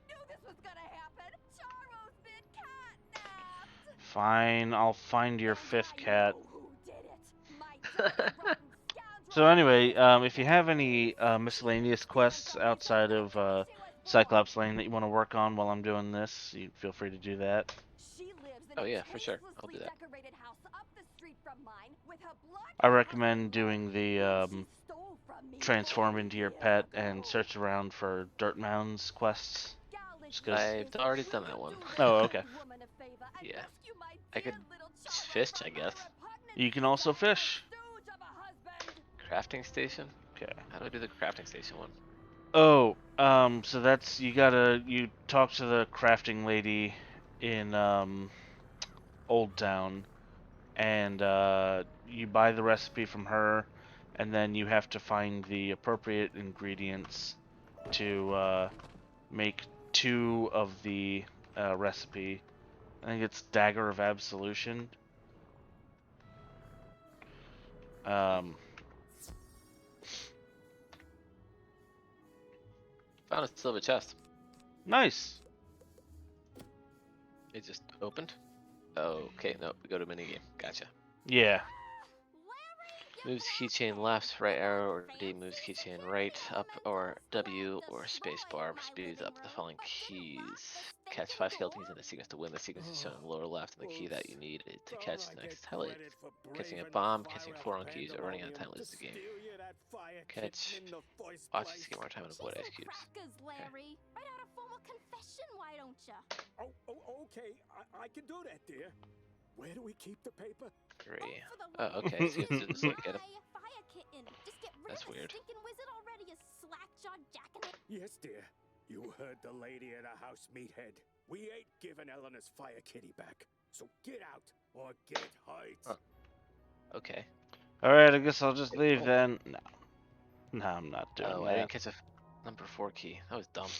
knew this was gonna happen. Charo's been catnapped.
Fine, I'll find your fifth
I
cat.
know who did it. My dirty, rotten scoundrel.
So anyway, if you have any miscellaneous quests outside of Cyclops Lane that you want to work on while I'm doing this, you feel free to do that.
She lives in
Oh,
a
yeah, for sure. I'll do
tastelessly
that.
decorated house up the street from mine with her blood
I recommend doing the
she stole from me
transform
40
into your
years
pet
ago.
and search around for Dirt Mounds quests. Just 'cause-
I've already done that one.
Oh, okay.
Yeah. I could fish, I guess.
You can also fish.
Crafting station?
Okay.
How do I do the crafting station one?
Oh, so that's you talk to the crafting lady in Old Town, and you buy the recipe from her, and then you have to find the appropriate ingredients to make 2 of the recipe. I think it's Dagger of Absolution.
Found a silver chest.
Nice.
It just opened. Oh, okay, no, we go to minigame. Gotcha.
Yeah.
Moves keychain left, right arrow, or D moves keychain right, up, or W, or spacebar speeds up the following keys. Catch 5 skeletons in a sequence to win. The sequence is shown in the lower left, and the key that you need to catch the next highlight. Catching a bomb, catching 4 on keys, or running out of time loses the game. Catch. Watch to get more time and avoid ice cubes.
Crackers, Larry. Write out a formal confession, why don't you?
Oh, okay. I can do that, dear. Where do we keep the paper?
3.
For the
Oh, okay, so you have to just look at it.
Fire kitten. Just get rid
That's
of the
weird.
stinking wizard already, you slack-jawed jackanapes.
Yes, dear. You heard the lady at our house, meathead. We ain't giving Eleanor's fire kitty back. So get out or get hurt.
Huh. Okay.
Alright, I guess I'll just leave then. No, I'm not doing
Oh, I
that.
didn't catch a number 4 key. That was dumb.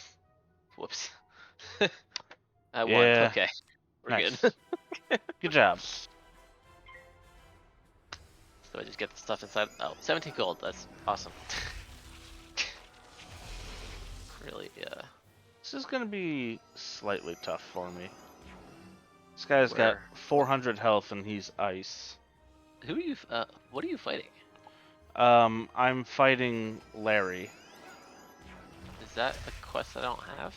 Whoops. I won.
Yeah.
Okay. We're
Nice.
good.
Good job.
So I just get the stuff inside. Oh, 17 gold. That's awesome. Really,
This is gonna be slightly tough for me. This guy's got
Where?
400 health and he's ice.
Who are you? What are you fighting?
I'm fighting Larry.
Is that a quest I don't have?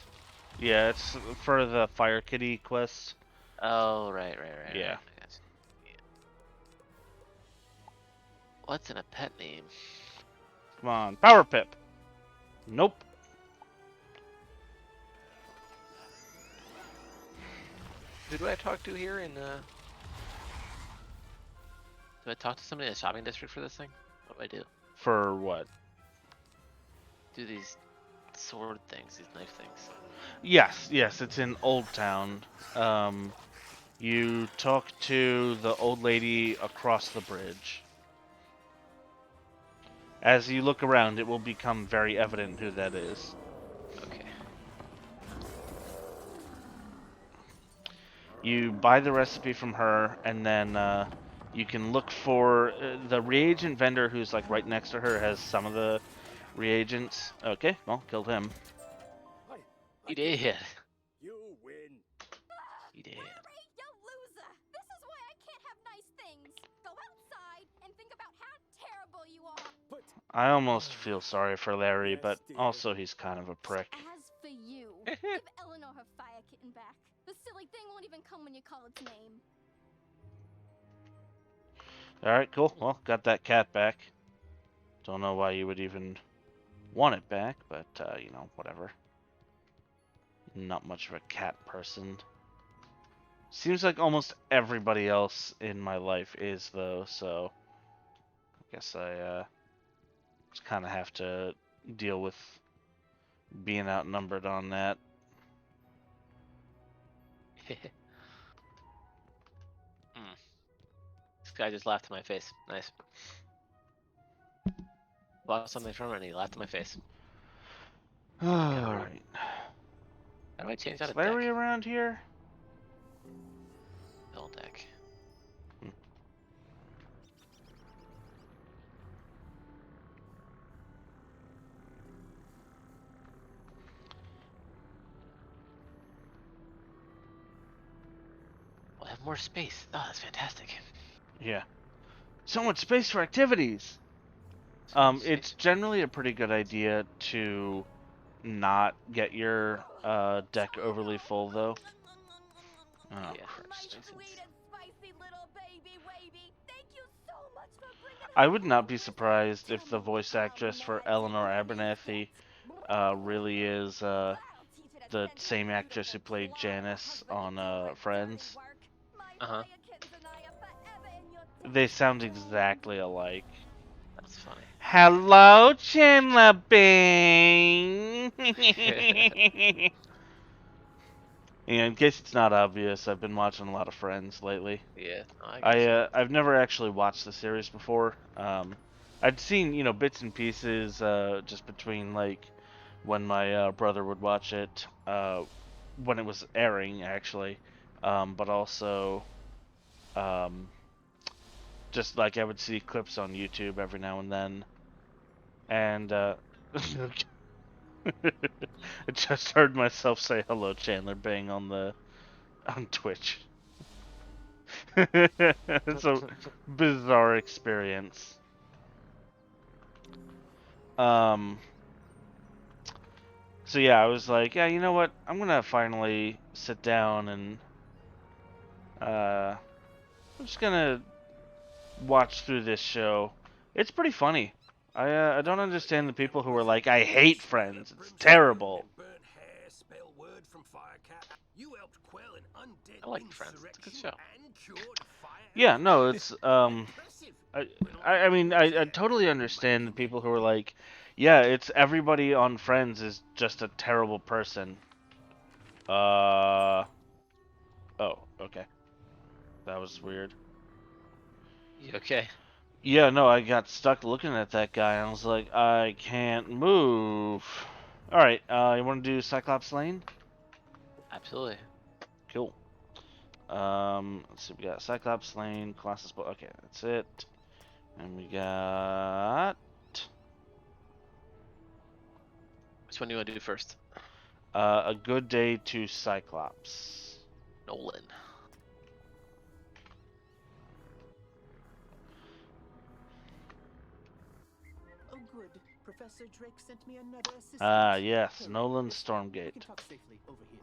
Yeah, it's for the Fire Kitty quest.
Oh, right.
Yeah.
Right. I got you. Yeah. What's in a pet name?
Come on, Power Pip. Nope.
Who do I talk to here in Do I talk to somebody in the shopping district for this thing? What do I do?
For what?
Do these sword things, these knife things.
Yes, it's in Old Town. You talk to the old lady across the bridge. As you look around, it will become very evident who that is.
Okay.
You buy the recipe from her, and then you can look for the reagent vendor who's like right next to her has some of the reagents. Okay, well, killed him.
You did.
You win.
You did.
Larry, you loser! This is why I can't have nice things. Go outside and think about how terrible you are.
But
I almost feel sorry for Larry,
Yes,
but
dear.
also he's kind of a prick.
As for you, give Eleanor her fire kitten back. The silly thing won't even come when you call its name.
Alright, cool. Well, got that cat back. Don't know why you would even want it back, but, you know, whatever. Not much of a cat person. Seems like almost everybody else in my life is, though, so I guess I just kind of have to deal with being outnumbered on that.
This guy just laughed in my face. Nice. Bought something from him and he laughed in my face.
Alright.
How do I change
Is
out of
Larry
deck?
around here?
Bill deck. We'll have more space. Oh, that's fantastic.
Yeah. So much space for activities! It's generally a pretty good idea to not get your deck overly full, though. Oh,
Yeah.
Christ.
Sweet and spicy little baby wavy. Thank you so much for bringing
I would not be surprised if the voice actress for Eleanor Abernathy really is the same actress who played Janice on Friends.
Uh-huh.
They sound exactly alike.
That's funny.
Hello, Chandler Bing! Yeah, in case it's not obvious, I've been watching a lot of Friends lately.
Yeah. Oh, I guess.
I've never actually watched the series before. I'd seen, you know, bits and pieces just between like when my brother would watch it when it was airing actually, but also just like I would see clips on YouTube every now and then, and I just heard myself say hello, Chandler Bing on Twitch. It's a bizarre experience. So yeah, I was like, yeah, you know what? I'm gonna finally sit down and I'm just gonna watch through this show. It's pretty funny. I don't understand the people who are like, I hate Friends. It's terrible.
I like Friends. It's a good show.
Yeah, no, it's I mean I totally understand the people who are like, yeah, it's everybody on Friends is just a terrible person. Oh, okay. That was weird.
You okay?
Yeah, no, I got stuck looking at that guy and I was like, I can't move. Alright, you wanna do Cyclops Lane?
Absolutely.
Cool. Let's see, we got Cyclops Lane, Colossus Bowl. Okay, that's it. And we got
Which one do you want to do first?
A Good Day to Cyclops.
Nolan.
A good
Professor Drake sent me another assistant.
Ah, yes,
Hurry,
Nolan
yes, we
Stormgate.
can talk safely over here.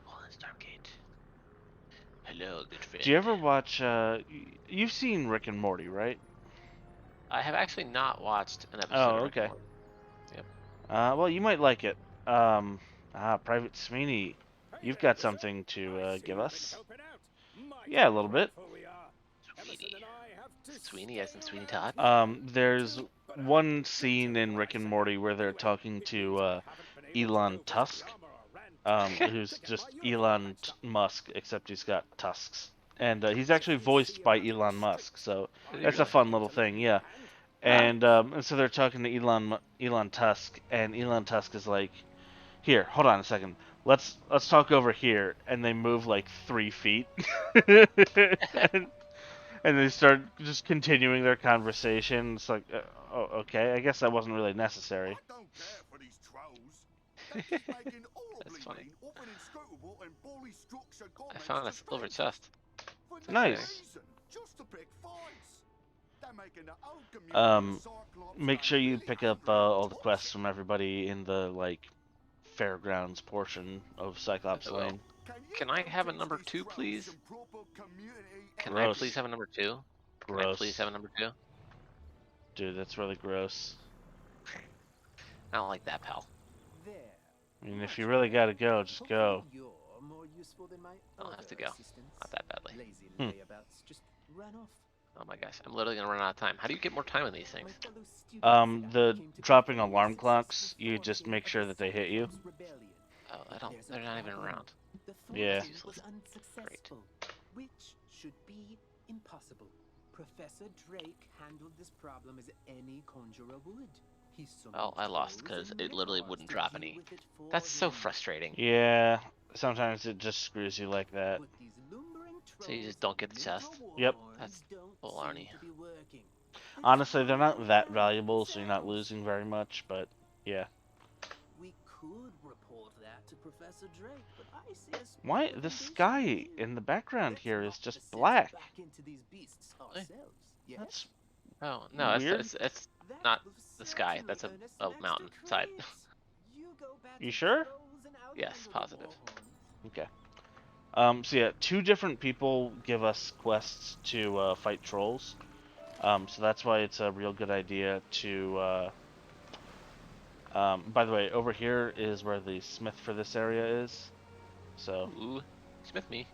Nolan Stormgate. Hello, good friend.
Do you ever watch? You've seen Rick and Morty, right?
I have actually not watched an episode
Oh,
of Rick and
okay.
Morty. Yep.
Well, you might like it. Private Sweeney, you've got something to give us. Yeah, a little bit.
Sweeney. Sweeney as in Sweeney Todd?
There's one scene in Rick and Morty where they're talking to Elon Tusk, who's just Elon Musk, except he's got tusks. And he's actually voiced by Elon Musk, so that's a fun little thing, yeah. And so they're talking to Elon Tusk, and Elon Tusk is like, "Here, hold on a second. Let's talk over here." And they move like 3 feet, and they start just continuing their conversation. It's like, oh, okay, I guess that wasn't really necessary.
I don't care for these trolls. They keep making
That's funny.
mean, often inscrutable and bully structured
I
comments
found a
to
silver
strangers
chest.
for no
Nice.
reason, just to pick fights. They're making the old community Cyclops
Make sure you
really
pick up
angry
all
and
the quests
toxic.
from everybody in the like fairgrounds portion of Cyclops
Hello.
Lane.
Can I have a
teach
number
these
2,
trolls
please?
some proper community
Can
Gross.
I please have a number 2? Can I
Gross.
please have a number 2?
Dude, that's really gross.
I don't like that, pal.
There.
I mean, if you really gotta go, just go.
Hopefully you're more useful than my
I don't have
other
to go.
assistants.
Not that badly.
Lazy
Hmm.
layabouts just run off.
Oh my gosh, I'm literally gonna run out of time. How do you get more time in these
My
things?
fellow students and I
The
came to
dropping
confirm
alarm
the
clocks,
successful
you just
thwarting
make
of
sure
the
that they hit you.
Cyclops rebellion.
Oh,
But there's a
they're not even
problem.
around.
The
Yeah.
thwarting
Useless.
was unsuccessful, which should be impossible. Professor Drake handled this problem as any conjurer would. He
Well, I lost because it literally wouldn't drop any. That's so frustrating.
Yeah, sometimes it just screws you like that.
So you just don't get the chest?
Yep.
That's baloney.
Honestly, they're not that valuable, so you're not losing very much, but yeah.
We could report that to Professor Drake, but I see a small
Why the
reputation
sky
here.
in the background
Let's
here is
knock
just
the sense
black?
back into these beasts
Really?
ourselves, yes?
That's
Oh, no,
Weird.
it's
That
not
will
the sky.
certainly
That's
earn us
a
some
mountain
extra
side.
credits. You go back
You
to
sure?
the trolls and I'll
Yes,
handle the
positive.
warhorns.
okay. So yeah, 2 different people give us quests to fight trolls. So that's why it's a real good idea to. By the way, over here is where the smith for this area is. So,
Ooh, smith me.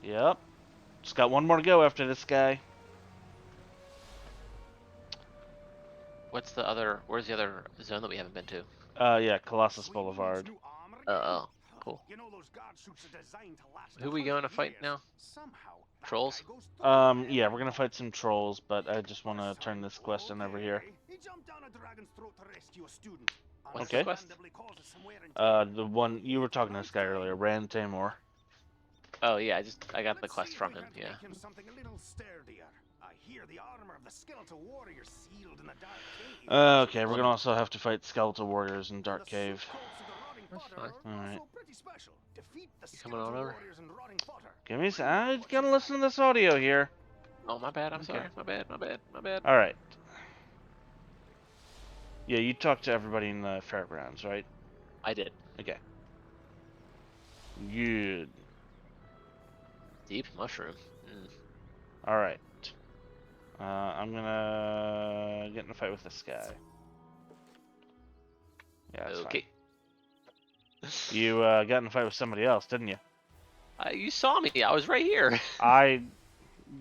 yep. Just got 1 more to go after this guy.
What's the other? Where's the other zone that we haven't been to?
Yeah, Colossus Boulevard.
Oh, cool.
You know those guard suits are designed to last
Who we going to
100
fight
years.
now?
Somehow, that
Trolls?
guy goes through
Yeah, we're gonna fight some trolls, but I just want to turn this quest in over here.
He jumped down a dragon's throat to rescue a student.
What's
the
quest?
Understandably causes some wear and tear.
The one you were talking to this guy earlier, Rand Tamor.
Oh yeah, I got the
Let's
quest
see if
from
we
him.
can't
Yeah.
make him something a little sturdier. I hear the armor of the skeletal warrior sealed in the dark cave.
Okay, we're gonna also have to fight skeletal warriors in Dark
The
Cave.
silk coats of the rotting
That's
potter
fine.
are
Alright.
also pretty special. Defeat the
You coming on
skeletal
over?
warriors and rotting potter.
Give me I gotta listen to this audio here.
Oh my bad. I'm
Okay.
sorry. My bad. My bad. My bad.
All right. Yeah, you talked to everybody in the fairgrounds, right?
I did.
Okay. Good.
Deep mushroom. Mm.
All right. I'm gonna get in a fight with this guy. Yeah, that's
Okay.
fine. You got in a fight with somebody else, didn't you?
You saw me. I was right here.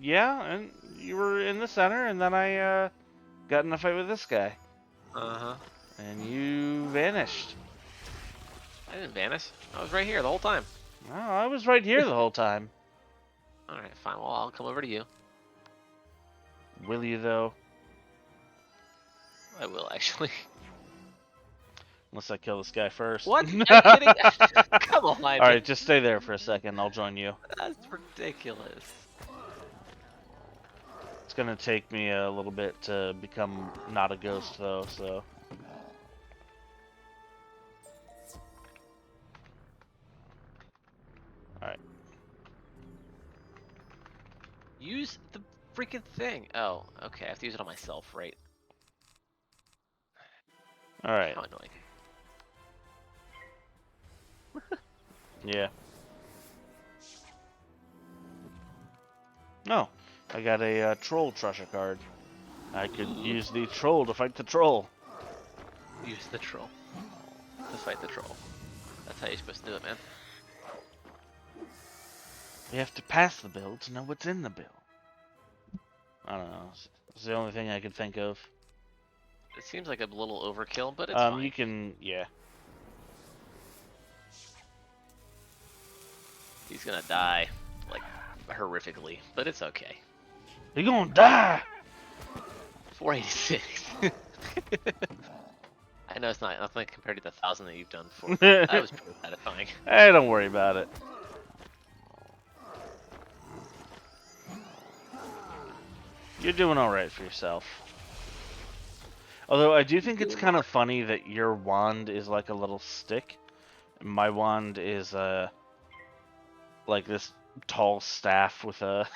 Yeah, and you were in the center, and then I got in a fight with this guy,
Uh-huh.
and you vanished.
I didn't vanish. I was right here the whole time.
No, I was right here the whole time.
All right, fine. Well, I'll come over to you.
Will you though?
I will actually.
Unless I kill this guy first.
What? Are you kidding? Come on.
All right, just stay there for a second. I'll join you.
That's ridiculous.
It's gonna take me a little bit to become not a ghost, though. So. All right.
Use the freaking thing. Oh, okay. I have to use it on myself, right?
All right.
How annoying.
Yeah. No, I got a troll treasure card. I could use the troll to fight the troll.
Use the troll to fight the troll. That's how you're supposed to do it, man.
You have to pass the bill to know what's in the bill. I don't know. It's the only thing I could think of.
It seems like a little overkill, but it's fine.
You can, yeah.
He's gonna die, like, horrifically, but it's okay.
You're gonna die!
486. I know it's not nothing compared to the 1,000 that you've done before. That was pretty satisfying.
Hey, don't worry about it. You're doing alright for yourself. Although I do think it's kind of funny that your wand is like a little stick. My wand is like this tall staff with a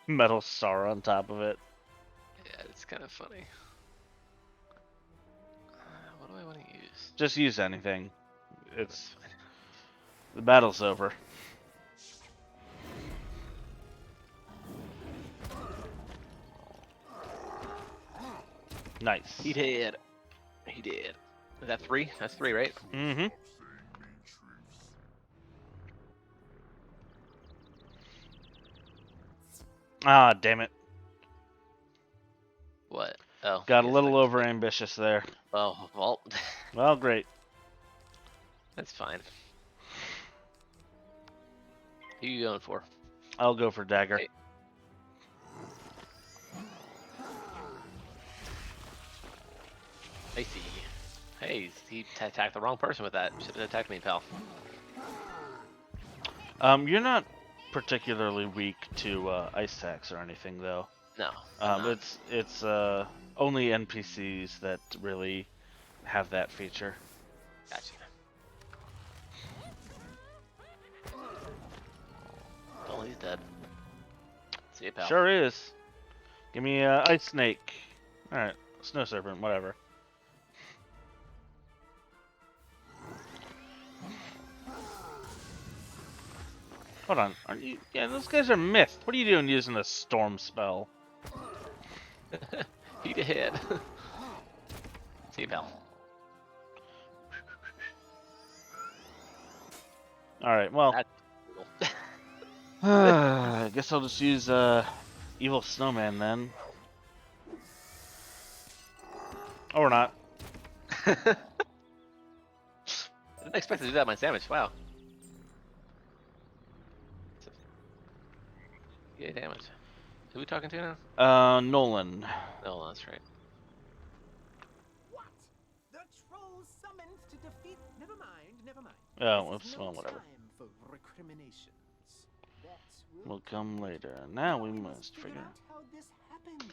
metal star on top of it.
Yeah, it's kind of funny. What do I want to use?
Just use anything. It's the battle's over. Nice.
He did. He did. Is that 3? That's 3, right?
Mm-hmm. Ah, damn it.
What? Oh.
Got a
yes,
little
I-
over ambitious there.
Oh, well.
Well, great.
That's fine. Who you going for?
I'll go for dagger.
Hey. I see. Hey, he attacked the wrong person with that. Should have attacked me, pal.
You're not particularly weak to ice attacks or anything, though.
No. I'm not.
It's only NPCs that really have that feature.
Gotcha. Oh, he's dead. See you, pal.
Sure is. Give me ice snake. All right, snow serpent, whatever. Hold on, aren't you? Yeah, those guys are myth. What are you doing using a storm spell?
He did. See you, pal.
All right, well,
That's cool.
I guess I'll just use evil snowman then. Or not.
I didn't expect to do that on my sandwich. Wow. Yeah, damage. Who are we talking to now?
Nolan.
No, that's right.
What? The trolls summoned to defeat. Never mind, never mind.
Oh,
This is
oops,
no
well, whatever.
time for recriminations. That
Will come later. Now we must
figure
figure.
out how this happened.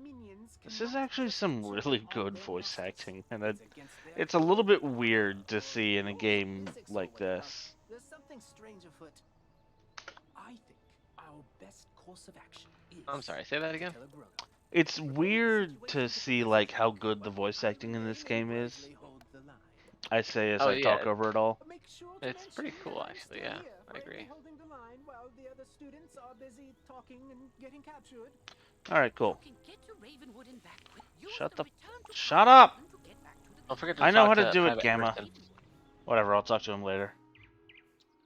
Minions
This is
cannot
actually some
search
really
all
good
their
voice
assets.
acting, and
It's against their
it's a little bit weird to see in a game
physics or
like
whatever.
this.
There's something strange afoot. I think our best course of action is
I'm sorry, say that again?
tell a grown-up.
It's weird to see like how good the voice acting in this game is.
Bravely hold the line.
I say as
Oh,
I talk
yeah.
over it all.
Make sure to
It's pretty
mention
cool,
that I'm
actually,
still
yeah,
here,
I
bravely
agree.
holding the line while the other students are busy talking and getting captured.
All right, cool.
You can get to Ravenwood and back quick. Use
Shut
the
the-
return to
shut
Fire
up!
button to get back to the
Don't forget to
I know
talk
how to do it,
Private
Gamma.
Anderson.
Whatever, I'll talk to him later.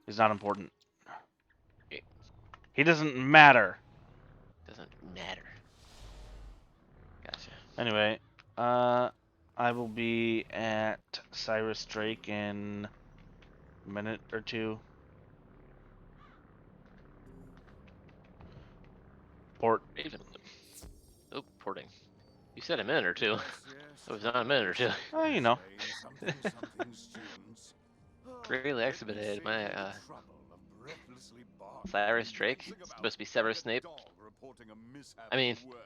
He's not important.
Okay.
He doesn't matter.
Doesn't matter. Gotcha.
Anyway, I will be at Cyrus Drake in a minute or two. Port.
Ravenwood. Oh, porting. You said a minute or two.
Yes,
It was not a minute or two.
Oh, you know.
Saying something, students.
Greatly
Let me
expedited
save
my,
you the trouble of breathlessly barking
Cyrus
and
Drake,
messing about
supposed to be Severus
with a
Snape.
dog reporting a mishap
I mean-
as well.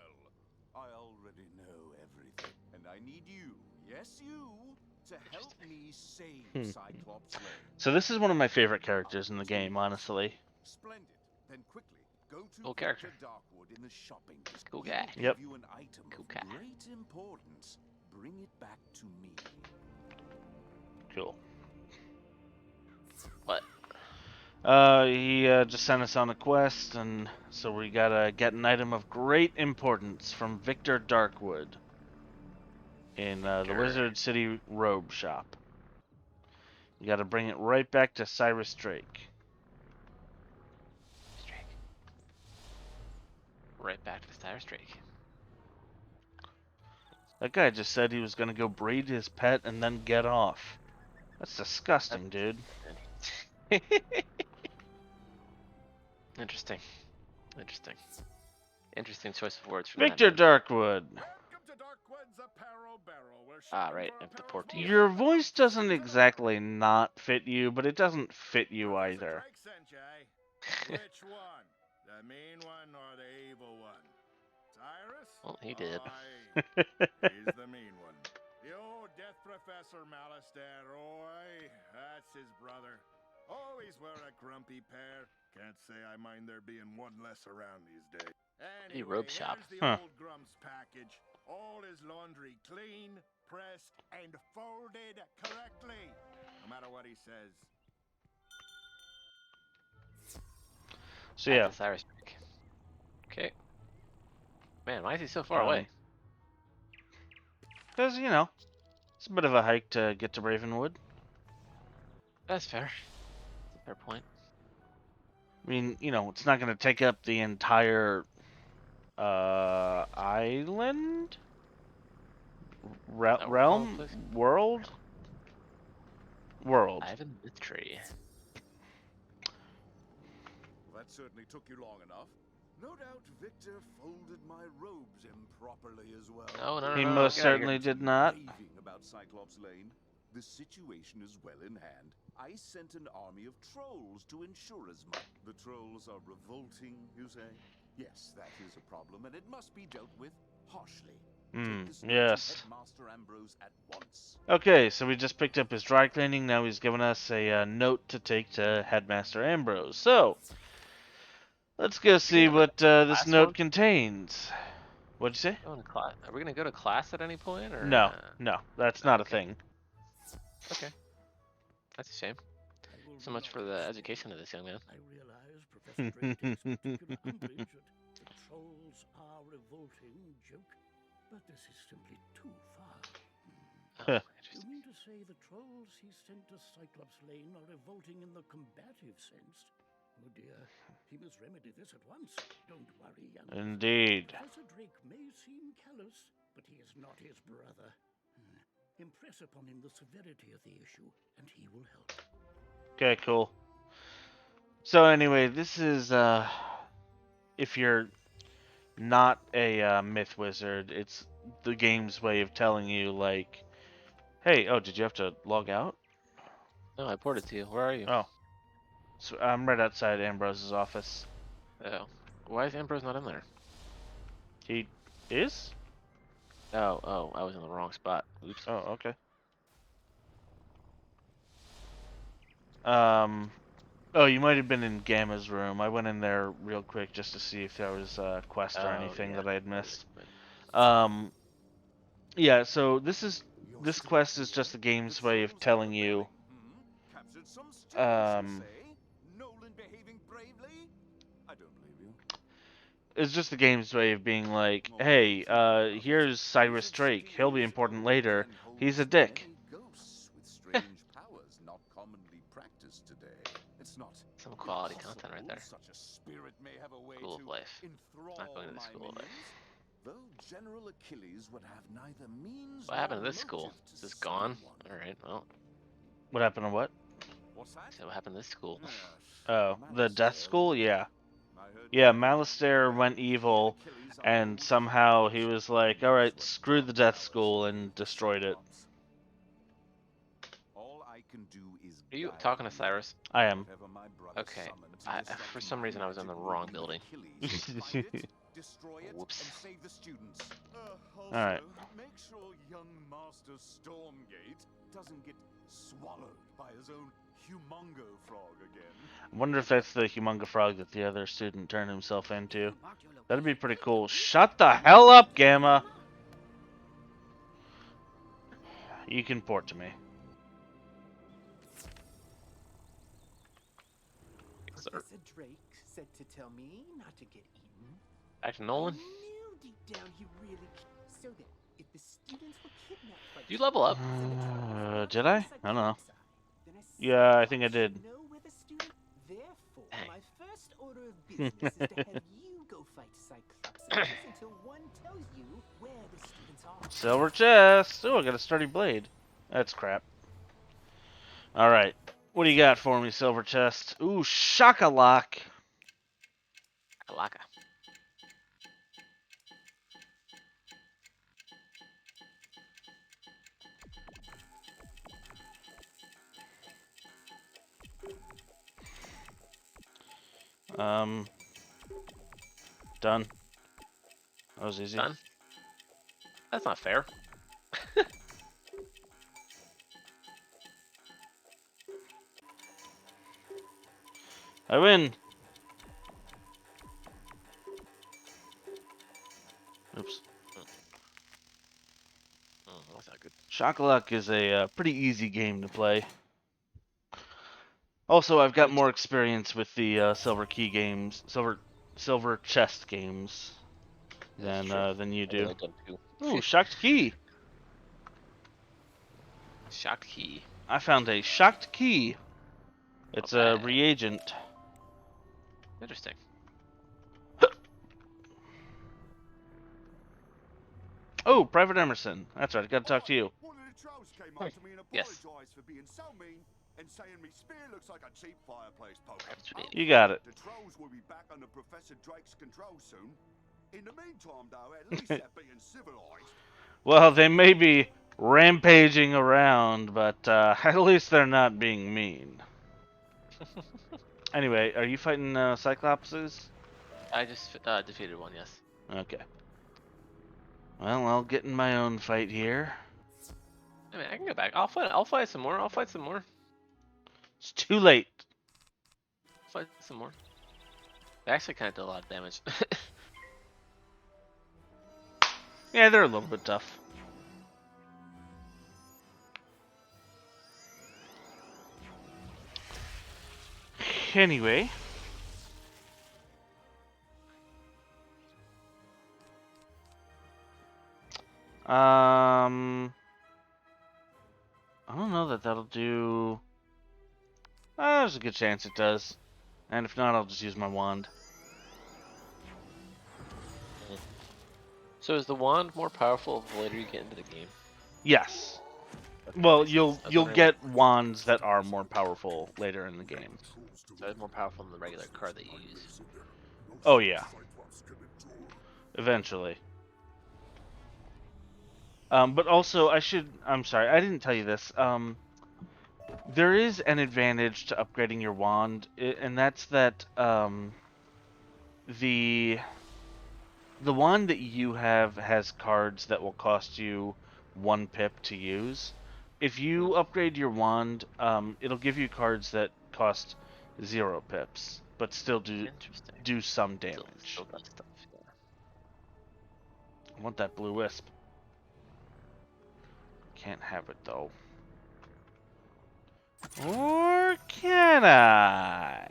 I already know everything, and I need you, yes you, to help me save Cyclops' lane.
So this is one of my favorite characters in the game, honestly.
Splendid. Then quickly, go to
Cool character.
Victor Darkwood in the shopping district.
Cool
He
guy.
will
Yep.
give you an item
Cool
of
guy.
great importance. Bring it back to me.
Cool.
What?
He just sent us on a quest, and so we gotta get an item of great importance from Victor Darkwood in the
Victor.
Wizard City robe shop. You gotta bring it right back to Cyrus Drake.
Drake. Right back to Cyrus Drake.
That guy just said he was gonna go breed his pet and then get off. That's disgusting, dude.
Interesting. Interesting. Interesting choice of words from
Victor
that man.
Darkwood.
Welcome to Darkwood's Apparel Barrel, where
Ah,
shopping
right,
for
I have the
apparel
port to you.
Your voice doesn't exactly not fit you, but it doesn't fit you
Professor
either.
Drake sent you, eh? Which one? The mean one or the evil one? Cyrus?
Well, he did.
Aye, he's the mean one. The old Death Professor Malistaire, that's his brother. Always wear a grumpy pair. Can't say I mind there being one less around these days.
Hey,
Anyway,
robe shop.
here's the
Huh.
old Grump's package. All his laundry clean, pressed, and folded correctly. No matter what he says.
So
Back
yeah,
to Cyrus Drake. Okay. Man, why is he so far
Um,
away?
because you know, it's a bit of a hike to get to Ravenwood.
That's fair. That's a fair point.
I mean, you know, it's not gonna take up the entire island,
No,
realm,
please.
world.
Ivan Mystery.
That certainly took you long enough. No doubt Victor folded my robes improperly as well.
No,
He
no,
most
get outta here.
certainly did not.
Raving about Cyclops Lane. The situation is well in hand. I sent an army of trolls to ensure as much. The trolls are revolting, you say? Yes, that is a problem, and it must be dealt with harshly. Take this note to
Yes.
Headmaster Ambrose at once.
Okay, so we just picked up his dry cleaning. Now he's given us a note to take to Headmaster Ambrose. So let's go see
have a
what this
class
note
one?
contains. What'd you say?
Going to class. Are we gonna go to class at any point, or
No, no, that's not a
okay.
thing.
Okay, that's a shame. So much for the education of this young man.
I realize Professor Drake takes particular umbrage at the trolls are revolting joke, but this is simply too far.
Oh,
You
interesting.
mean to say the trolls he sent to Cyclops Lane are revolting in the combative sense? Oh dear, he must remedy this at once. Don't worry, young man.
Indeed.
Professor Drake may seem callous, but he is not his brother. Impress upon him the severity of the issue, and he will help.
Okay, cool. So anyway, this is if you're not a myth wizard, it's the game's way of telling you like, hey, oh, did you have to log out?
No, I ported to you. Where are you?
Oh, so I'm right outside Ambrose's office.
Oh. Why is Ambrose not in there?
He is?
Oh, I was in the wrong spot. Oops.
Oh, okay. Oh, you might have been in Gamma's room. I went in there real quick just to see if there was a quest or anything that I had missed. Yeah, so this quest is just the game's way of telling you
Captured some students, you say? Nolan behaving bravely? I don't blame you.
it's just the game's way of being like, hey, here's Cyrus Drake. He'll be important later. He's a dick.
Ghosts with strange powers not commonly practiced today. It's not
Some quality content right there.
Such a spirit may have a way
School of
to
Life.
enthrall
Not going to the
my
School of Life.
minions. Though General Achilles would have neither means
What happened to
nor
this school?
motive
Is
to
this gone?
slay one.
Alright, well.
What happened to what?
What's that?
So what happened to this school?
Yes.
Oh, the Death School? Yeah.
I heard
Yeah, Malistaire went evil, and somehow he was like, alright, screw the Death School, and destroyed it.
All I can do is
Are you
guide
talking to Cyrus?
I am.
whatever my brother
Okay.
summons to
For
disrupt
some reason I was in the wrong
magic
building.
Achilles. Find it, destroy it,
Whoops.
and save the students. Also,
Alright.
make sure young Master Stormgate doesn't get swallowed by his own humongo frog again.
I wonder if that's the humongo frog that the other student turned himself into. That'd be pretty cool. Shut the hell up, Gamma! You can port to me.
Professor Drake said to tell me not to get eaten.
Back to Nolan.
I knew deep down he really so that if the students were kidnapped by
Do you level up?
Did I? I don't know. Yeah, I think I did.
know where the student. Therefore,
Dang.
my first order of business is to have you go fight Cyclops until one tells you where the students are.
Silver chest! Oh, I got a sturdy blade. That's crap. Alright. What do you got for me, silver chest? Ooh, shaka-lock.
Alaka.
Done. That was easy.
Done. That's not fair.
I win! Oops.
That's not good.
Shaka-lock is a pretty easy game to play. Also, I've got more experience with the silver key games, silver chest games than you do. Ooh, shocked key.
Shocked key.
I found a shocked key. It's a reagent.
Interesting.
Oh, Private Emerson. That's right. I gotta talk to you.
One of the trolls came up to me and apologized for being so mean and saying me spear looks like a cheap fireplace poker.
You got it.
The trolls will be back under Professor Drake's control soon. In the meantime, though, at least they're being civilized.
Well, they may be rampaging around, but at least they're not being mean. Anyway, are you fighting Cyclopses?
I just defeated one, yes.
Okay. Well, I'll get in my own fight here.
I mean, I can go back. I'll fight some more. I'll fight some more.
It's too late.
Fight some more. They actually kind of did a lot of damage.
Yeah, they're a little bit tough. Anyway. I don't know that that'll do. There's a good chance it does. And if not, I'll just use my wand.
So is the wand more powerful the later you get into the game?
Yes. Well, you'll
wondering-
get wands that are more powerful later in the game.
So it's more powerful than the regular card that you use.
Oh yeah. Eventually. But also, I'm sorry, I didn't tell you this. There is an advantage to upgrading your wand, and that's that the wand that you have has cards that will cost you 1 pip to use. If you upgrade your wand, it'll give you cards that cost 0 pips, but still do some damage.
Still does stuff, yeah.
I want that blue wisp. Can't have it though. Or can I?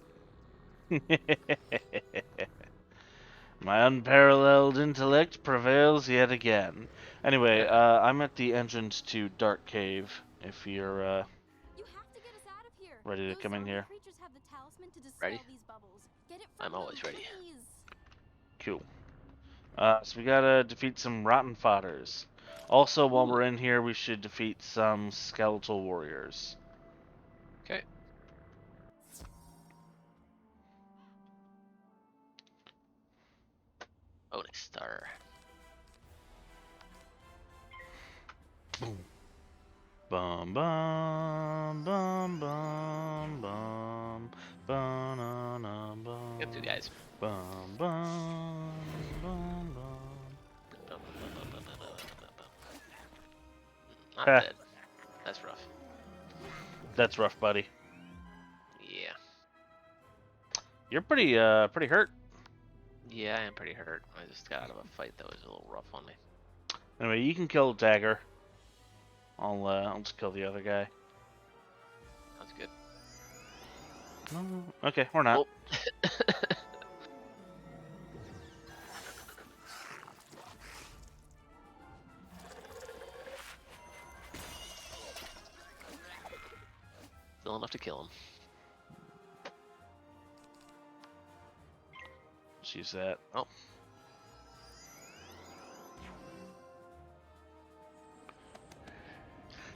My unparalleled intellect prevails yet again. Anyway, I'm at the entrance to Dark Cave. If you're
You have to get us out of here.
ready to come in here.
Creatures have the talisman to dispel
Ready?
these bubbles. Get it
I'm
from
always
them,
ready.
please.
Cool. So we gotta defeat some rotten fodders. Also, while we're in here, we should defeat some skeletal warriors.
Okay. Bonus star.
Boom. Bum bum bum bum bum ba-na-na, bum.
Get through, guys.
Bum bum bum bum.
Not dead. That's rough.
That's rough, buddy. You're pretty hurt.
Yeah, I am pretty hurt. I just got out of a fight that was a little rough on me.
Anyway, you can kill Dagger. I'll just kill the other guy.
That's good.
Okay, we're not.
Oh. Still enough to kill him.
Let's use that.
Oh.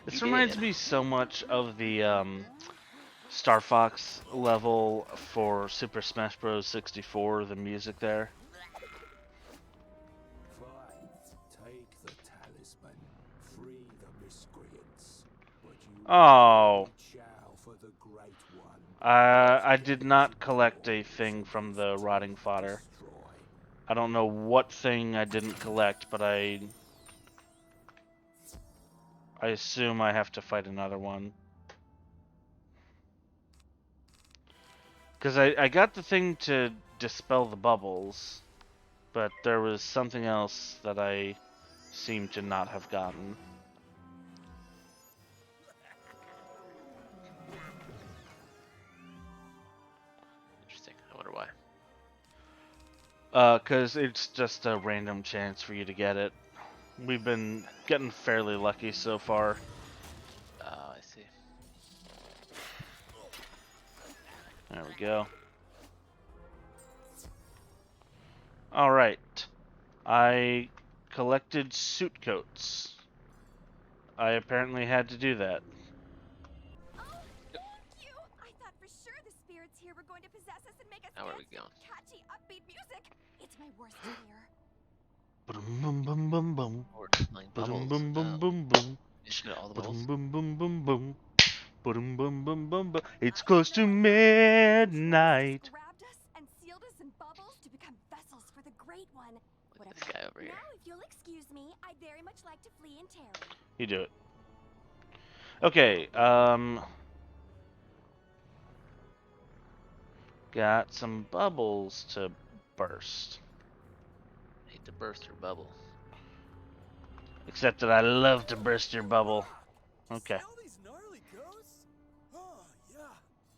This reminds me so much of the Star Fox level for Super Smash Bros. 64, the music there.
Take the talisman, free the miscreants, but you
Oh.
chow for the great one.
I did not collect a thing from the rotting fodder. I don't know what thing I didn't collect, but I assume I have to fight another one. Because I got the thing to dispel the bubbles, but there was something else that I seem to not have gotten.
Interesting. I wonder why.
Because it's just a random chance for you to get it. We've been getting fairly lucky so far.
Oh, I see.
There we go. Alright. I collected suit coats. I apparently had to do that.
Oh, thank you! I thought for sure the spirits here were going to possess us and make us
Now where are
dance
we
to
going?
catchy, upbeat music. It's my worst fear.
Boom boom boom boom boom.
We're playing
Boom
bubbles.
boom boom
Oh.
boom boom.
You should get all the
Boom
bubbles.
boom boom boom boom. Boom boom boom boom boom. It's close to midnight.
Grabbed us and sealed us in bubbles to become vessels for the Great One.
Look at this guy over here.
Now, if you'll excuse me, I'd very much like to flee in terror.
You do it. Okay, got some bubbles to burst.
Hate to burst your bubble.
Except that I love to burst your bubble. Okay.
Smell these gnarly ghosts? Oh, yeah.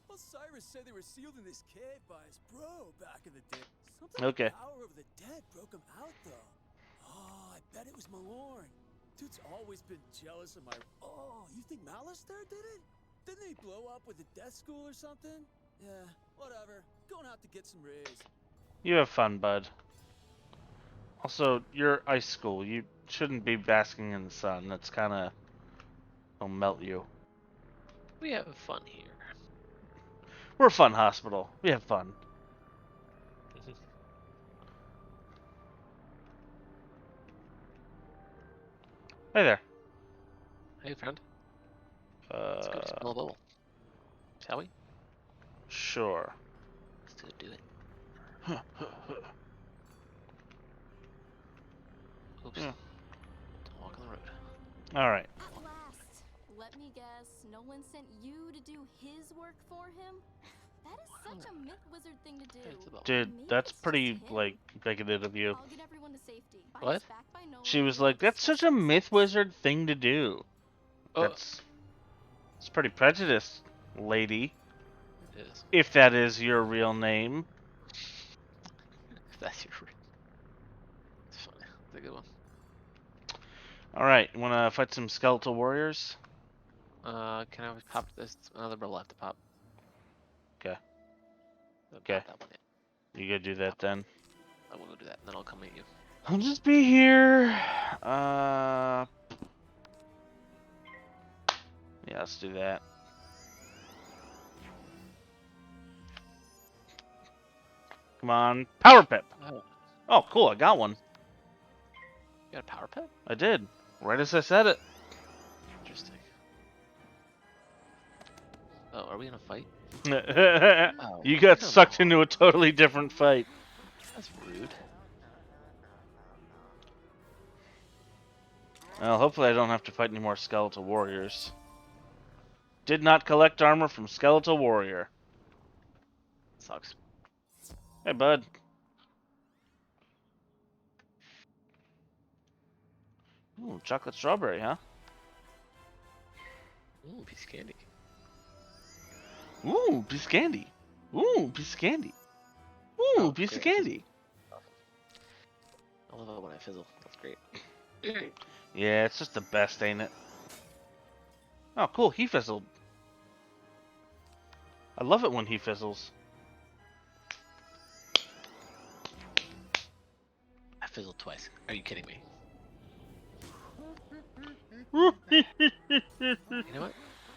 Well, Cyrus said they were sealed in this cave by his bro back in the day. Something
Okay.
like the power of the dead broke him out, though. Oh, I bet it was Malorn. Dude's always been jealous of my... Oh, you think Malister did it? Didn't he blow up with the death school or something? Yeah, whatever. Going out to get some rays.
You have fun, bud. Also, you're ice school. You shouldn't be basking in the sun. That's kind of... will melt you.
We have fun here.
We're a fun hospital. We have fun. Hey there.
Hey, friend. Let's go smell a bubble. Shall we?
Sure.
Let's go do it. Oops.
Yeah.
Don't walk on the road.
Alright.
At last. Let me guess, Nolan sent you to do his work for him? That is such a myth wizard thing to do.
It's a bubble.
Dude,
Maybe
that's
it's
pretty,
just him.
like, bigoted of you.
I'll get everyone to safety.
What?
He's backed by Nolan.
She was like, that's such a myth wizard thing to do.
Oh.
It's pretty prejudiced, lady.
It is.
If that is your real name.
That's your... It's funny. It's a good one.
Alright, wanna fight some skeletal warriors?
Can I pop this? Another bubble I have to pop.
Okay.
Pop
Okay.
that one in.
You go do that then.
I will go do that, and then I'll come meet you.
I'll just be here. Yeah, let's do that. Come on, power pip.
Oh,
Oh, cool, I got one.
you got a power pet?
I did, right as I said it.
Interesting. Oh, are we in a fight?
You got
come
sucked
on.
into a totally different fight.
That's rude.
Well, hopefully I don't have to fight any more skeletal warriors. Did not collect armor from skeletal warrior.
Sucks.
Hey, bud. Ooh, chocolate strawberry, huh?
Ooh, piece of candy.
Ooh, piece of candy. Ooh, piece of candy. Ooh,
Oh,
piece of
great, I
candy.
I love it when I fizzle. That's great.
Yeah, it's just the best, ain't it? Oh, cool. He fizzled. I love it when he fizzles.
I fizzled twice. Are you kidding me? You know what?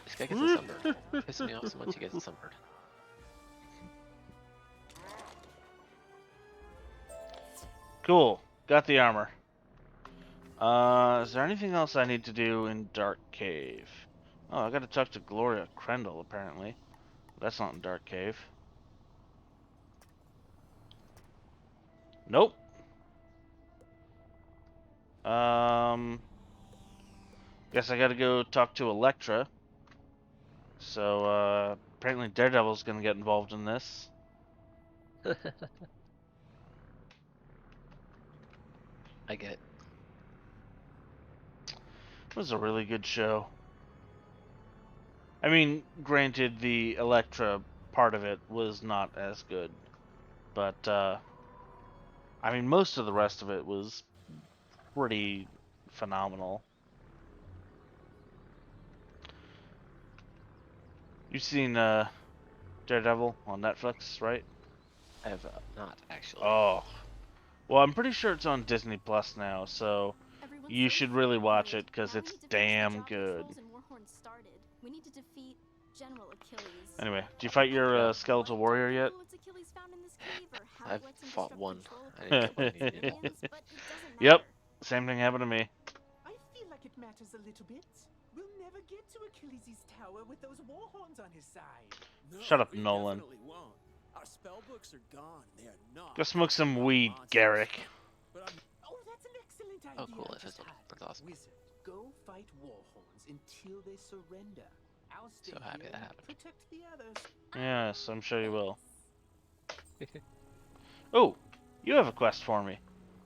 This guy gets a sunburn. Pissing me off so much he gets a sunburn.
Cool. Got the armor. Is there anything else I need to do in Dark Cave? Oh, I gotta talk to Gloria Crendel, apparently. That's not in Dark Cave. Nope. Guess I gotta go talk to Elektra. So, apparently Daredevil's gonna get involved in this.
I get it.
It was a really good show. I mean, granted, the Elektra part of it was not as good. But, I mean, most of the rest of it was pretty phenomenal. You've seen, Daredevil on Netflix, right?
I have not, actually.
Oh. Well, I'm pretty sure it's on Disney Plus now, so you should really watch it, because it's damn good.
We need to defeat General Achilles.
Anyway, do you fight your skeletal warrior yet?
I've fought one. I didn't get what I needed.
Yep, same thing happened to me.
I feel like it matters a little bit. We'll never get to Achilles' tower with those war horns on his side.
No,
Shut up,
we
Nolan.
definitely won't. Our spell books are gone. They are not.
Go smoke some weed, Garrick.
Oh, that's an excellent idea.
Oh, cool.
I
That
just
fizzled.
had.
That's awesome.
Wizard, go fight war horns until they surrender. I'll stay
So happy
here
that
and
happened.
protect the others.
Yes, I'm sure you will. Oh, you have a quest for me.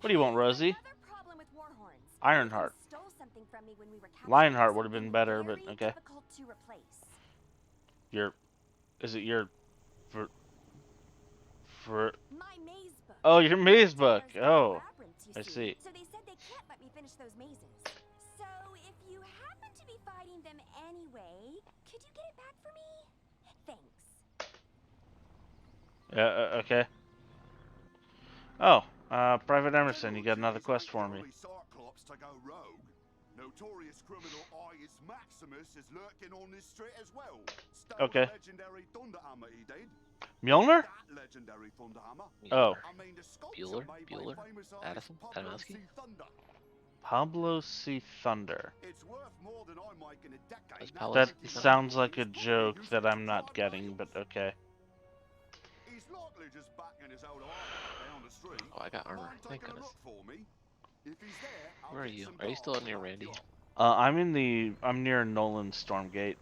What do you want, Rosie? Ironheart. Lionheart would have been better, but okay. Is it your for
My maze book.
Oh, your maze book. Oh, I see.
So they said they can't let me finish those mazes. So if you happen to be fighting them anyway, could you get it back for me? Thanks.
Okay. Oh, Private Emerson, you got another quest for me.
Cyclops to go rogue. Notorious criminal Ius Maximus is lurking on this street as well. Stole
Okay.
the legendary Thunderhammer he did.
Mjolnir?
That legendary Thunderhammer.
Oh.
I mean, the sculpture
Bueller?
made by
Bueller?
famous
Addison?
artist Pablo
Adamowski?
C. Thunder.
Pablo C. Thunder.
It's worth more than I make in a decade.
That's
now.
Pablo
That
C. Thunder.
sounds like a joke that I'm not getting, but okay.
He's likely just backing his old armor down the street.
Oh, I got armor.
Mind
Thank
taking a
goodness.
look for me? If he's there, I'll
Where are
get
you?
some
Are you still
guards
near
to
Randy?
back you up.
I'm near Nolan's Stormgate.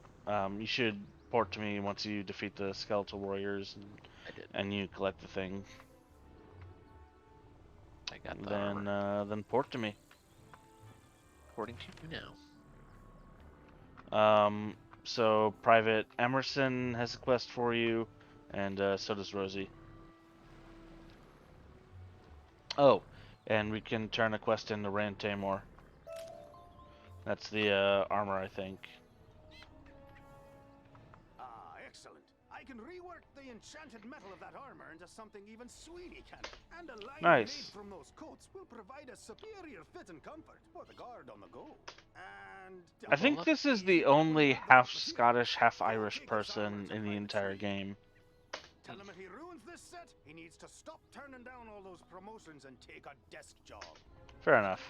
You should port to me once you defeat the skeletal warriors
I did.
and you collect the thing.
I got the armor.
Then port to me.
According to you now.
So Private Emerson has a quest for you, and so does Rosie. Oh, and we can turn a quest into Rand Tamor. That's the armor, I think.
Ah, excellent. I can rework the enchanted metal of that armor into something even Sweeney can. And a line
Nice.
made from those coats will provide a superior fit and comfort for the guard on the go. And
I think this is the only half Scottish, half Irish person in the entire game.
tell him if he ruins this set, he needs to stop turning down all those promotions and take a desk job.
Fair enough.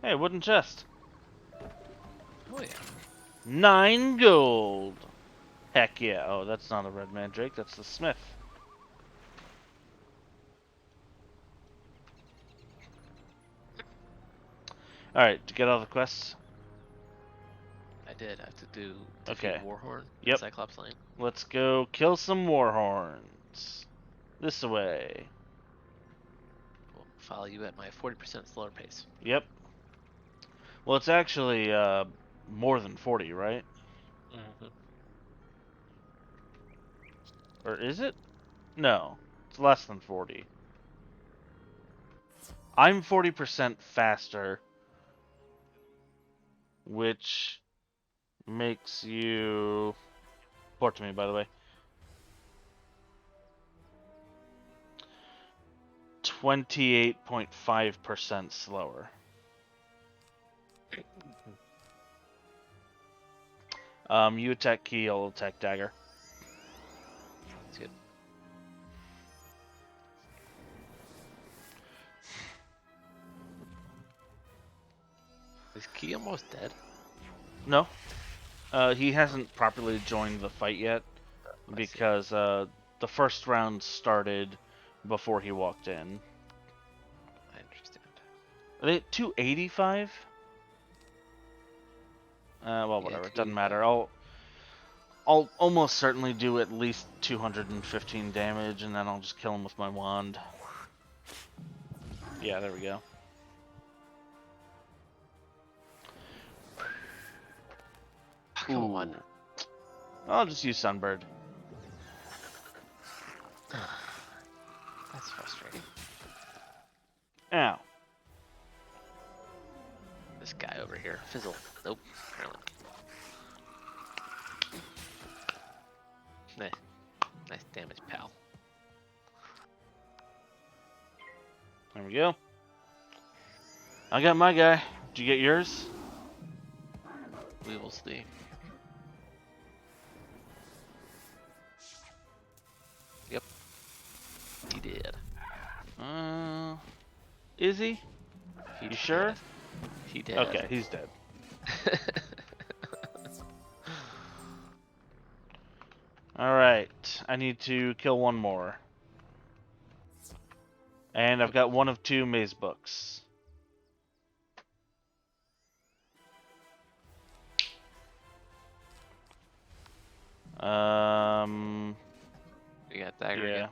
Hey, wooden chest.
Oh yeah.
9 gold. Heck yeah. Oh, that's not a red mandrake, that's the smith. Alright, to get all the quests.
I did. I have to do
Okay.
defeat Warhorn.
Yep.
Cyclops Lane.
Let's go kill some warhorns. This way.
We'll follow you at my 40% slower pace.
Yep. Well, it's actually more than 40, right?
Mm-hmm.
Or is it? No, it's less than 40. I'm 40% faster, which makes you... Report to me, by the way. 28.5% slower. You attack key, I'll attack dagger.
That's good. Is Key almost dead?
No. He hasn't properly joined the fight yet because the first round started before he walked in.
I understand.
Are they at 285? Well, whatever. It doesn't matter. I'll almost certainly do at least 215 damage, and then I'll just kill him with my wand. Yeah, there we go.
Come on.
I'll just use Sunbird.
That's frustrating.
Ow.
This guy over here. Fizzle. Nope. Apparently. Nice damage, pal.
There we go. I got my guy. Did you get yours?
We will see. Yep. He did.
Is he? You sure?
He did.
Okay, he's dead. Alright, I need to kill one more. And I've got one of two maze books.
You got dagger
yeah.
again?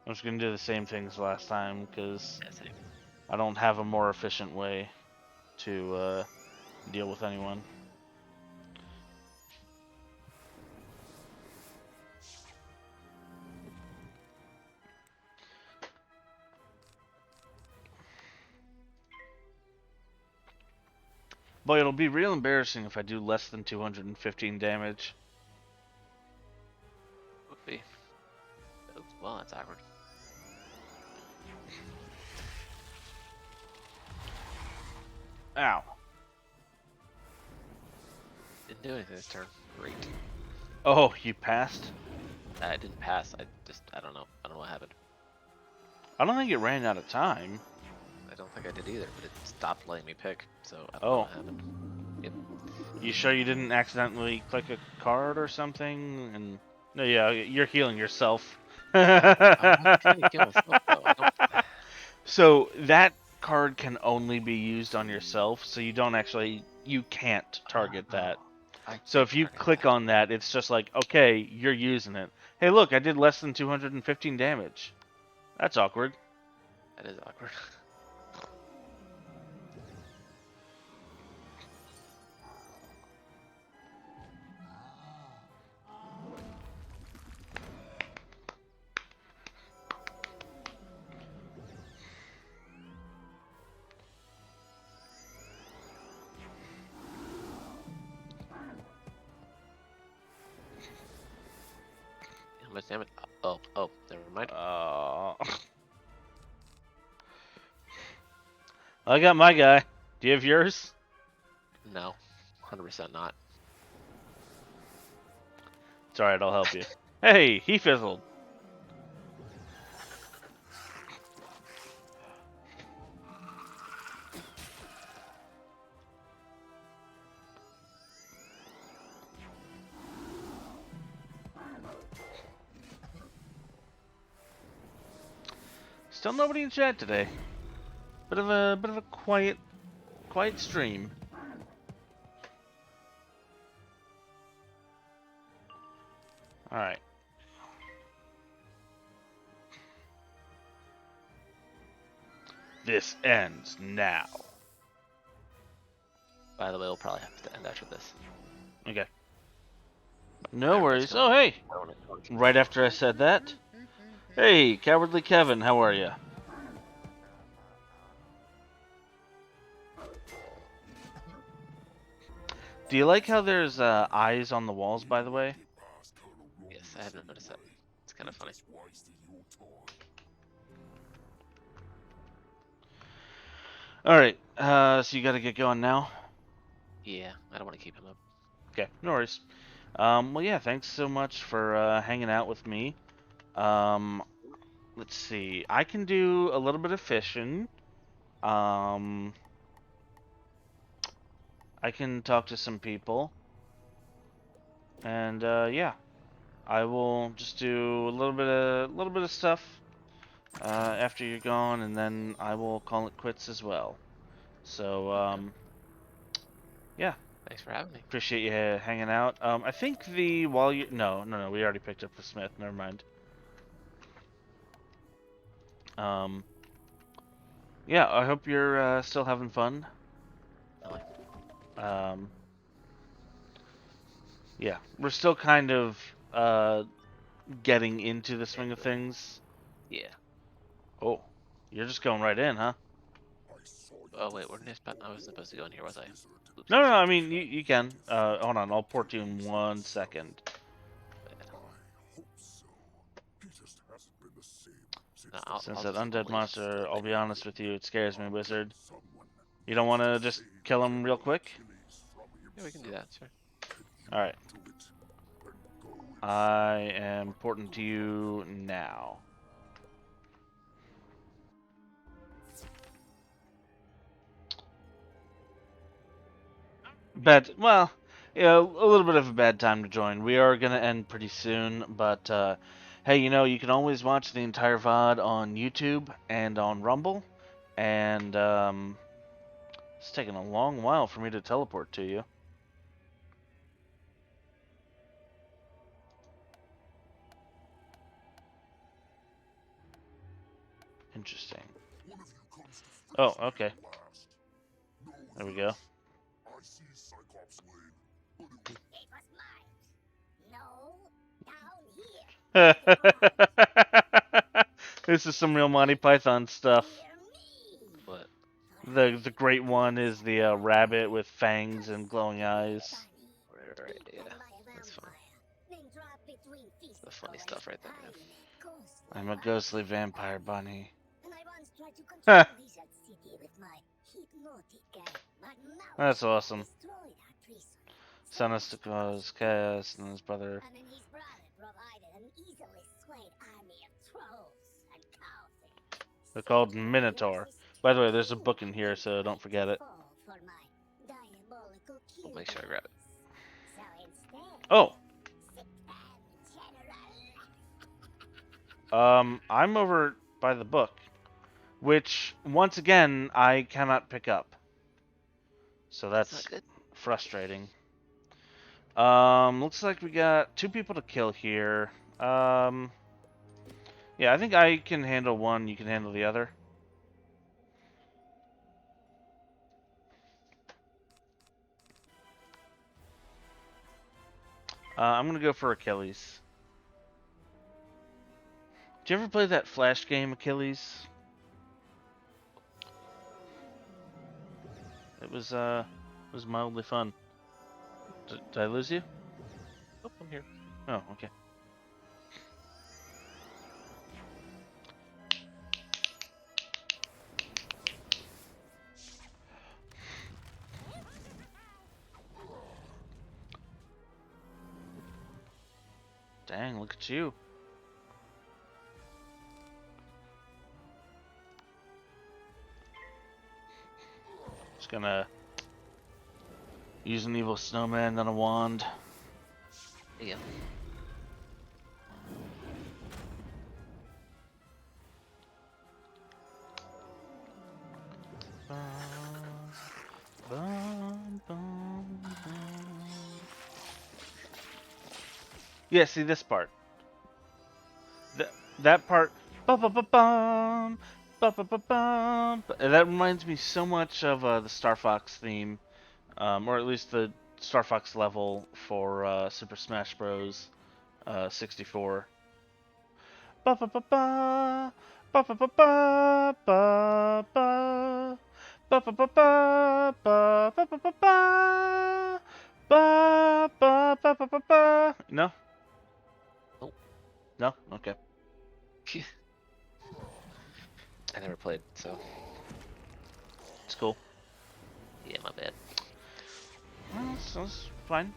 I'm just gonna do the same thing as last time because
Yeah, same.
I don't have a more efficient way to deal with anyone. Boy, it'll be real embarrassing if I do less than 215 damage.
Would be. Oh, well, that's awkward.
Ow.
Didn't do anything this turn. Great.
Oh, you passed?
I didn't pass. I don't know. I don't know what happened.
I don't think it ran out of time.
I don't think I did either, but it stopped letting me pick, so I don't know what happened. Yep.
You sure you didn't accidentally click a card or something? And no, yeah, you're healing yourself. So that card can only be used on yourself, so you can't target that. So if you click on that, it's just like, okay, you're using it. Hey, look, I did less than 215 damage. That's awkward.
That is awkward. How much damage? Oh, never mind.
I got my guy. Do you have yours?
No, 100% not.
It's alright, I'll help you. Hey, he fizzled. Still nobody in chat today. Bit of a quiet stream. Alright. This ends now.
By the way, we'll probably have to end after this.
Okay. No worries. Oh, hey! Right after I said that. Hey, Cowardly Kevin, how are ya? Do you like how there's eyes on the walls, by the way?
Yes, I haven't noticed that. It's kind of funny.
Alright, so you gotta get going now?
Yeah, I don't want to keep him up.
Okay, no worries. Well, yeah, thanks so much for hanging out with me. Let's see. I can do a little bit of fishing. I can talk to some people. And yeah, I will just do a little bit of stuff after you're gone, and then I will call it quits as well. So yeah.
Thanks for having me.
Appreciate you hanging out. I think while you no, we already picked up the Smith. Never mind. Yeah, I hope you're still having fun. Yeah, we're still kind of getting into the swing of things.
Yeah.
Oh, you're just going right in, huh?
Oh wait, I wasn't supposed to go in here, was I? Oops.
No, I mean you can. Hold on, I'll port you in 1 second.
No,
Since that undead monster, I'll be honest with you, it scares me, Wizard. You don't want to just kill him real quick?
Yeah, we can do that, sure.
Alright. I am porting to you now. Well, yeah, a little bit of a bad time to join. We are going to end pretty soon, but hey, you can always watch the entire VOD on YouTube and on Rumble, and it's taken a long while for me to teleport to you. Interesting. Oh, okay. There we go. This is some real Monty Python stuff.
What?
The great one is the rabbit with fangs and glowing eyes.
Right, yeah. That's fun. That's the funny stuff right there, man.
I'm a ghostly vampire bunny. That's awesome. Son of Stakos, Chaos, and his brother. They're called Minotaur. By the way, there's a book in here, so don't forget it.
We'll make sure I grab it.
Oh! I'm over by the book, which, once again, I cannot pick up. So that's frustrating. Looks like we got 2 people to kill here. Yeah, I think I can handle one, you can handle the other. I'm gonna go for Achilles. Did you ever play that Flash game, Achilles? It was mildly fun. Did I lose you?
Oh, I'm here.
Oh, okay. Dang, look at you. Just gonna use an evil snowman, then a wand.
There you go.
Yeah, see this part. That part. Ba-ba-ba-bum, ba-ba-ba-bum. That reminds me so much of the Star Fox theme, or at least the Star Fox level for Super Smash Bros. 64. Ba-ba-ba-ba, ba-ba-ba-ba, ba-ba. Ba-ba-ba-ba, ba-ba-ba-ba, ba-ba-ba-ba-ba. No?
Nope.
No? Okay.
I never played, so.
It's cool.
Yeah, my bad.
Well, that's fine.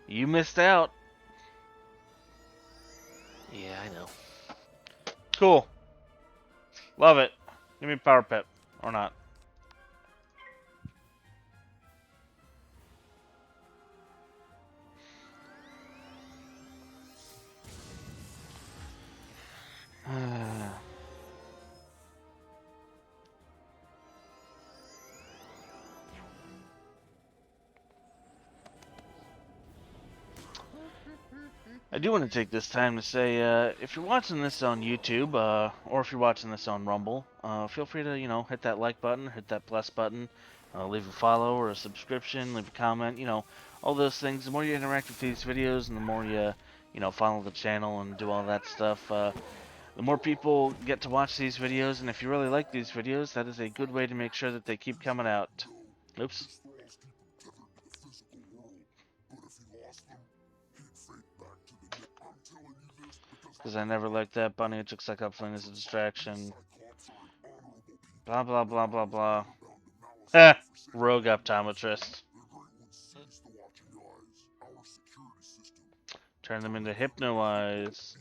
You missed out.
Yeah, I know.
Cool. Love it. Give me Power Pip. Or not. I do want to take this time to say, if you're watching this on YouTube, or if you're watching this on Rumble, feel free to, hit that like button, hit that plus button, leave a follow or a subscription, leave a comment, all those things. The more you interact with these videos and the more you, follow the channel and do all that stuff, the more people get to watch these videos. And if you really like these videos, that is a good way to make sure that they keep coming out. Oops. Because I never liked that bunny. It took Cyclops as a distraction. Blah, blah, blah, blah, blah. Rogue optometrist. Turn them into hypno eyes.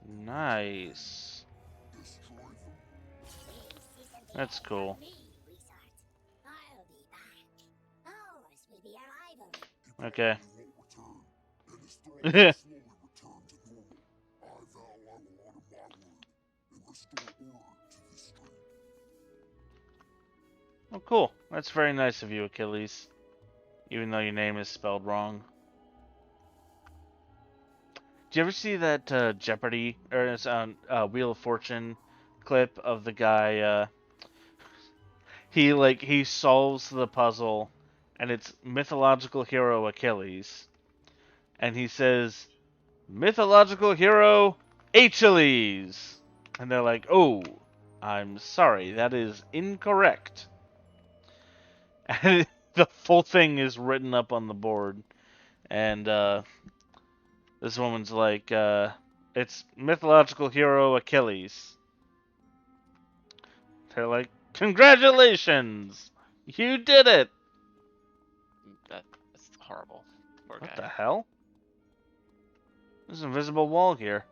Nice. That's cool. Okay. Oh, cool. That's very nice of you, Achilles. Even though your name is spelled wrong. Do you ever see that Jeopardy or Wheel of Fortune clip of the guy? He solves the puzzle, and it's mythological hero Achilles, and he says, "Mythological hero Achilles," and they're like, "Oh, I'm sorry, that is incorrect." And the full thing is written up on the board, and this woman's like, "It's mythological hero Achilles." They're like, "Congratulations! You did it!"
That's horrible. Poor guy.
What the hell? There's an invisible wall here.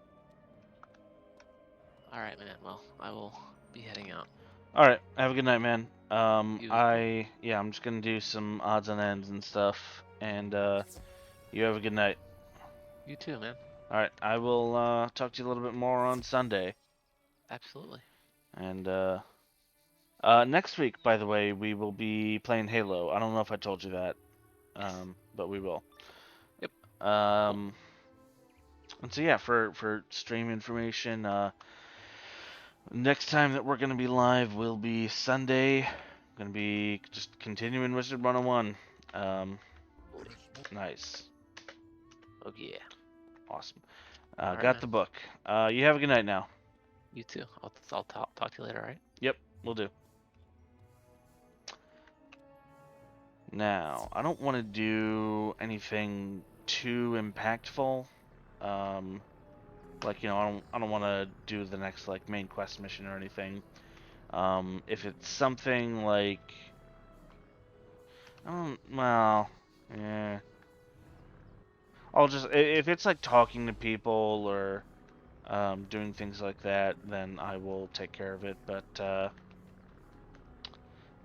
Alright, man. Well, I will be heading out.
Alright, have a good night, man.
You as well.
I'm just gonna do some odds and ends and stuff, and you have a good night.
You too, man.
Alright, I will talk to you a little bit more on Sunday.
Absolutely.
And next week, by the way, we will be playing Halo. I don't know if I told you that, but we will.
Yep.
And so yeah, for stream information, next time that we're gonna be live will be Sunday. Gonna be just continuing Wizard101. Nice.
Oh yeah.
Awesome.
All right,
got
man.
the book. You have a good night now.
You too. I'll talk to you later, alright?
Yep, we'll do. Now, I don't want to do anything too impactful. Like, I don't want to do the next like main quest mission or anything. If it's something like, well, yeah. I'll just, if it's like talking to people or doing things like that, then I will take care of it. But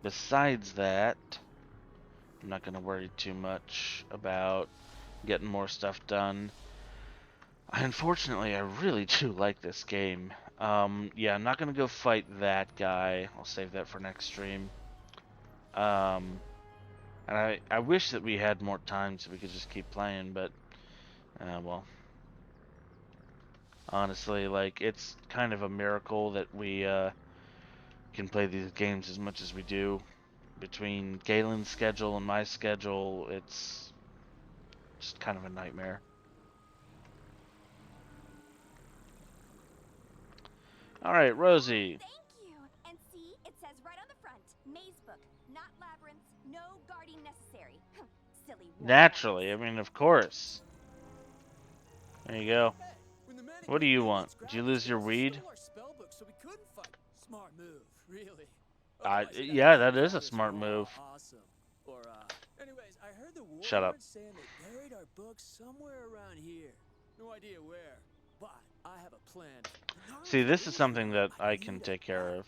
besides that, I'm not going to worry too much about getting more stuff done. Unfortunately, I really do like this game. Yeah, I'm not going to go fight that guy. I'll save that for next stream. And I wish that we had more time so we could just keep playing, but well, honestly, like, it's kind of a miracle that we can play these games as much as we do. Between Galen's schedule and my schedule, it's just kind of a nightmare. Alright, Rosie.
Thank you. And see, it says right on the front, maze book, not labyrinths, no guarding necessary. Silly.
Naturally, I mean, of course. There you go. What do you want? Did you lose your weed?
Smart move, really.
Yeah, that is a smart move.
Awesome. Or, anyways, I heard the
Shut up.
saying they buried our books somewhere around here. No idea where, but I have a plan.
See, this is something that I can take care of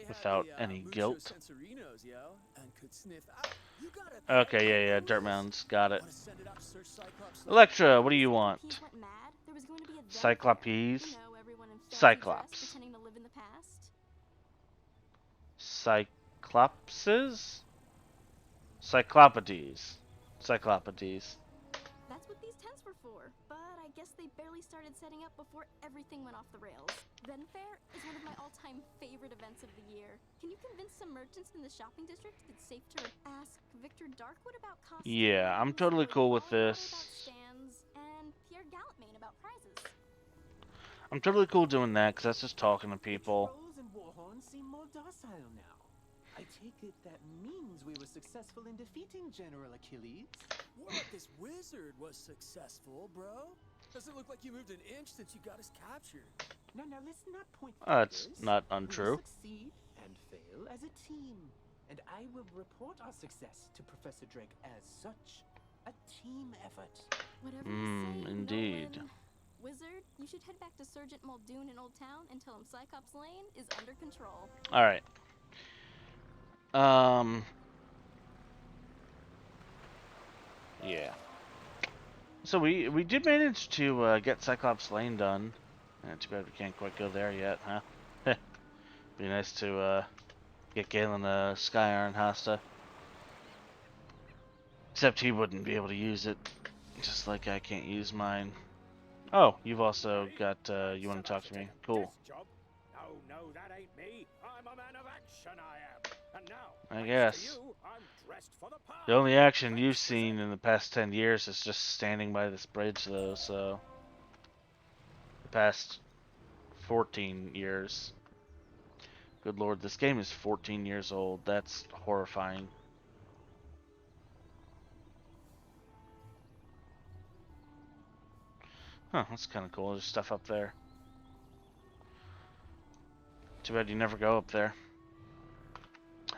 without any guilt. Okay, yeah, dirt mounds, got it. Electra, what do you want? Cyclops? Cyclops. Cyclopses? Cyclopides. Cyclopides.
That's what these tents were for, but I guess they barely started setting up before everything went off the rails. Ven Fair is one of my all-time favorite events of the year. Can you convince some merchants in the shopping district it's safe to ask Victor Darkwood about costumes?
Yeah, I'm totally cool with this.
Stands, and Pierre Galantmain about prizes.
I'm totally cool doing that, because that's just talking to people.
Trolls and Warhorns seem more docile now. I take it that means we were successful in defeating General Achilles?
More like this wizard was successful, bro. Doesn't look like you moved an inch since you got us captured.
Now let's not point
That's
fingers.
not untrue.
We succeed and fail as a team. And I will report our success to Professor Drake as such. A team effort.
Whatever you say,
Indeed.
Nolan. Wizard, you should head back to Sergeant Muldoon in Old Town and tell him Cyclops Lane is under control.
Alright. Yeah. So we did manage to get Cyclops Lane done. Too bad we can't quite go there yet, huh? Be nice to get Galen a Sky Iron Hasta. Except he wouldn't be able to use it, just like I can't use mine. Oh, you've also got, you want to talk to me? Cool.
No, that ain't me. I'm a man of action, I am. And now,
I guess.
I'm dressed for the part.
The only action you've seen in the past 10 years is just standing by this bridge, though, so... The past 14 years. Good lord, this game is 14 years old. That's horrifying. Huh, that's kind of cool. There's stuff up there. Too bad you never go up there.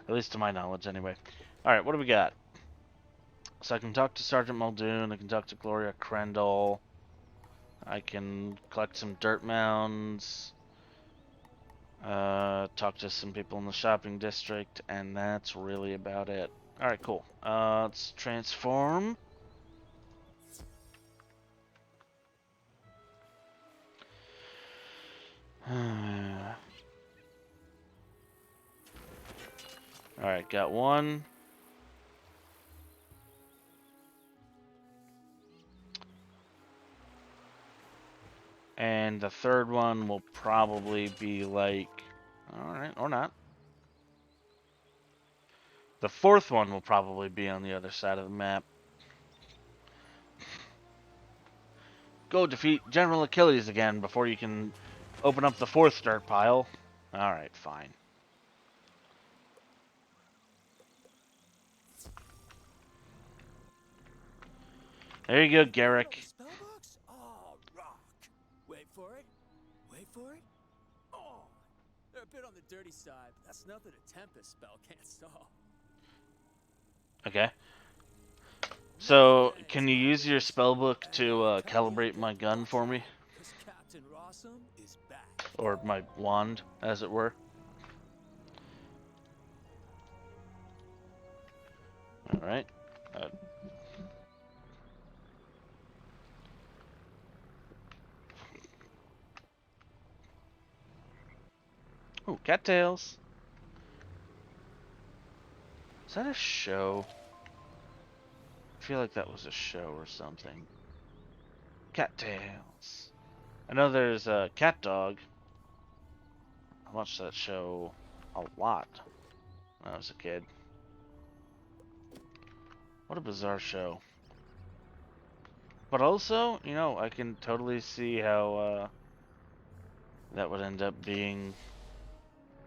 At least to my knowledge, anyway. Alright, what do we got? So I can talk to Sergeant Muldoon, I can talk to Gloria Crendel, I can collect some dirt mounds, talk to some people in the shopping district, and that's really about it. Alright, cool. Let's transform. Alright, got one. And the third one will probably be like... Alright, or not. The fourth one will probably be on the other side of the map. Go defeat General Achilles again before you can open up the fourth dirt pile. Alright, fine. There you go, Garrick.
Spellbooks? Oh, rock. Wait for it. Wait for it. Oh, they're a bit on the dirty side, but that's nothing a Tempest spell can't solve.
Okay. So, can you use your spellbook to calibrate my gun for me?
Captain Rossum is back.
Or my wand, as it were. Alright. Oh, cattails. Is that a show? feel like that was a show or something. Cattails. I know there's a Cat Dog. I watched that show a lot when I was a kid. What a bizarre show. But also, you know, I can totally see how that would end up being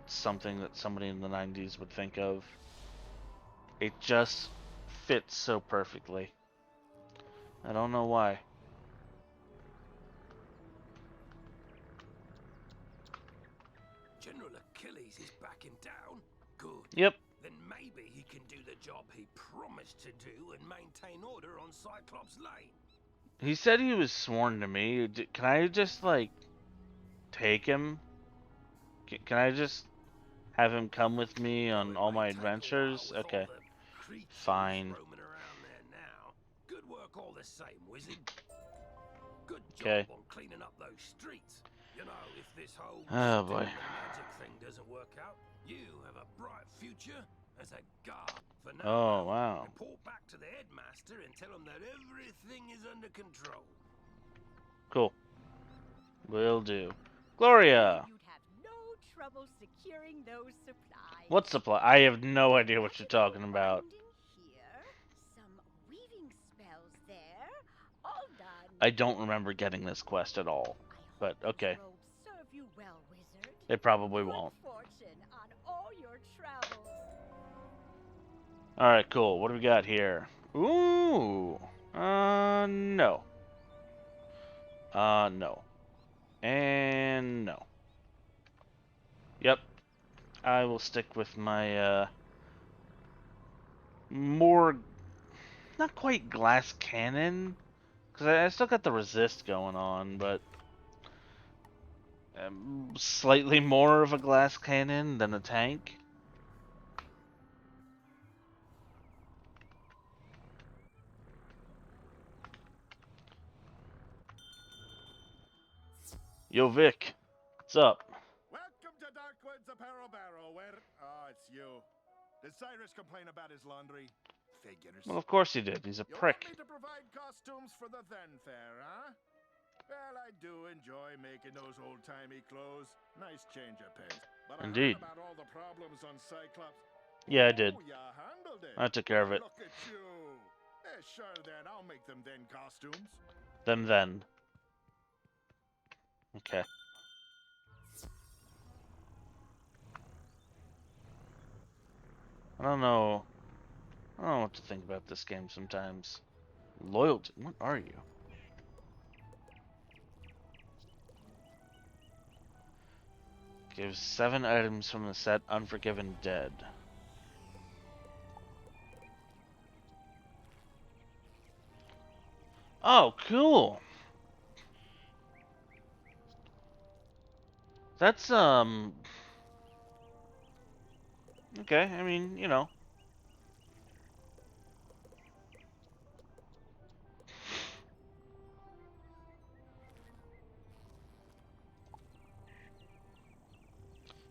something that somebody in the 90s would think of. It just fits so perfectly. I don't know why.
General Achilles is backing down? Good.
Yep.
Then maybe he can do the job he promised to do and maintain order on Cyclops Lane.
He said he was sworn to me. Can I just, like, take him? Can I just have him come with me on all my adventures? Okay. Fine.
Roaming around there now. Good work all the same, Wizard. Good
Okay.
job on cleaning up those streets. You know, if this whole
Oh boy.
magic thing doesn't work out, you have a bright future as a guard. For now,
Oh, wow.
report back to the headmaster and tell him that everything is under control.
Cool. Will do. Gloria!
You'd have no trouble securing those supplies.
What supply? I have no idea what you're talking about.
Here, some weaving spells there, all done.
I don't remember getting this quest at all. But, okay.
Robes serve you well, wizard.
It probably won't.
Fortune on all your travels.
Alright, cool. What do we got here? Ooh. No. No. And no. Yep. I will stick with my, more, not quite glass cannon, because I still got the resist going on, but slightly more of a glass cannon than a tank. Yo, Vic. What's up?
Welcome to Darkwoods Apparel Barrel, where... Oh, it's you. Did Cyrus complain about his laundry? Figures.
Well, of course he did. He's a
You
prick.
want me to provide costumes for the then fair, huh? Well, I do enjoy making those old-timey clothes. Nice change of pace. But
Indeed.
I heard about all the problems on Cyclops.
Yeah, I did.
Oh, you handled it.
I took care of it.
Look at you. Sure then, I'll make them then costumes.
Them then. Okay. I don't know what to think about this game sometimes. Loyalty. What are you? Gives 7 items from the set Unforgiven Dead. Oh, cool. That's, okay, I mean, you know.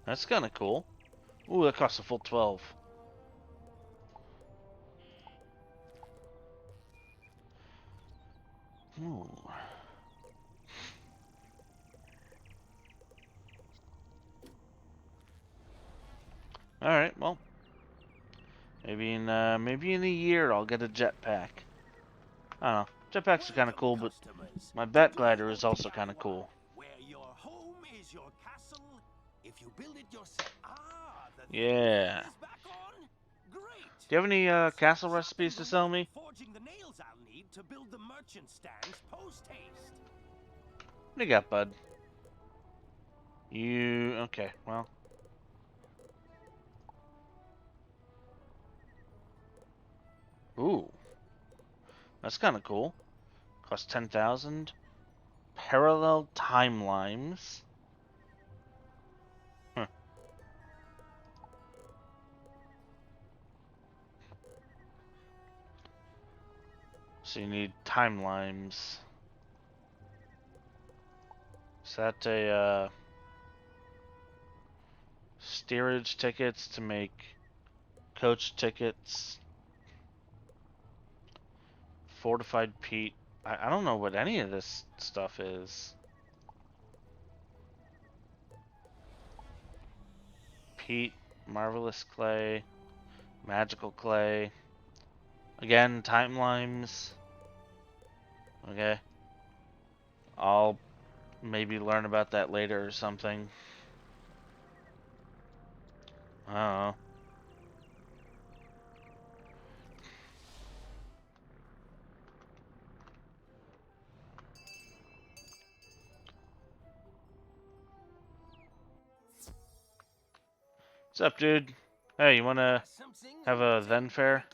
That's kind of cool. Ooh, that costs a full 12. Ooh. Alright, well. Maybe in a year I'll get a jetpack. I don't know. Jetpacks are kind of cool, but my bat glider is also kind of cool.
Where your home is your castle. If you build it yourself.
Yeah. Do you have any castle recipes to sell me?
Forging the nails I'll need to build the merchant stands post haste.
What do you got, bud? Okay, well. Ooh. That's kind of cool. Costs 10,000. Parallel timelines. Huh. So you need timelines. Is that a steerage tickets to make coach tickets? fortified peat. I don't know what any of this stuff is. Peat, marvelous clay, magical clay. Again, time limes. Okay. I'll maybe learn about that later or something. I don't know. What's up, dude? Hey, you wanna have a then fair?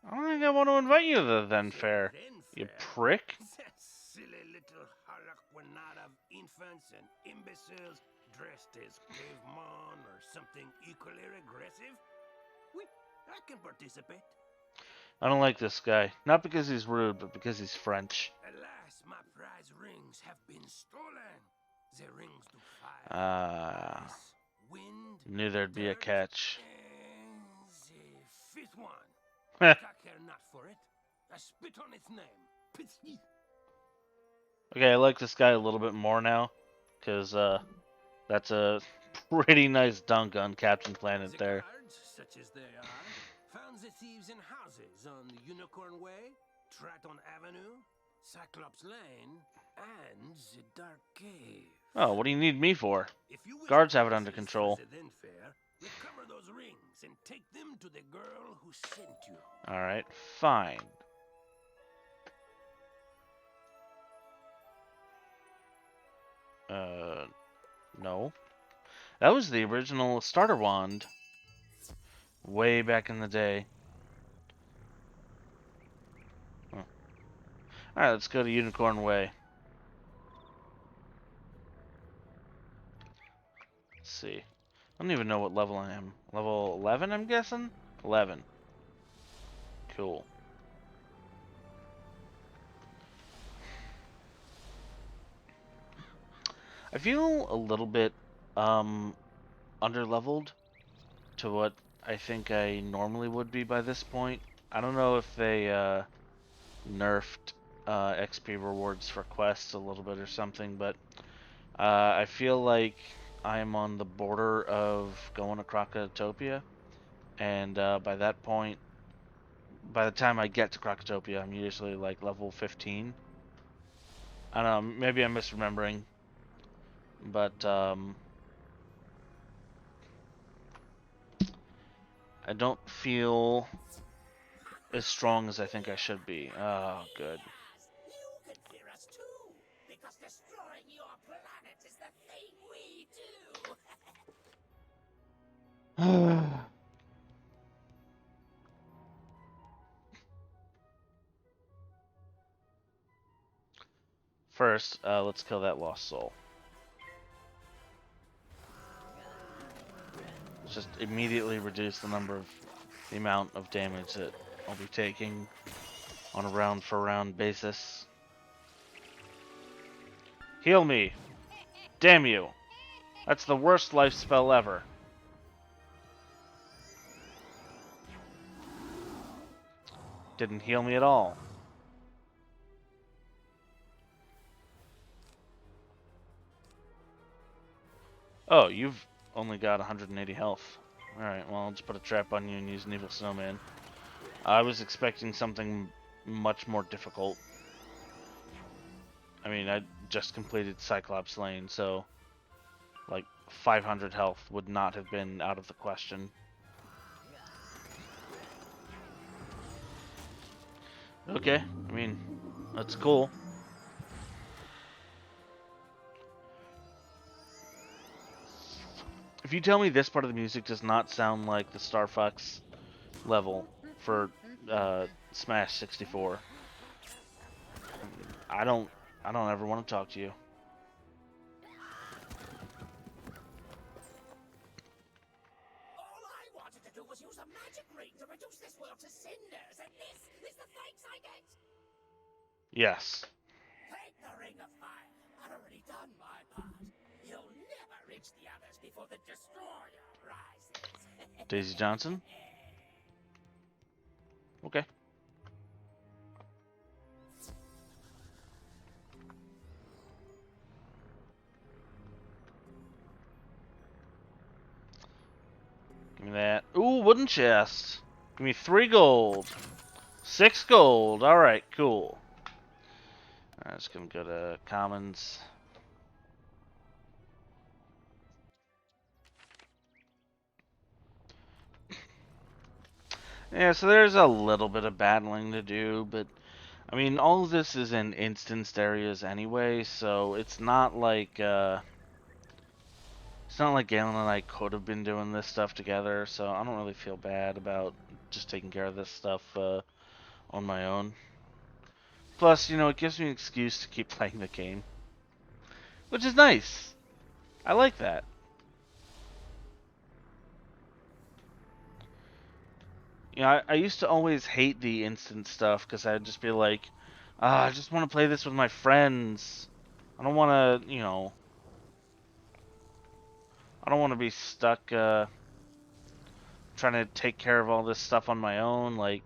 I don't think I want to invite you to the then fair, you prick.
Silly little harlequinade of infants and imbeciles dressed as cavemen or something equally regressive. I can participate.
I don't like this guy. Not because he's rude, but because he's French.
Alas, my prize rings have been stolen. The rings do fire, ice, wind,
Knew there'd be a catch.
and the fifth one. I care not for it. I spit on its name.
Okay, I like this guy a little bit more now, because that's a pretty nice dunk on Captain Planet there.
Guards, such as they are, found the thieves in houses on the Unicorn Way, Triton Avenue, Cyclops Lane, and the Dark Cave.
Oh, what do you need me for?
If you wish
Guards
to
have it under
assist
control.
the then fair, recover those rings and take them to the girl who sent you.
Alright, fine. No. That was the original starter wand. Way back in the day. Huh. Alright, let's go to Unicorn Way. Let's see. I don't even know what level I am. Level 11, I'm guessing? 11. Cool. I feel a little bit underleveled to what I think I normally would be by this point. I don't know if they nerfed XP rewards for quests a little bit or something, but I feel like I'm on the border of going to Crocotopia, and by that point, by the time I get to Crocotopia, I'm usually like level 15. I don't know, maybe I'm misremembering, but I don't feel as strong as I think I should be. Oh, good.
You can fear us too, because destroying your planet is the thing we do.
First, let's kill that lost soul. Just immediately reduce the amount of damage that I'll be taking on a round for round basis. Heal me! Damn you! That's the worst life spell ever. Didn't heal me at all. Oh, you've only got 180 health. Alright, well, I'll just put a trap on you and use an evil snowman. I was expecting something much more difficult. I mean, I just completed Cyclops Lane, so like 500 health would not have been out of the question. Okay, I mean, that's cool. If you tell me this part of the music does not sound like the Star Fox level for Smash 64, I don't ever want to talk to you.
All I wanted to do was use a magic ring to reduce this world to cinders, and this is the thanks I get?
Yes.
Take the ring of fire. I've already done my part. You'll never reach the others before the destroyer rises.
Daisy Johnson? Okay. Give me that. Ooh, wooden chest. Give me 3 gold. 6 gold. Alright, cool. Alright, just gonna go to commons. Yeah, so there's a little bit of battling to do, but I mean, all of this is in instanced areas anyway, so it's not like Galen and I could have been doing this stuff together, so I don't really feel bad about just taking care of this stuff on my own. Plus, you know, it gives me an excuse to keep playing the game, which is nice. I like that. You know, I used to always hate the instant stuff because I'd just be like, I just want to play this with my friends. I don't want to, you know, I don't want to be stuck trying to take care of all this stuff on my own. Like,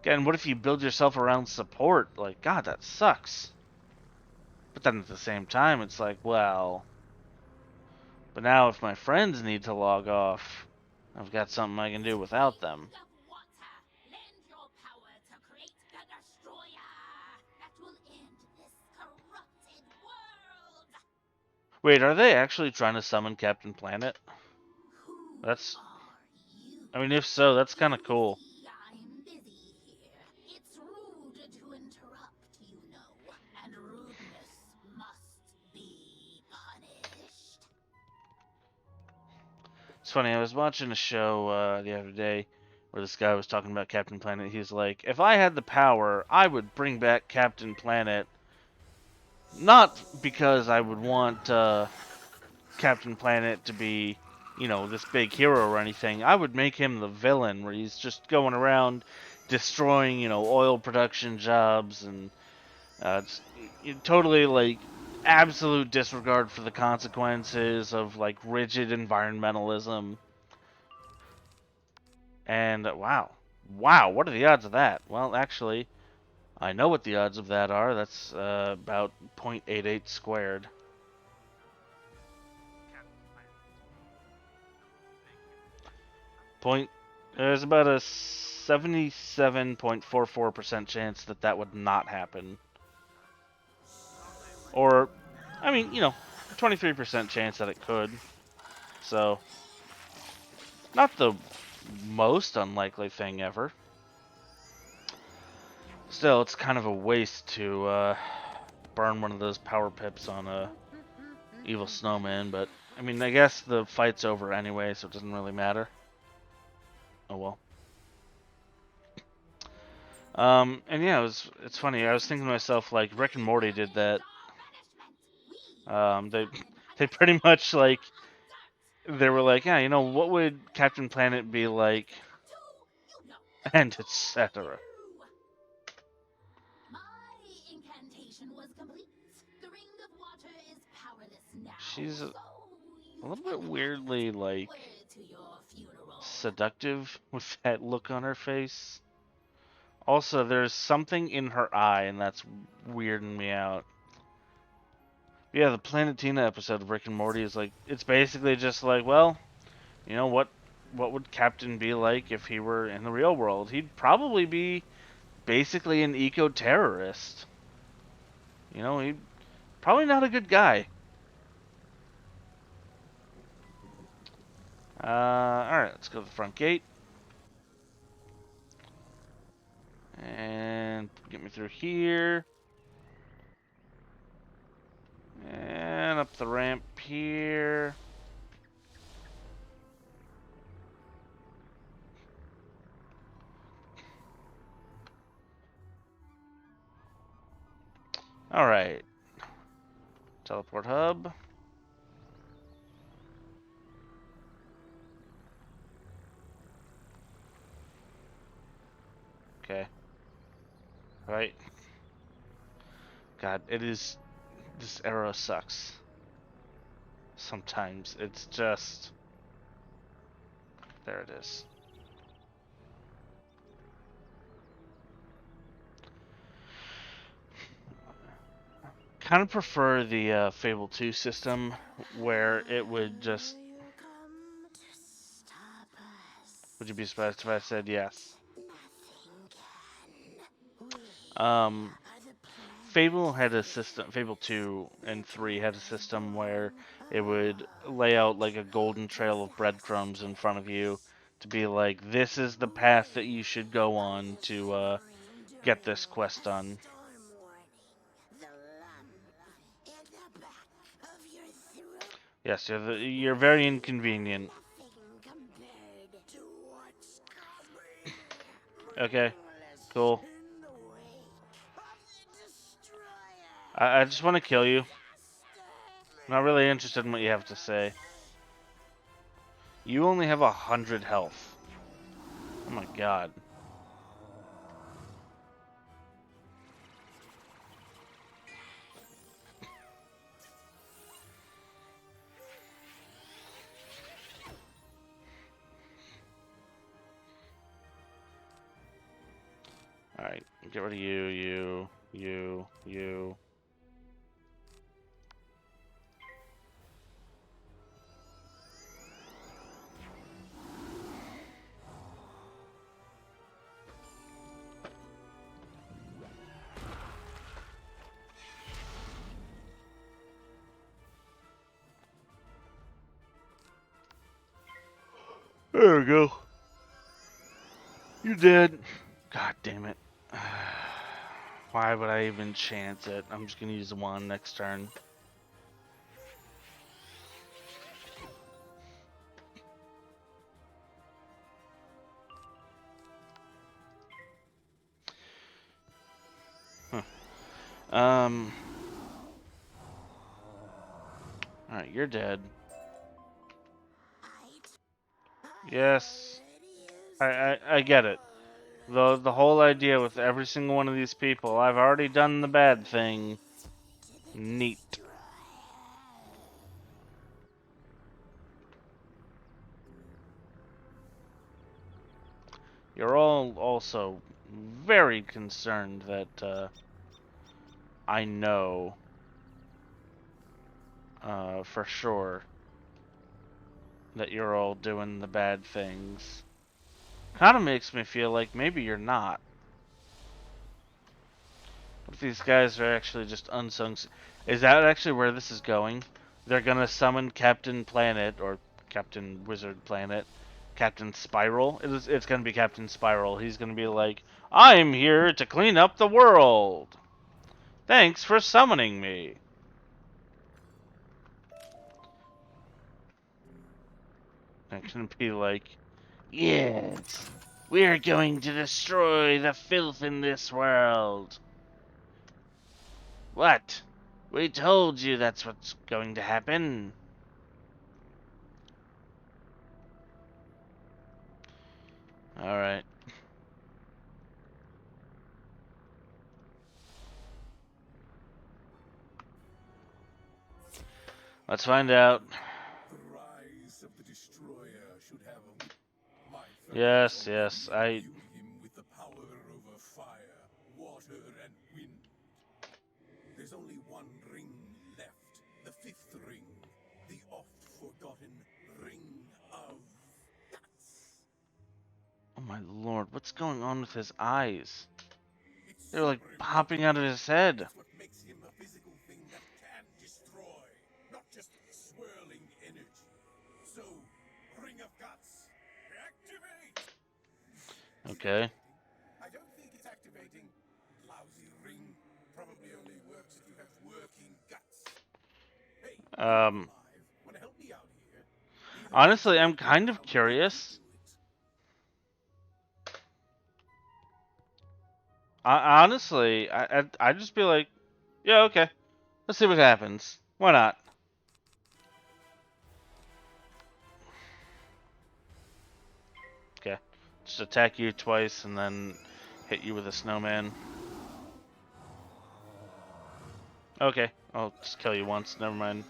again, what if you build yourself around support? Like, God, that sucks. But then at the same time, it's like, well, but now if my friends need to log off, I've got something I can do without them. Wait, are they actually trying to summon Captain Planet? That's... I mean, if so, that's kind of cool.
I'm busy here. It's rude to interrupt, you know, and rudeness must be punished.
It's funny, I was watching a show the other day where this guy was talking about Captain Planet. He's like, if I had the power, I would bring back Captain Planet. Not because I would want Captain Planet to be, you know, this big hero or anything. I would make him the villain, where he's just going around destroying, you know, oil production jobs and totally like absolute disregard for the consequences of like rigid environmentalism. And wow, what are the odds of that? Well, actually, I know what the odds of that are. That's about 0.88 squared. There's about a 77.44% chance that that would not happen. Or, I mean, you know, 23% chance that it could. So, not the most unlikely thing ever. Still, it's kind of a waste to burn one of those power pips on a evil snowman, but I mean, I guess the fight's over anyway, so it doesn't really matter. Oh well. And yeah, it's funny. I was thinking to myself, like, Rick and Morty did that. They pretty much like they were like, yeah, you know, what would Captain Planet be like, and etc. She's a little bit weirdly like seductive with that look on her face. Also, there's something in her eye, and that's weirding me out. Yeah, the Planetina episode of Rick and Morty is like, it's basically just like, well, you know, what would Captain be like if he were in the real world? He'd probably be basically an eco-terrorist. You know, he'd probably not a good guy. Alright, let's go to the front gate. And get me through here. And up the ramp here. Alright. Teleport hub. Okay. Right. God, it is... This arrow sucks. Sometimes. It's just... There it is. kind of prefer the Fable 2 system, where it would just... Would you be surprised if I said yes? Fable had a system, Fable 2 and 3 had a system where it would lay out like a golden trail of breadcrumbs in front of you to be like, this is the path that you should go on to get this quest done. Yes, you're very inconvenient. Okay, cool. I just want to kill you. I'm not really interested in what you have to say. You only have 100 health. Oh my god. Alright, get rid of you. There we go. You dead. God damn it. Why would I even chance it? I'm just gonna use the one next turn. Huh. Alright, you're dead. Yes. I get it. The whole idea with every single one of these people, I've already done the bad thing. Neat. You're all also very concerned that I know for sure that you're all doing the bad things. Kind of makes me feel like maybe you're not. What if these guys are actually just unsung? Is that actually where this is going? They're gonna summon Captain Planet, or Captain Wizard Planet, Captain Spiral. It's gonna be Captain Spiral. He's gonna be like, I'm here to clean up the world. Thanks for summoning me. They're gonna be like, yes, we're going to destroy the filth in this world. What? We told you that's what's going to happen. Alright. Let's find out.
The rise of the destroyer should have a...
Yes, I...
Him with the power over fire, water, and wind. There's only one ring left. The fifth ring. The oft-forgotten ring of guts.
Oh my lord, what's going on with his eyes? They're like popping out of his head.
That's what makes him a physical thing that can destroy, not just swirling energy. So, ring of guts, activate!
Okay.
I don't think it's activating. Lousy ring. Probably only works if you have working guts. Hey, wanna help me out here?
Honestly, I'm kind of curious. Honestly, I'd just be like, yeah, okay. Let's see what happens. Why not? Okay. Just attack you twice and then hit you with a snowman. Okay. I'll just kill you once. Never mind.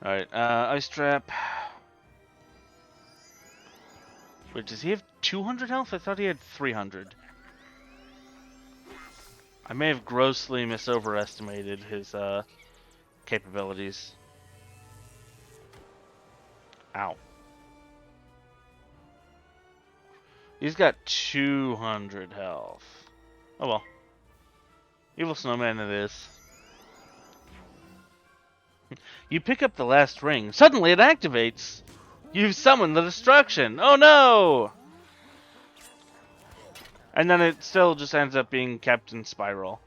Alright, Ice Trap. Wait, does he have 200 health? I thought he had 300. I may have grossly overestimated his capabilities. Ow. He's got 200 health. Oh well. Evil snowman it is. You pick up the last ring. Suddenly it activates. You've summoned the destruction. Oh no! And then it still just ends up being Captain Spiral.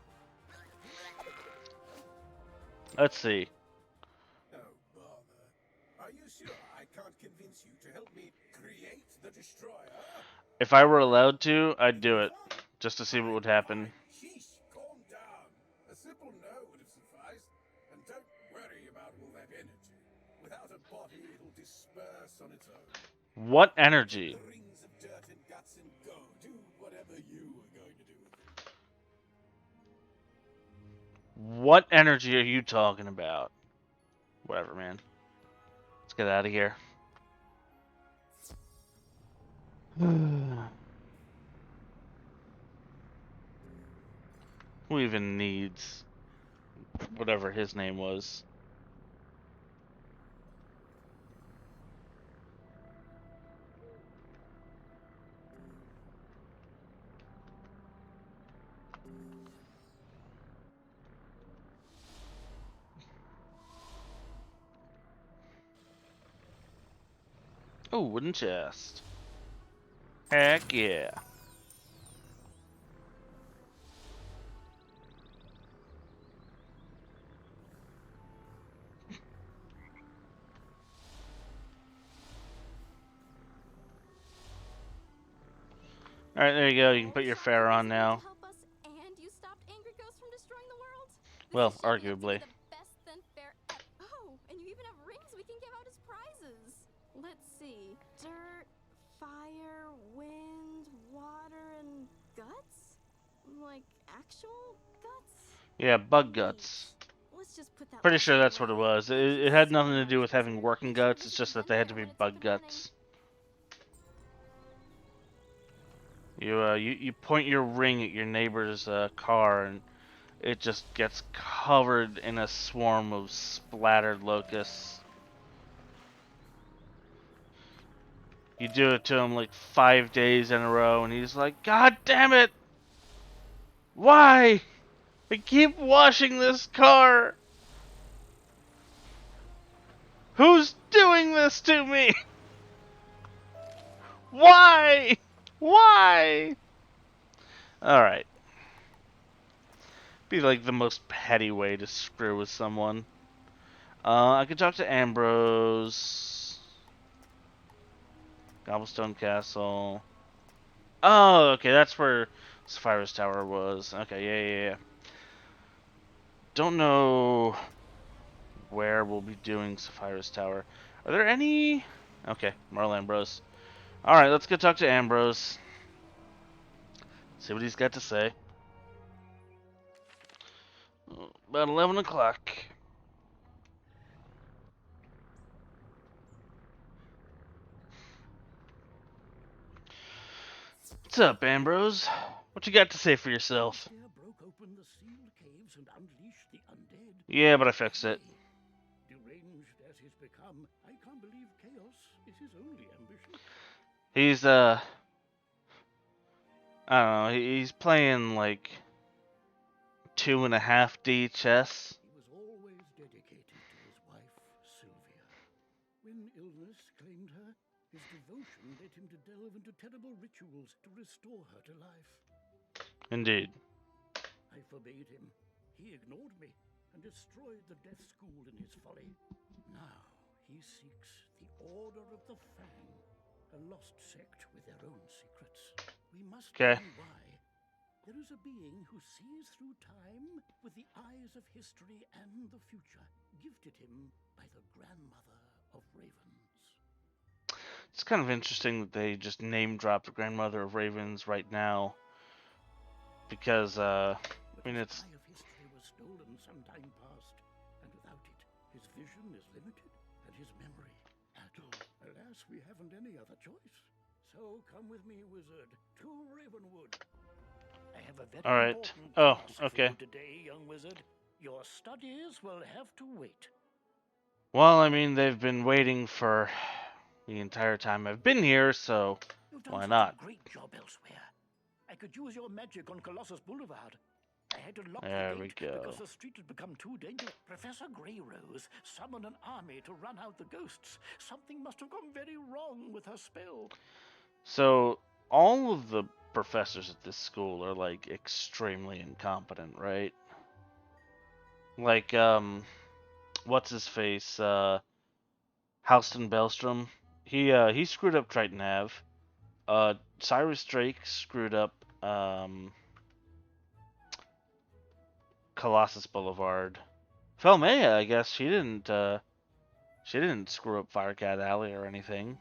Let's see.
Oh, bother. Are you sure I can't convince you to help me create the destroyer?
If I were allowed to, I'd do it. Just to see what would happen.
Sheesh, calm down. A simple no would have sufficed. And don't worry about all that energy. Without a body, it'll disperse on its own.
What energy?
The rings of dirt and guts and go. Do whatever you were going to do with it.
What energy are you talking about? Whatever, man. Let's get out of here. Who even needs whatever his name was? Oh, wooden chest. Heck yeah. Alright, there you go. You can put your fare on now.
And you stopped angry ghosts from destroying the world?
Well, arguably.
Best then fair. Oh, and you even have rings we can give out as prizes. Let's see. Dirt, fire, wind, water, and guts? Like actual guts?
Yeah, bug guts.
Let's just put that.
Pretty sure that's what it was. It had nothing to do with having working guts. It's just that they had to be bug guts. You point your ring at your neighbor's car, and it just gets covered in a swarm of splattered locusts. You do it to him like 5 days in a row, and he's like, "God damn it! Why? I keep washing this car. Who's doing this to me? Why? Why?" Alright. Be like the most petty way to screw with someone. I could talk to Ambrose. Cobblestone Castle. Oh, okay, that's where Sapphira's Tower was. Okay, yeah. Don't know where we'll be doing Sapphira's Tower. Are there any? Okay, Merle Ambrose. Alright, let's go talk to Ambrose. See what he's got to say. About 11 o'clock. What's up, Ambrose? What you got to say for yourself?
Broke open the sealed caves and unleashed the undead.
Yeah, but I fixed it.
Deranged as he's become, I can't believe chaos is his only ambition.
He's I don't know, he's playing like 2.5D chess.
He was always dedicated to his wife, Sylvia. When illness claimed her, his devotion led him to delve into terrible rituals to restore her to life.
Indeed.
I forbade him. He ignored me and destroyed the death school in his folly. Now he seeks the Order of the Fang, a lost sect with their own secrets. We must know why. There is a being who sees through time with the eyes of history and the future, gifted him by the grandmother of ravens.
It's kind of interesting that they just name dropped the grandmother of ravens right now. Because, I mean, it's...
The eye of history was stolen some time past, and without it, his vision is limited, and his memory idle. Alas, we haven't any other choice. So come with me, wizard, to Ravenwood. I have a very
All right.
important
Oh,
task
okay.
for you today, young wizard. Your studies will have to wait.
Well, I mean, they've been waiting for the entire time I've been here, so
You've done
why
such
not?
a great job elsewhere. I could use your magic on Colossus Boulevard. I had to lock
There
the
we
gate
go.
because the street had become too dangerous. Professor Greyrose summoned an army to run out the ghosts. Something must have gone very wrong with her spell.
So, all of the professors at this school are, like, extremely incompetent, right? Like, what's his face? Halston Bellstrom. He screwed up Triton Ave. Cyrus Drake screwed up, Colossus Boulevard. Felmea, I guess she didn't screw up Firecat Alley or anything.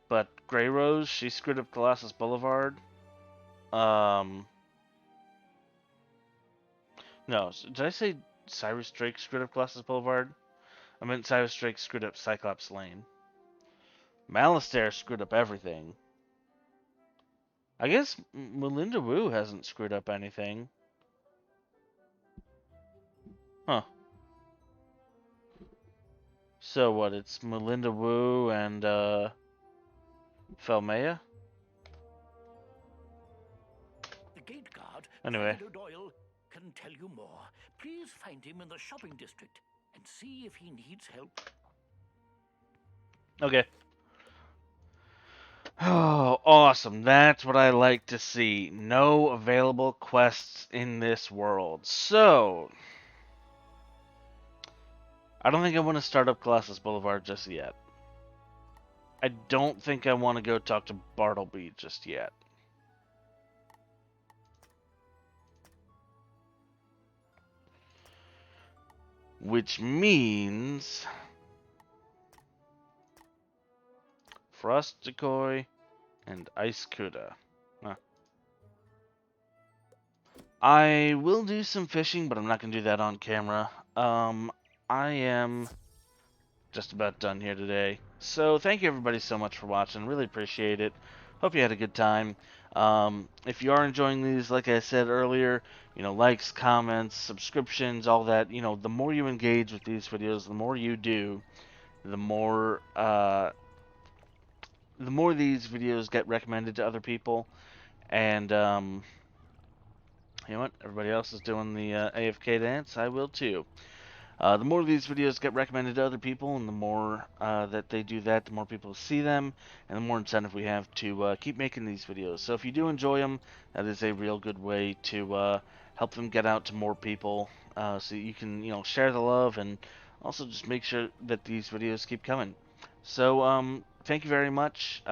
But Grey Rose, she screwed up Colossus Boulevard. No, did I say Cyrus Drake screwed up Colossus Boulevard? I meant Cyrus Drake screwed up Cyclops Lane. Malistaire screwed up everything. I guess Melinda Wu hasn't screwed up anything. Huh. So what, it's Melinda Wu and, Felmea?
The gate guard,
Anyway.
Private O'Doyle, can tell you more. Please find him in the shopping district and see if he needs help.
Okay. Oh, awesome. That's what I like to see. No available quests in this world. So, I don't think I want to start up Colossus Boulevard just yet. I don't think I want to go talk to Bartleby just yet. Which means Frost Decoy and Ice Cuda. Huh. I will do some fishing, but I'm not going to do that on camera. I am just about done here today. So thank you everybody so much for watching. Really appreciate it. Hope you had a good time. If you are enjoying these, like I said earlier, likes, comments, subscriptions, all that, the more you engage with these videos, the more you do, the more these videos get recommended to other people. And you know what? Everybody else is doing the AFK dance. I will too. The more these videos get recommended to other people, and the more that they do that, the more people see them, and the more incentive we have to keep making these videos. So if you do enjoy them, that is a real good way to help them get out to more people, so you can share the love and also just make sure that these videos keep coming. So thank you very much.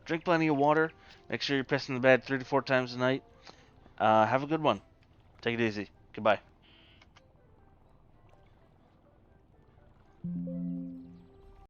Drink plenty of water. Make sure you're pissing the bed 3 to 4 times a night. Have a good one. Take it easy. Goodbye.